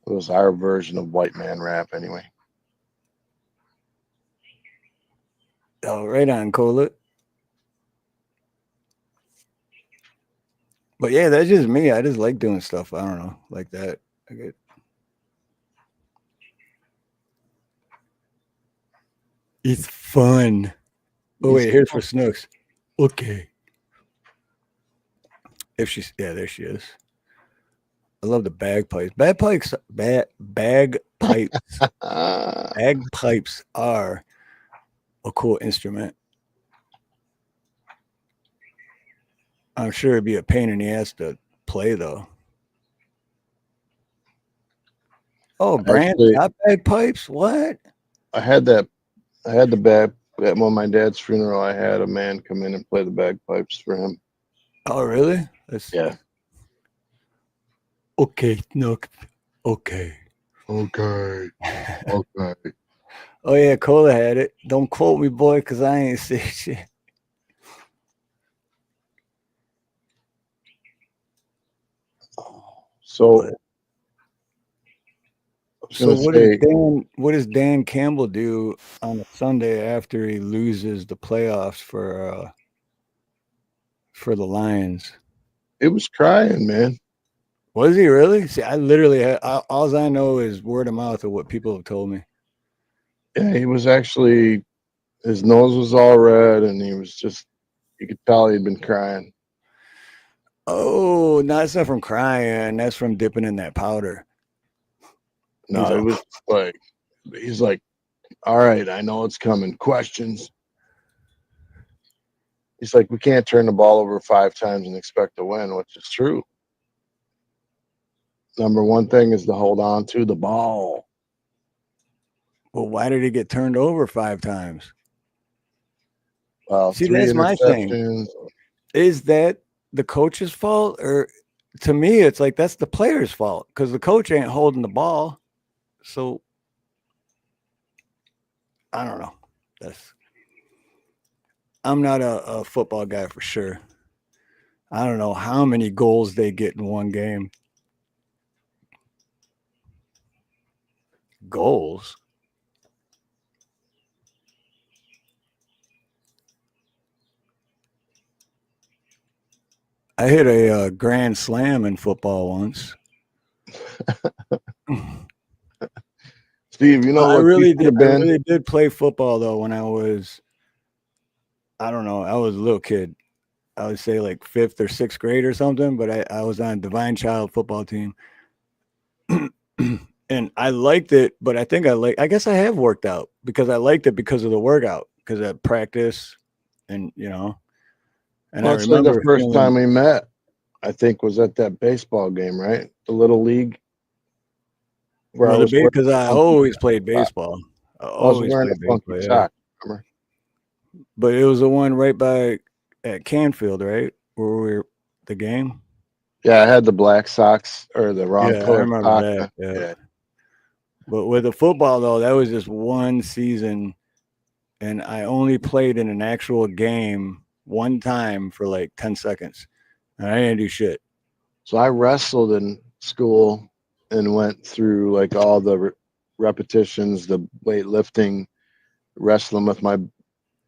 was our version of white man rap, anyway. Oh, right on, Cola. But yeah, that's just me. I just like doing stuff. I don't know, like that. It's fun. Oh wait, here's for Snooks. Okay. There she is. I love the bagpipes. Bagpipes are a cool instrument. I'm sure it'd be a pain in the ass to play though. Oh, Brand, Actually, not bagpipes? What? I had the bag at my dad's funeral. I had a man come in and play the bagpipes for him. Oh, really? Yeah. Okay, Nook. Okay. Okay. Okay. Oh yeah, Cola had it. Don't quote me, boy, because I ain't say shit. So What does Dan Campbell do on a Sunday after he loses the playoffs for the Lions? it was crying, man. Was he really? See, I literally all I know is word of mouth of what people have told me. Yeah, he was actually, his nose was all red, and he was just, you could tell he'd been crying. Oh, no, that's not from crying. That's from dipping in that powder. No, it was like, he's like, all right, I know it's coming. Questions. He's like, we can't turn the ball over 5 times and expect to win, which is true. Number one thing is to hold on to the ball. Well, why did he get turned over 5 times? See, Three that's my thing. interceptions. Is that the coach's fault? Or to me, it's like that's the player's fault because the coach ain't holding the ball. So I don't know. I'm not a football guy for sure. I don't know how many goals they get in one game. Goals. I hit a grand slam in football once. Steve, you know I what you really should did. have I been? really did play football though when I was, I don't know, I was a little kid. I would say like 5th or 6th grade or something. But I was on Divine Child football team, and I liked it. But I think I guess I have worked out because I liked it because of the workout, because I practice, and and I Well, it's like the remember first feeling time we met, I think, was at that baseball game, right? The little league where I well the was wearing because I a funky always played sock. baseball. I I was always wearing played a funky baseball. Yeah, sock. Remember? but it was the one right by at Canfield, right where we were the game. Yeah, I had the black socks or the wrong Yeah, I color remember sock. that. Yeah. Yeah. But with the football though, that was just one season, and I only played in an actual game one time for like 10 seconds, and I didn't do shit. So I wrestled in school and went through like all the repetitions, the weightlifting, wrestling with my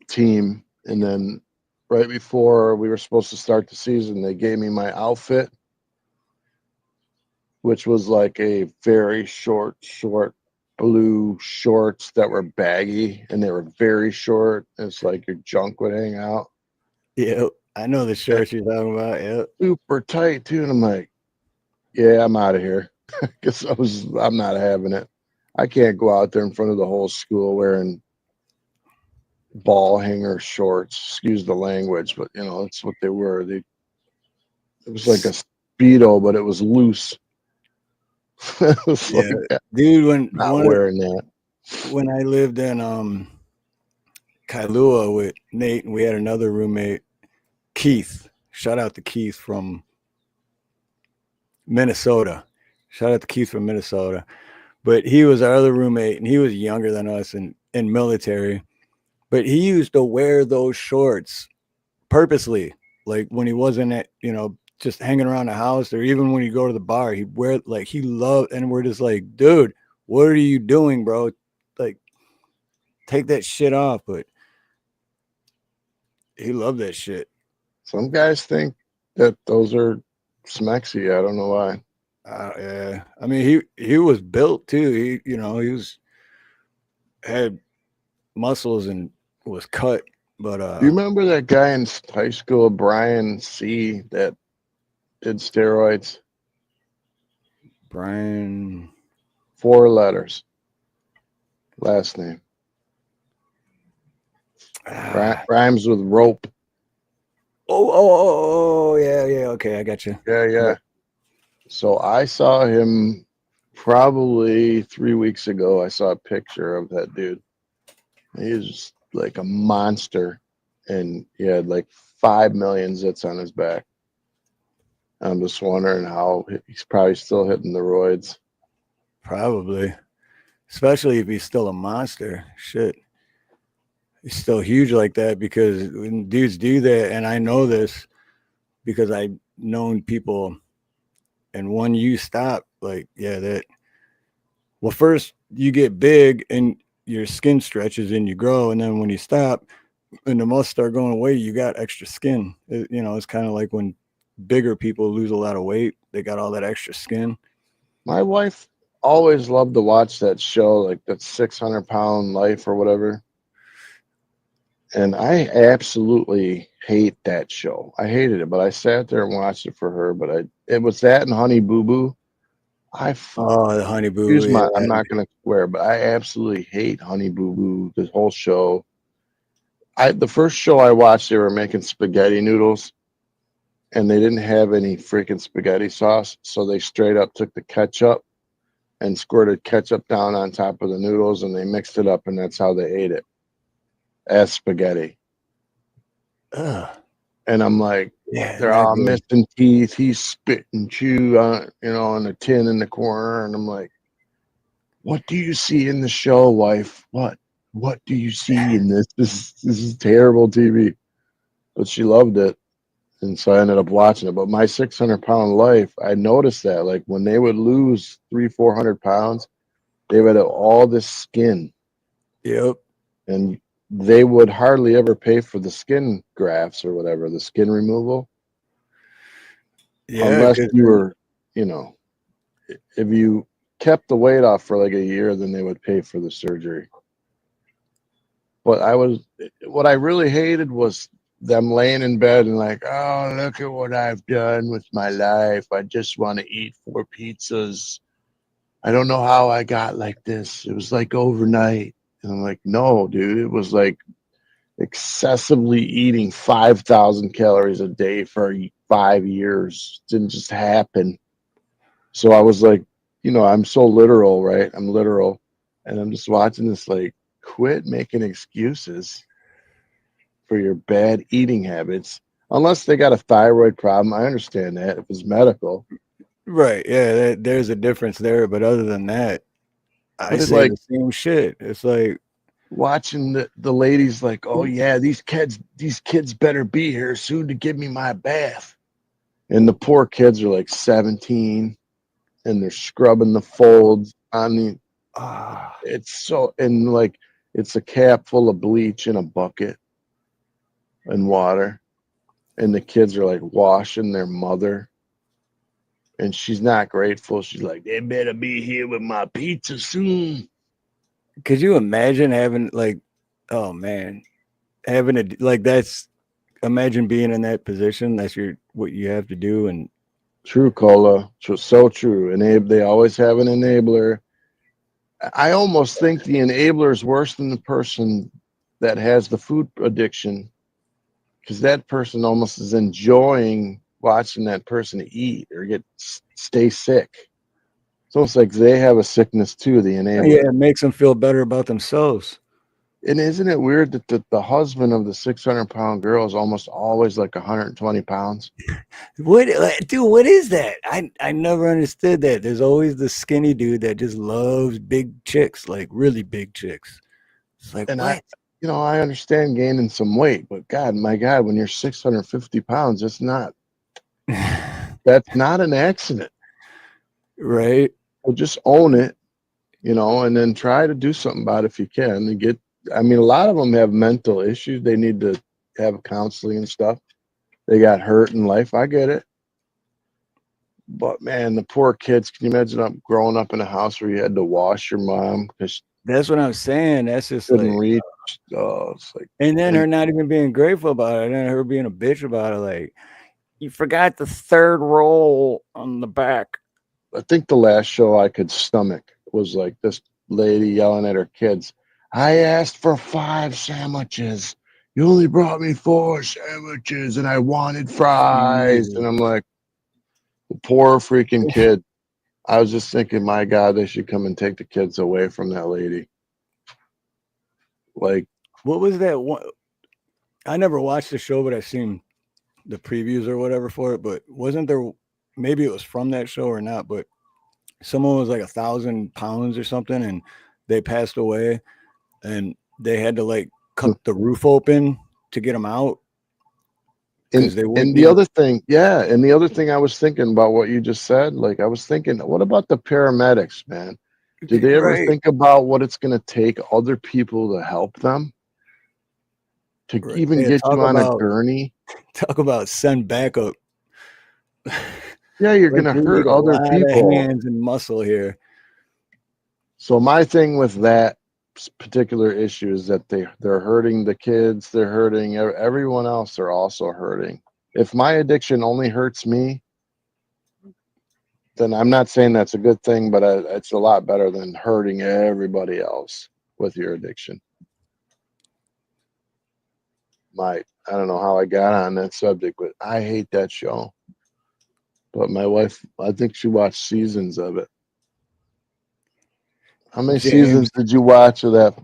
team. And then right before we were supposed to start the season, they gave me my outfit, which was like a very short blue shorts that were baggy and they were very short. It's like your junk would hang out. Yeah, I know the shirts you're talking about. Yeah, Super tight too. And I'm like, yeah, I'm out of here. Because I'm not having it. I can't go out there in front of the whole school wearing ball hanger shorts. Excuse the language, but that's what they were. It was like a speedo, but it was loose. It was yeah, like dude. not wearing that. When I lived in Kailua with Nate, and we had another roommate, Keith. Shout out to Keith from Minnesota. Shout out to Keith from Minnesota. But he was our other roommate, and he was younger than us and in military. But he used to wear those shorts purposely, like when he wasn't at, just hanging around the house, or even when you go to the bar, he'd wear like he loved, and we're just like, dude, what are you doing, bro? Like, take that shit off. But he loved that shit. Some guys think that those are smexy. I don't know why. Yeah, I mean, he was built too. He was had muscles and was cut. But Do you remember that guy in high school, Brian C, that did steroids? Brian, 4 letters, last name. Rhymes with rope. Oh, yeah. Okay, I got you. Yeah. So I saw him probably 3 weeks ago. I saw a picture of that dude. He was like a monster, and he had like 5 million zits on his back. I'm just wondering how he's probably still hitting the roids. Probably, especially if he's still a monster. Shit, he's still huge like that, because when dudes do that, and I know this because I've known people, and when you stop, like, yeah, that. Well, first you get big and your skin stretches and you grow, and then when you stop and the muscles start going away, you got extra skin. It's kind of like when bigger people lose a lot of weight, they got all that extra skin. My wife always loved to watch that show, like that 600-pound life or whatever. And I absolutely hate that show. I hated it, but I sat there and watched it for her. But it was that and Honey Boo Boo. Oh, the Honey Boo Boo. Yeah. I'm not going to swear, but I absolutely hate Honey Boo Boo, this whole show. The first show I watched, they were making spaghetti noodles, and they didn't have any freaking spaghetti sauce. So they straight up took the ketchup and squirted ketchup down on top of the noodles, and they mixed it up, and that's how they ate it as spaghetti. Ugh. And I'm like, Yeah, they're not all good. missing teeth. He's spitting chew on, on a tin in the corner, and I'm like, what do you see in the show, wife? What do you see in this? This is terrible TV. But she loved it. And so I ended up watching it. But my 600-pound life, I noticed that like when they would lose 400 pounds, they would have all this skin, Yep. and they would hardly ever pay for the skin grafts or whatever, the skin removal, Yeah, unless because you were, if you kept the weight off for like a year, then they would pay for the surgery. But what I really hated was them laying in bed and like, oh, look at what I've done with my life. I just want to eat 4 pizzas. I don't know how I got like this. It was like overnight. And I'm like, no, dude, it was like excessively eating 5,000 calories a day for 5 years. It didn't just happen. So I was like, I'm so literal, right? I'm literal. And I'm just watching this like, quit making excuses for your bad eating habits. Unless they got a thyroid problem. I understand that if it's medical. right, yeah, there's a difference there. But other than that, I But it say like the same shit. It's like, watching the ladies like, oh yeah, these kids better be here soon to give me my bath. And the poor kids are like 17 and they're scrubbing the folds on the ah, it's so, and like it's a cap full of bleach in a bucket and water, and the kids are like washing their mother, and she's not grateful. She's like, they better be here with my pizza soon. could you imagine having like, oh man, having a like that's imagine being in that position. That's what you have to do, and True, Cola. So true. And they always have an enabler. I almost think the enabler is worse than the person that has the food addiction, because that person almost is enjoying watching that person eat or stay sick. It's almost like they have a sickness too, the yeah, enabler. it makes them feel better about themselves. And isn't it weird that the husband of the 600-pound girl is almost always like 120 pounds? What, dude? What is that? I never understood that. There's always the skinny dude that just loves big chicks, like really big chicks. It's like And what? I understand gaining some weight, but God, my God, when you're 650 pounds, that's not an accident. Right? Well, just own it, and then try to do something about it if you can. I mean, a lot of them have mental issues. They need to have counseling and stuff. They got hurt in life. I get it. But man, the poor kids, can you imagine growing up in a house where you had to wash your mom because she That's what I'm saying. That's just couldn't like, reach? Oh, it's like, and then and her not even being grateful about it, and then her being a bitch about it. Like, you forgot the third roll on the back. I think the last show I could stomach was like this lady yelling at her kids. I asked for 5 sandwiches. You only brought me 4 sandwiches and I wanted fries. And Jesus. I'm like, the poor freaking kid. I was just thinking, my God, they should come and take the kids away from that lady. Like, What was that one? I never watched the show, but I seen the previews or whatever for it. But wasn't there? Maybe it was from that show or not. But someone was like 1,000 pounds or something, and they passed away, and they had to like cut the roof open to get them out and because they and wouldn't the even. other thing, yeah, and the other thing I was thinking about what you just said, like I was thinking, what about the paramedics, man? Do they ever Right, think about what it's going to take other people to help them to right. even Yeah, get you on a gurney? talk about send backup. Yeah, you're Like going to we need hurt a other lot of people. hands and muscle here. So my thing with that particular issue is that they're hurting the kids, they're hurting everyone else. They're also hurting. If my addiction only hurts me, then I'm not saying that's a good thing, but it's a lot better than hurting everybody else with your addiction. I don't know how I got on that subject, but I hate that show. But my wife, I think she watched seasons of it. How many James. seasons did you watch of that?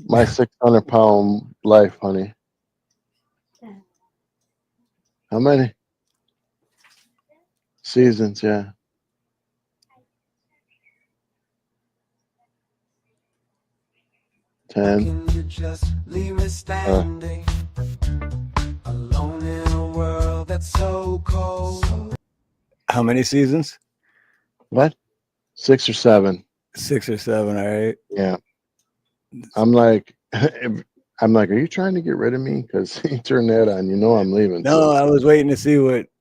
My 600-pound life, honey. How many seasons? Yeah. Ten. Can you just leave me standing alone in a world that's so cold? How many seasons? What? 6 or 7. 6 or 7. All right. Yeah. I'm like, are you trying to get rid of me? Because you turned that on, you know I'm leaving. No, I was waiting to see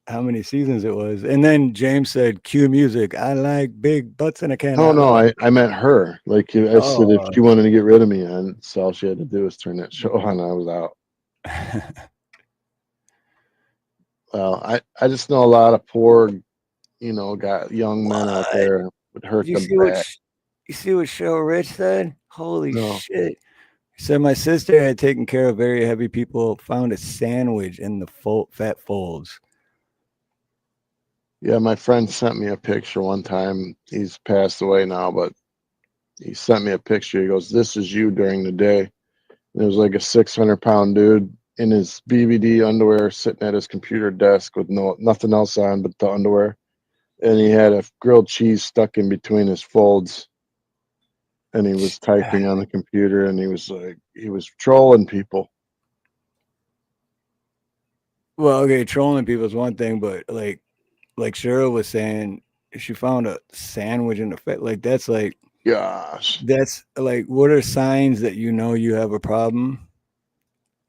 how many seasons it was, and then James said, "Cue music. I like big butts in a can." No, I meant her. Like I said, if Oh. she wanted to get rid of me, and so all she had to do was turn that show on. I was out. Well, I just know a lot of poor, got young men out there would hurt you them see what back. you see what Cheryl Rich said? Holy No. shit! He said my sister had taken care of very heavy people. Found a sandwich in the fat folds. Yeah, my friend sent me a picture one time. He's passed away now, but he sent me a picture. He goes, "This is you during the day." And it was like a 600-pound dude in his BVD underwear, sitting at his computer desk with nothing else on but the underwear, and he had a grilled cheese stuck in between his folds, and he was typing on the computer, and he was trolling people. Well, okay, trolling people is one thing, but like Cheryl was saying, she found a sandwich in the fat. Like that's like. Gosh. That's like, what are signs that you know you have a problem?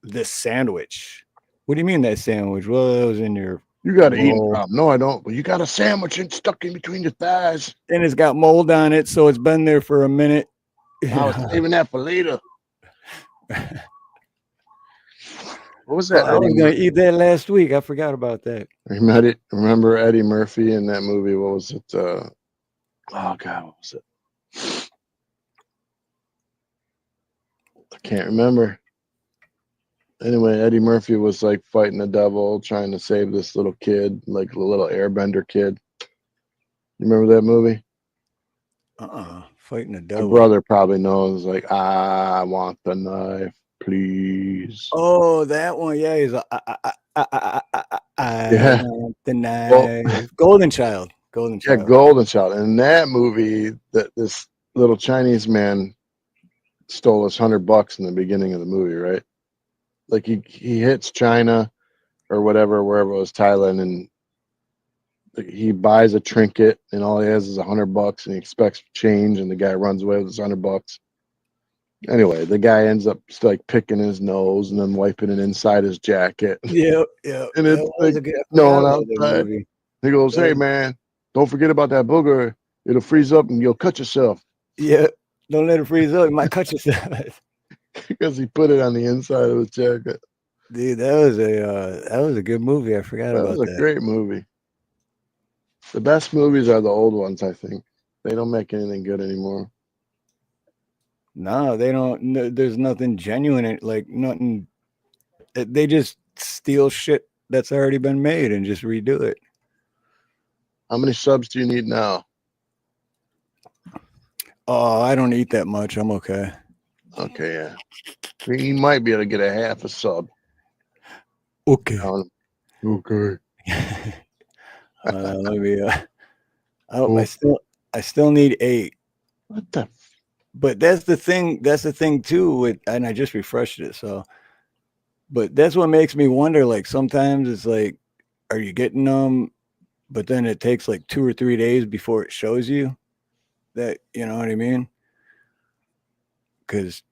This sandwich. What do you mean that sandwich? Well, it was in your You got an eating bowl, problem. No, I don't. But you got a sandwich stuck in between your thighs. and it's got mold on it, so it's been there for a minute. I was saving that for later. What was Oh, that? I was gonna eat that last week. I forgot about that. Remember Eddie Murphy in that movie? What was it? Oh God, what was it? I can't remember. Anyway, Eddie Murphy was like fighting the devil, trying to save this little kid, like a little airbender kid. You remember that movie? Fighting the My devil. brother probably knows. Like, I want the knife, please. Oh, that one. Yeah, he's Yeah. want the knife. Well, Golden Child. yeah, Golden Child. In that movie, that this little Chinese man stole us $100 in the beginning of the movie, right? Like he hits China or whatever, wherever it was, Thailand, and he buys a trinket, and all he has is $100, and he expects change, and the guy runs away with his $100. Anyway, the guy ends up like picking his nose and then wiping it inside his jacket, Yeah. and it's That was like a good. I forgot snowing about that outside. movie. He goes, "Hey man, don't forget about that booger. It'll freeze up and you'll cut yourself." Yeah, don't let it freeze up. You might cut yourself. Because he put it on the inside of his jacket. Dude, that was a good movie. I forgot That about was a that. great movie. The best movies are the old ones, I think. They don't make anything good anymore. No, they don't. No, there's nothing genuine. Like nothing. They just steal shit that's already been made and just redo it. How many subs do you need now? Oh, I don't eat that much. I'm okay. Okay, yeah. You might be able to get a half a sub. Okay. Okay. Let me. I still need 8. What the? But that's the thing. That's the thing too. And I just refreshed it. So, but that's what makes me wonder. Like sometimes it's like, are you getting them? But then it takes like 2 or 3 days before it shows you that, you know what I mean? Because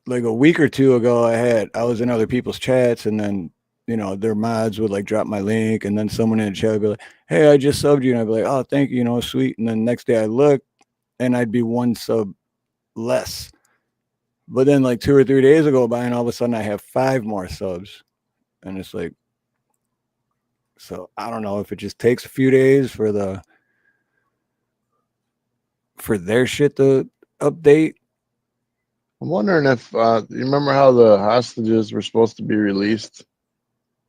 like a week or 2 ago, I was in other people's chats, and then their mods would like drop my link, and then someone in the chat would be like, "Hey, I just subbed you," and I'd be like, "Oh, thank you, sweet." And then next day I look, and I'd be 1 sub less. But then like 2 or 3 days ago by, and all of a sudden I have 5 more subs, and it's like, so I don't know if it just takes a few days for their shit to update. I'm wondering if you remember how the hostages were supposed to be released,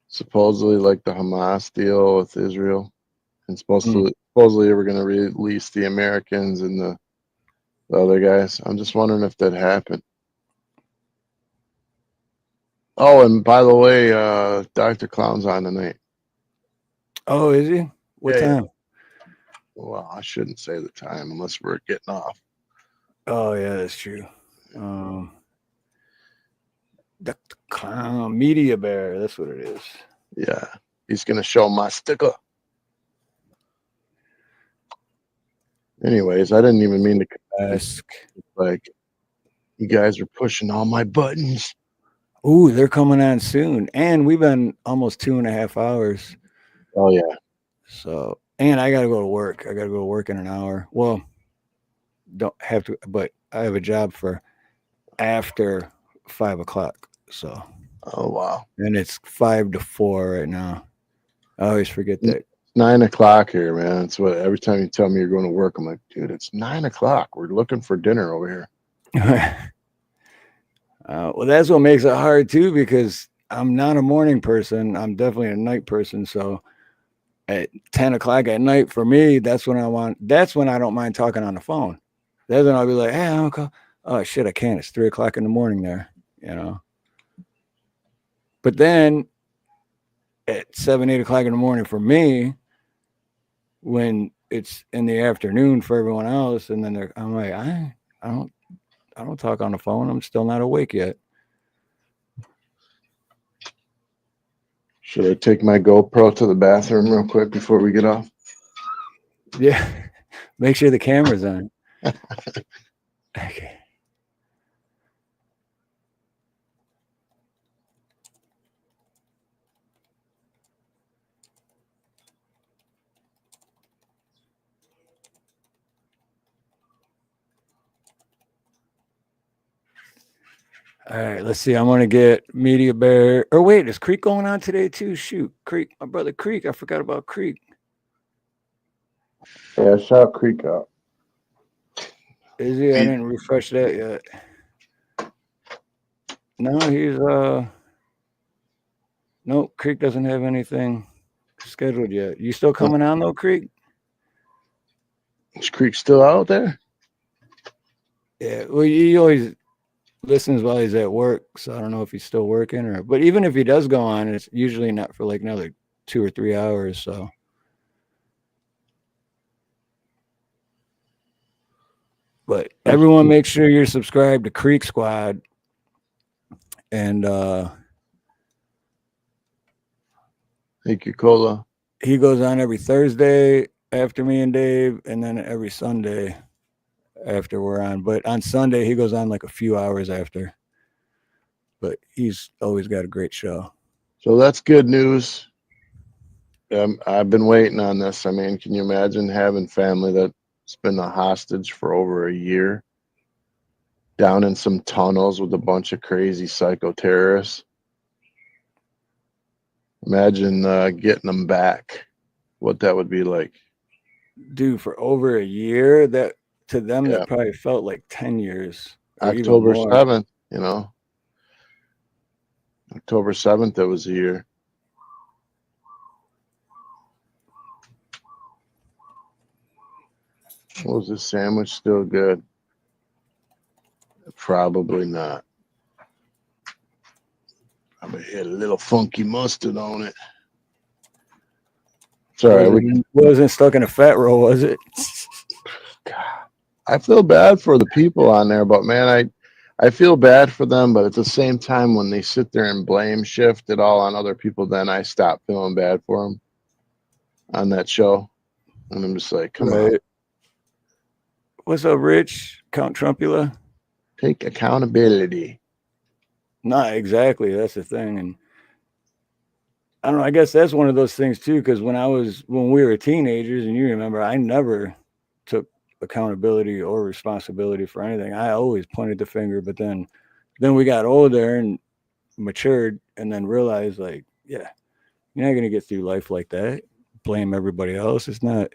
supposedly like the Hamas deal with Israel, and supposedly they were going to release the Americans and the The other guys. I'm just wondering if that happened. Oh, and by the way, Dr. Clown's on tonight. Oh, is he? What Yeah, yeah. time? Well, I shouldn't say the time unless we're getting off. Oh, yeah, that's true. Dr. Clown, Media Bear. That's what it is. Yeah, he's gonna show my sticker. Anyways, I didn't even mean to Ask. like you guys are pushing all my buttons. Ooh, they're coming on soon. And we've been almost 2.5 hours. Oh yeah. So, and I got to go to work. I got to go to work in an hour. Well, don't have to, but I have a job for after 5 o'clock. So, Oh wow. and it's 5 to 4 right now. I always forget that. 9 o'clock here, man. It's what every time you tell me you're going to work, I'm like, dude, it's 9 o'clock. We're looking for dinner over here. Well, that's what makes it hard too, because I'm not a morning person. I'm definitely a night person. So at 10 o'clock at night for me, that's when I don't mind talking on the phone. That's when I'll be like, hey, I'll call. Oh shit, I can't. It's 3 o'clock in the morning there, you know. But then at 7, 8 o'clock in the morning for me, when it's in the afternoon for everyone else, and then I'm like, I don't talk on the phone. I'm still not awake yet. Should I take my GoPro to the bathroom real quick before we get off? Yeah. Make sure the camera's on. Okay. All right, let's see. I'm gonna get Media Bear. Or wait, is Creek going on today too? Shoot, Creek, my brother Creek. I forgot about Creek. Yeah, shout Creek out. Is he? I didn't refresh that yet. No, he's nope. Creek doesn't have anything scheduled yet. You still coming on though, Creek? Is Creek still out there? Yeah. Well, he always listens while he's at work, so I don't know if he's still working or. But even if he does go on, it's usually not for like another 2 or 3 hours. So. But everyone make sure you're subscribed to Creek Squad. And Thank you, Cola. he goes on every Thursday after me and Dave, and then every Sunday after we're on. But on Sunday, he goes on like a few hours after. But he's always got a great show. So that's good news. I've been waiting on this. I mean, can you imagine having family that's been a hostage for over a year down in some tunnels with a bunch of crazy psycho terrorists? Imagine getting them back. What that would be like. Dude, for over a year, that to them Yeah. that probably felt like 10 years. October 7th, you know. October 7th, it was a year. Was this sandwich still good? Probably not. Probably had a little funky mustard on it. Sorry, wasn't stuck in a fat roll, was it? God, I feel bad for the people on there, but man, I feel bad for them, but at the same time, when they sit there and blame shift it all on other people, then I stop feeling bad for them on that show. And I'm just like, come on. What's up, Rich? Count Trumpula? Take accountability. Not exactly. That's the thing. And I don't know. I guess that's one of those things too, because when we were teenagers, and you remember, I never took accountability or responsibility for anything. I always pointed the finger, but then we got older and matured, and then realized, like, yeah, you're not gonna get through life like that. Blame everybody else. It's not.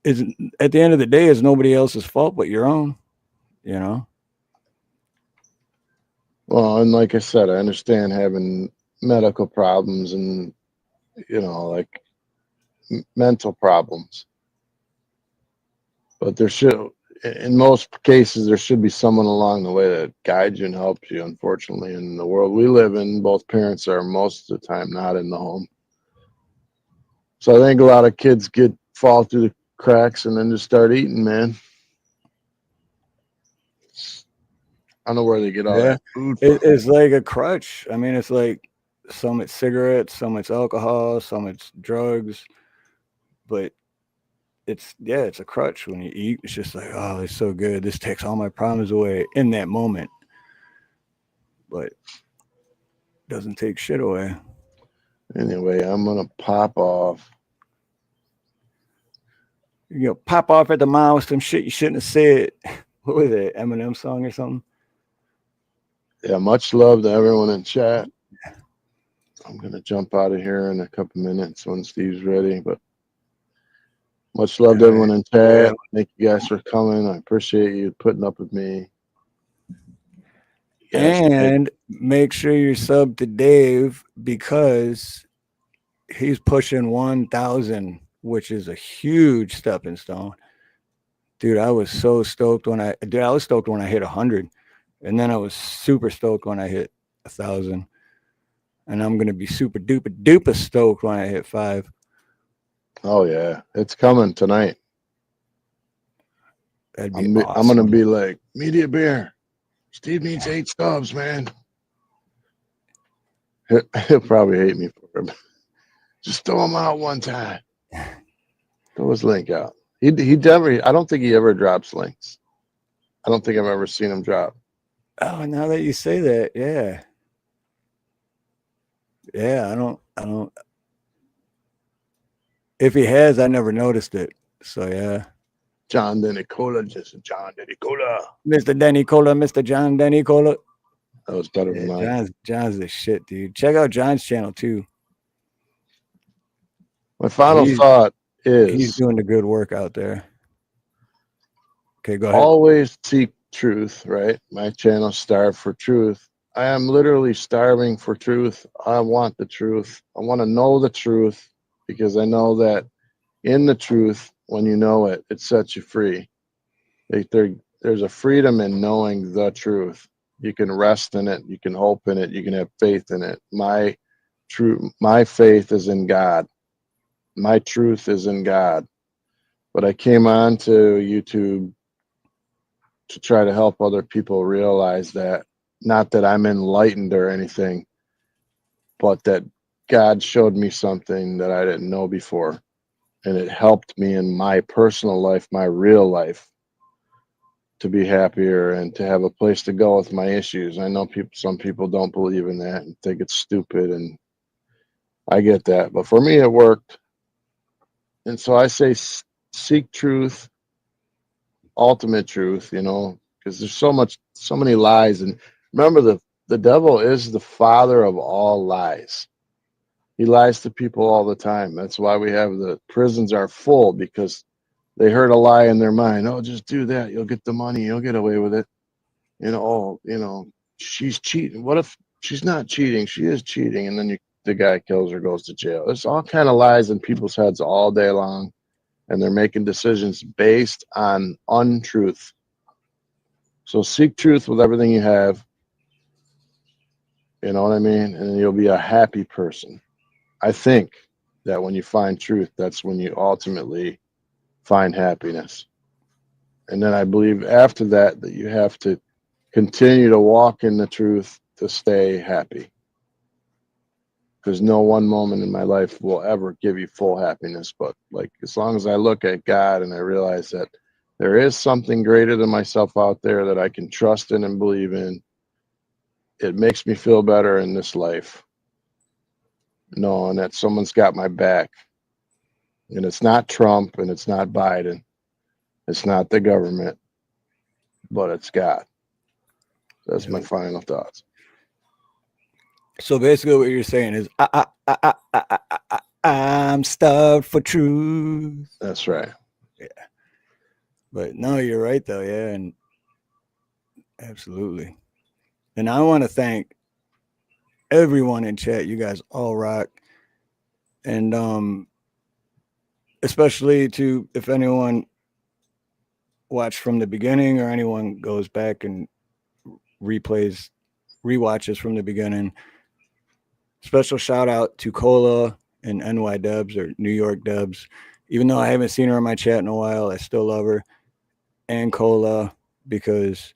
It's at the end of the day, it's nobody else's fault but your own. You know. Well, and like I said, I understand having medical problems and, you know, like mental problems. But there should, in most cases, there should be someone along the way that guides you and helps you. Unfortunately, in the world we live in, both parents are most of the time not in the home. So I think a lot of kids fall through the cracks and then just start eating, man. I don't know where they get all Yeah, that food from. it's like a crutch. I mean, it's like some it's cigarettes, some it's alcohol, some it's drugs, but it's a crutch when you eat. It's just like, oh, it's so good. This takes all my problems away in that moment, but doesn't take shit away. Anyway, I'm gonna pop off. You know, pop off at the mouth with some shit you shouldn't have said. What was it? Eminem song or something? Yeah, much love to everyone in chat. I'm gonna jump out of here in a couple minutes when Steve's ready, but much love to everyone in chat. Yeah. Thank you guys for coming. I appreciate you putting up with me. Yes, And make sure you're sub to Dave because he's pushing 1,000, which is a huge stepping stone. Dude, I was so stoked when I was stoked when I hit 100, and then I was super stoked when I hit 1,000, and I'm gonna be super duper duper stoked when I hit 5. oh yeah, it's coming tonight. That'd be I'm awesome. gonna be like media bear. Steve needs 8 subs, man. He'll probably hate me for it. Just throw him out one time. Throw his link out. He never. I don't think he ever drops links. I don't think I've ever seen him drop. Oh, now that you say that, yeah. Yeah, I don't. If he has, I never noticed it. So yeah. John Denicola, just John Denicola. Mr. Denny Cola, Mr. John Denny Cola. That was better than Yeah, mine. John's the shit, dude. Check out John's channel too. My final thought He's is doing the good work out there. Okay, go ahead. always seek truth, right? My channel Starve for Truth. I am literally starving for truth. I want the truth. I want to know the truth because I know that in the truth, when you know it, it sets you free. Like there's a freedom in knowing the truth. You can rest in it. You can hope in it. You can have faith in it. My faith is in God. My truth is in God. But I came on to YouTube to try to help other people realize that, not that I'm enlightened or anything, but that God showed me something that I didn't know before. And it helped me in my personal life, my real life, to be happier and to have a place to go with my issues. I know some people don't believe in that and think it's stupid, and I get that. But for me, it worked. And so I say seek truth, ultimate truth, because there's so many lies. And remember, the devil is the father of all lies. He lies to people all the time. That's why we have the prisons are full, because they heard a lie in their mind. Oh, just do that. You'll get the money. You'll get away with it. She's cheating. What if she's not cheating? She is cheating. And then the guy kills her, goes to jail. There's all kind of lies in people's heads all day long. And they're making decisions based on untruth. So seek truth with everything you have. You know what I mean? And you'll be a happy person. I think that when you find truth, that's when you ultimately find happiness. And then I believe after that you have to continue to walk in the truth to stay happy. Because no one moment in my life will ever give you full happiness. But like, as long as I look at God and I realize that there is something greater than myself out there that I can trust in and believe in, it makes me feel better in this life. Knowing that someone's got my back. And it's not Trump and it's not Biden. It's not the government, but it's God. That's my final thoughts. So basically, what you're saying is, I'm starved for truth. That's right. Yeah. But no, you're right though. Yeah, and absolutely. And I want to thank everyone in chat. You guys all rock. And especially to, if anyone watched from the beginning, or anyone goes back and rewatches from the beginning, special shout out to Cola and NY Dubs, or New York Dubs. Even though I haven't seen her in my chat in a while, I still love her. And Cola, because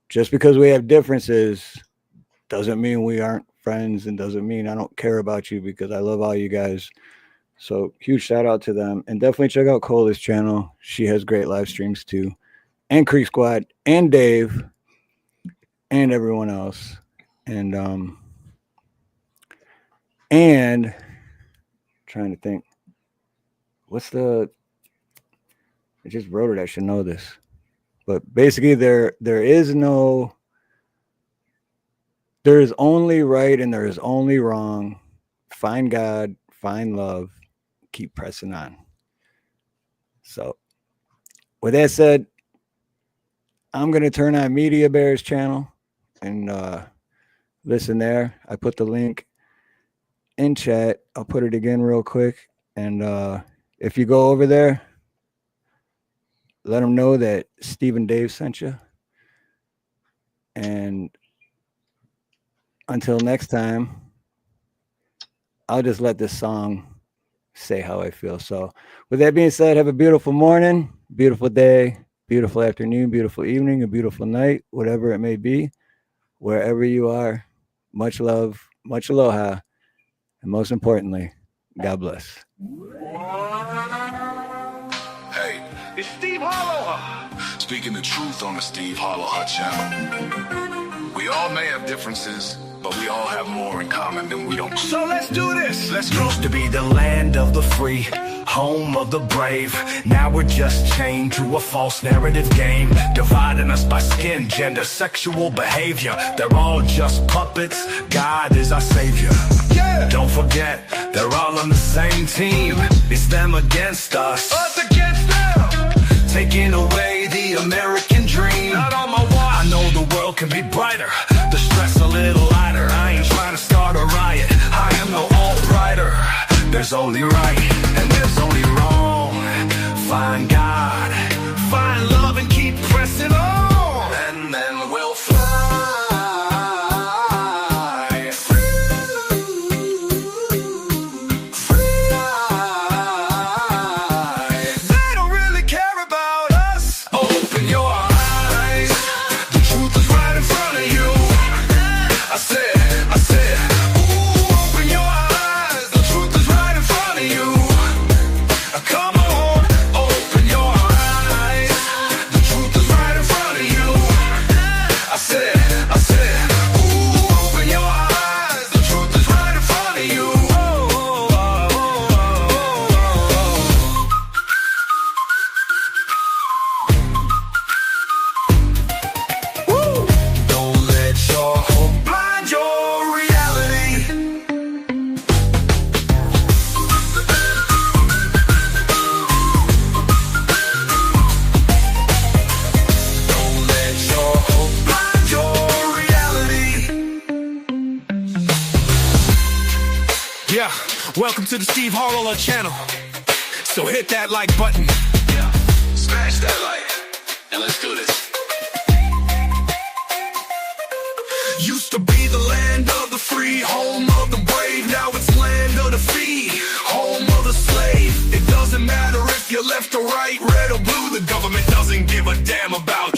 just because we have differences doesn't mean we aren't friends, and doesn't mean I don't care about you, because I love all you guys. So huge shout out to them, and definitely check out Cola's channel. She has great live streams too, and Creek Squad, and Dave, and everyone else. And trying to think, I just wrote it, I should know this. But basically there is only right and there is only wrong. Find God, find love, keep pressing on. So with that said, I'm going to turn on Media Bear's channel and listen there. I put the link in chat. I'll put it again real quick. And if you go over there, let them know that Steve and Dave sent you. And until next time, I'll just let this song say how I feel. So with that being said, have a beautiful morning, beautiful day, beautiful afternoon, beautiful evening, a beautiful night, whatever it may be, wherever you are. Much love, much aloha, and most importantly, God bless. Hey, It's Steve Harloha. speaking the truth on the Steve Harloha channel. We all may have differences, but we all have more in common than we don't. So let's do this. Let's go. Used to be the land of the free, home of the brave. Now we're just chained to a false narrative game, dividing us by skin, gender, sexual behavior. They're all just puppets. God is our savior. Yeah. Don't forget, they're all on the same team. It's them against us, Us against them. taking away the American dream. Not on my watch. I know the world can be brighter, the stress a little lighter. I ain't trying to start a riot, I am no alt-righter. There's only right and there's only wrong. Find God, find love, and keep pressing on, and then we'll fly. They don't really care about us. Open your eyes, the truth is right in front of you. I said, ooh, open your eyes, the truth is right in front of you. Come on, open your eyes, the truth is right in front of you. I said, ooh, open your eyes, the truth is right in front of you. Don't let your hope blind your reality. Don't let your hope blind your reality. Yeah. Welcome to the Steve Harloha channel. So hit that like button. Yeah, smash that like, and let's do this. Used to be the land of the free, home of the brave. Now it's land of the fee, home of the slave. It doesn't matter if you're left or right, red or blue. The government doesn't give a damn about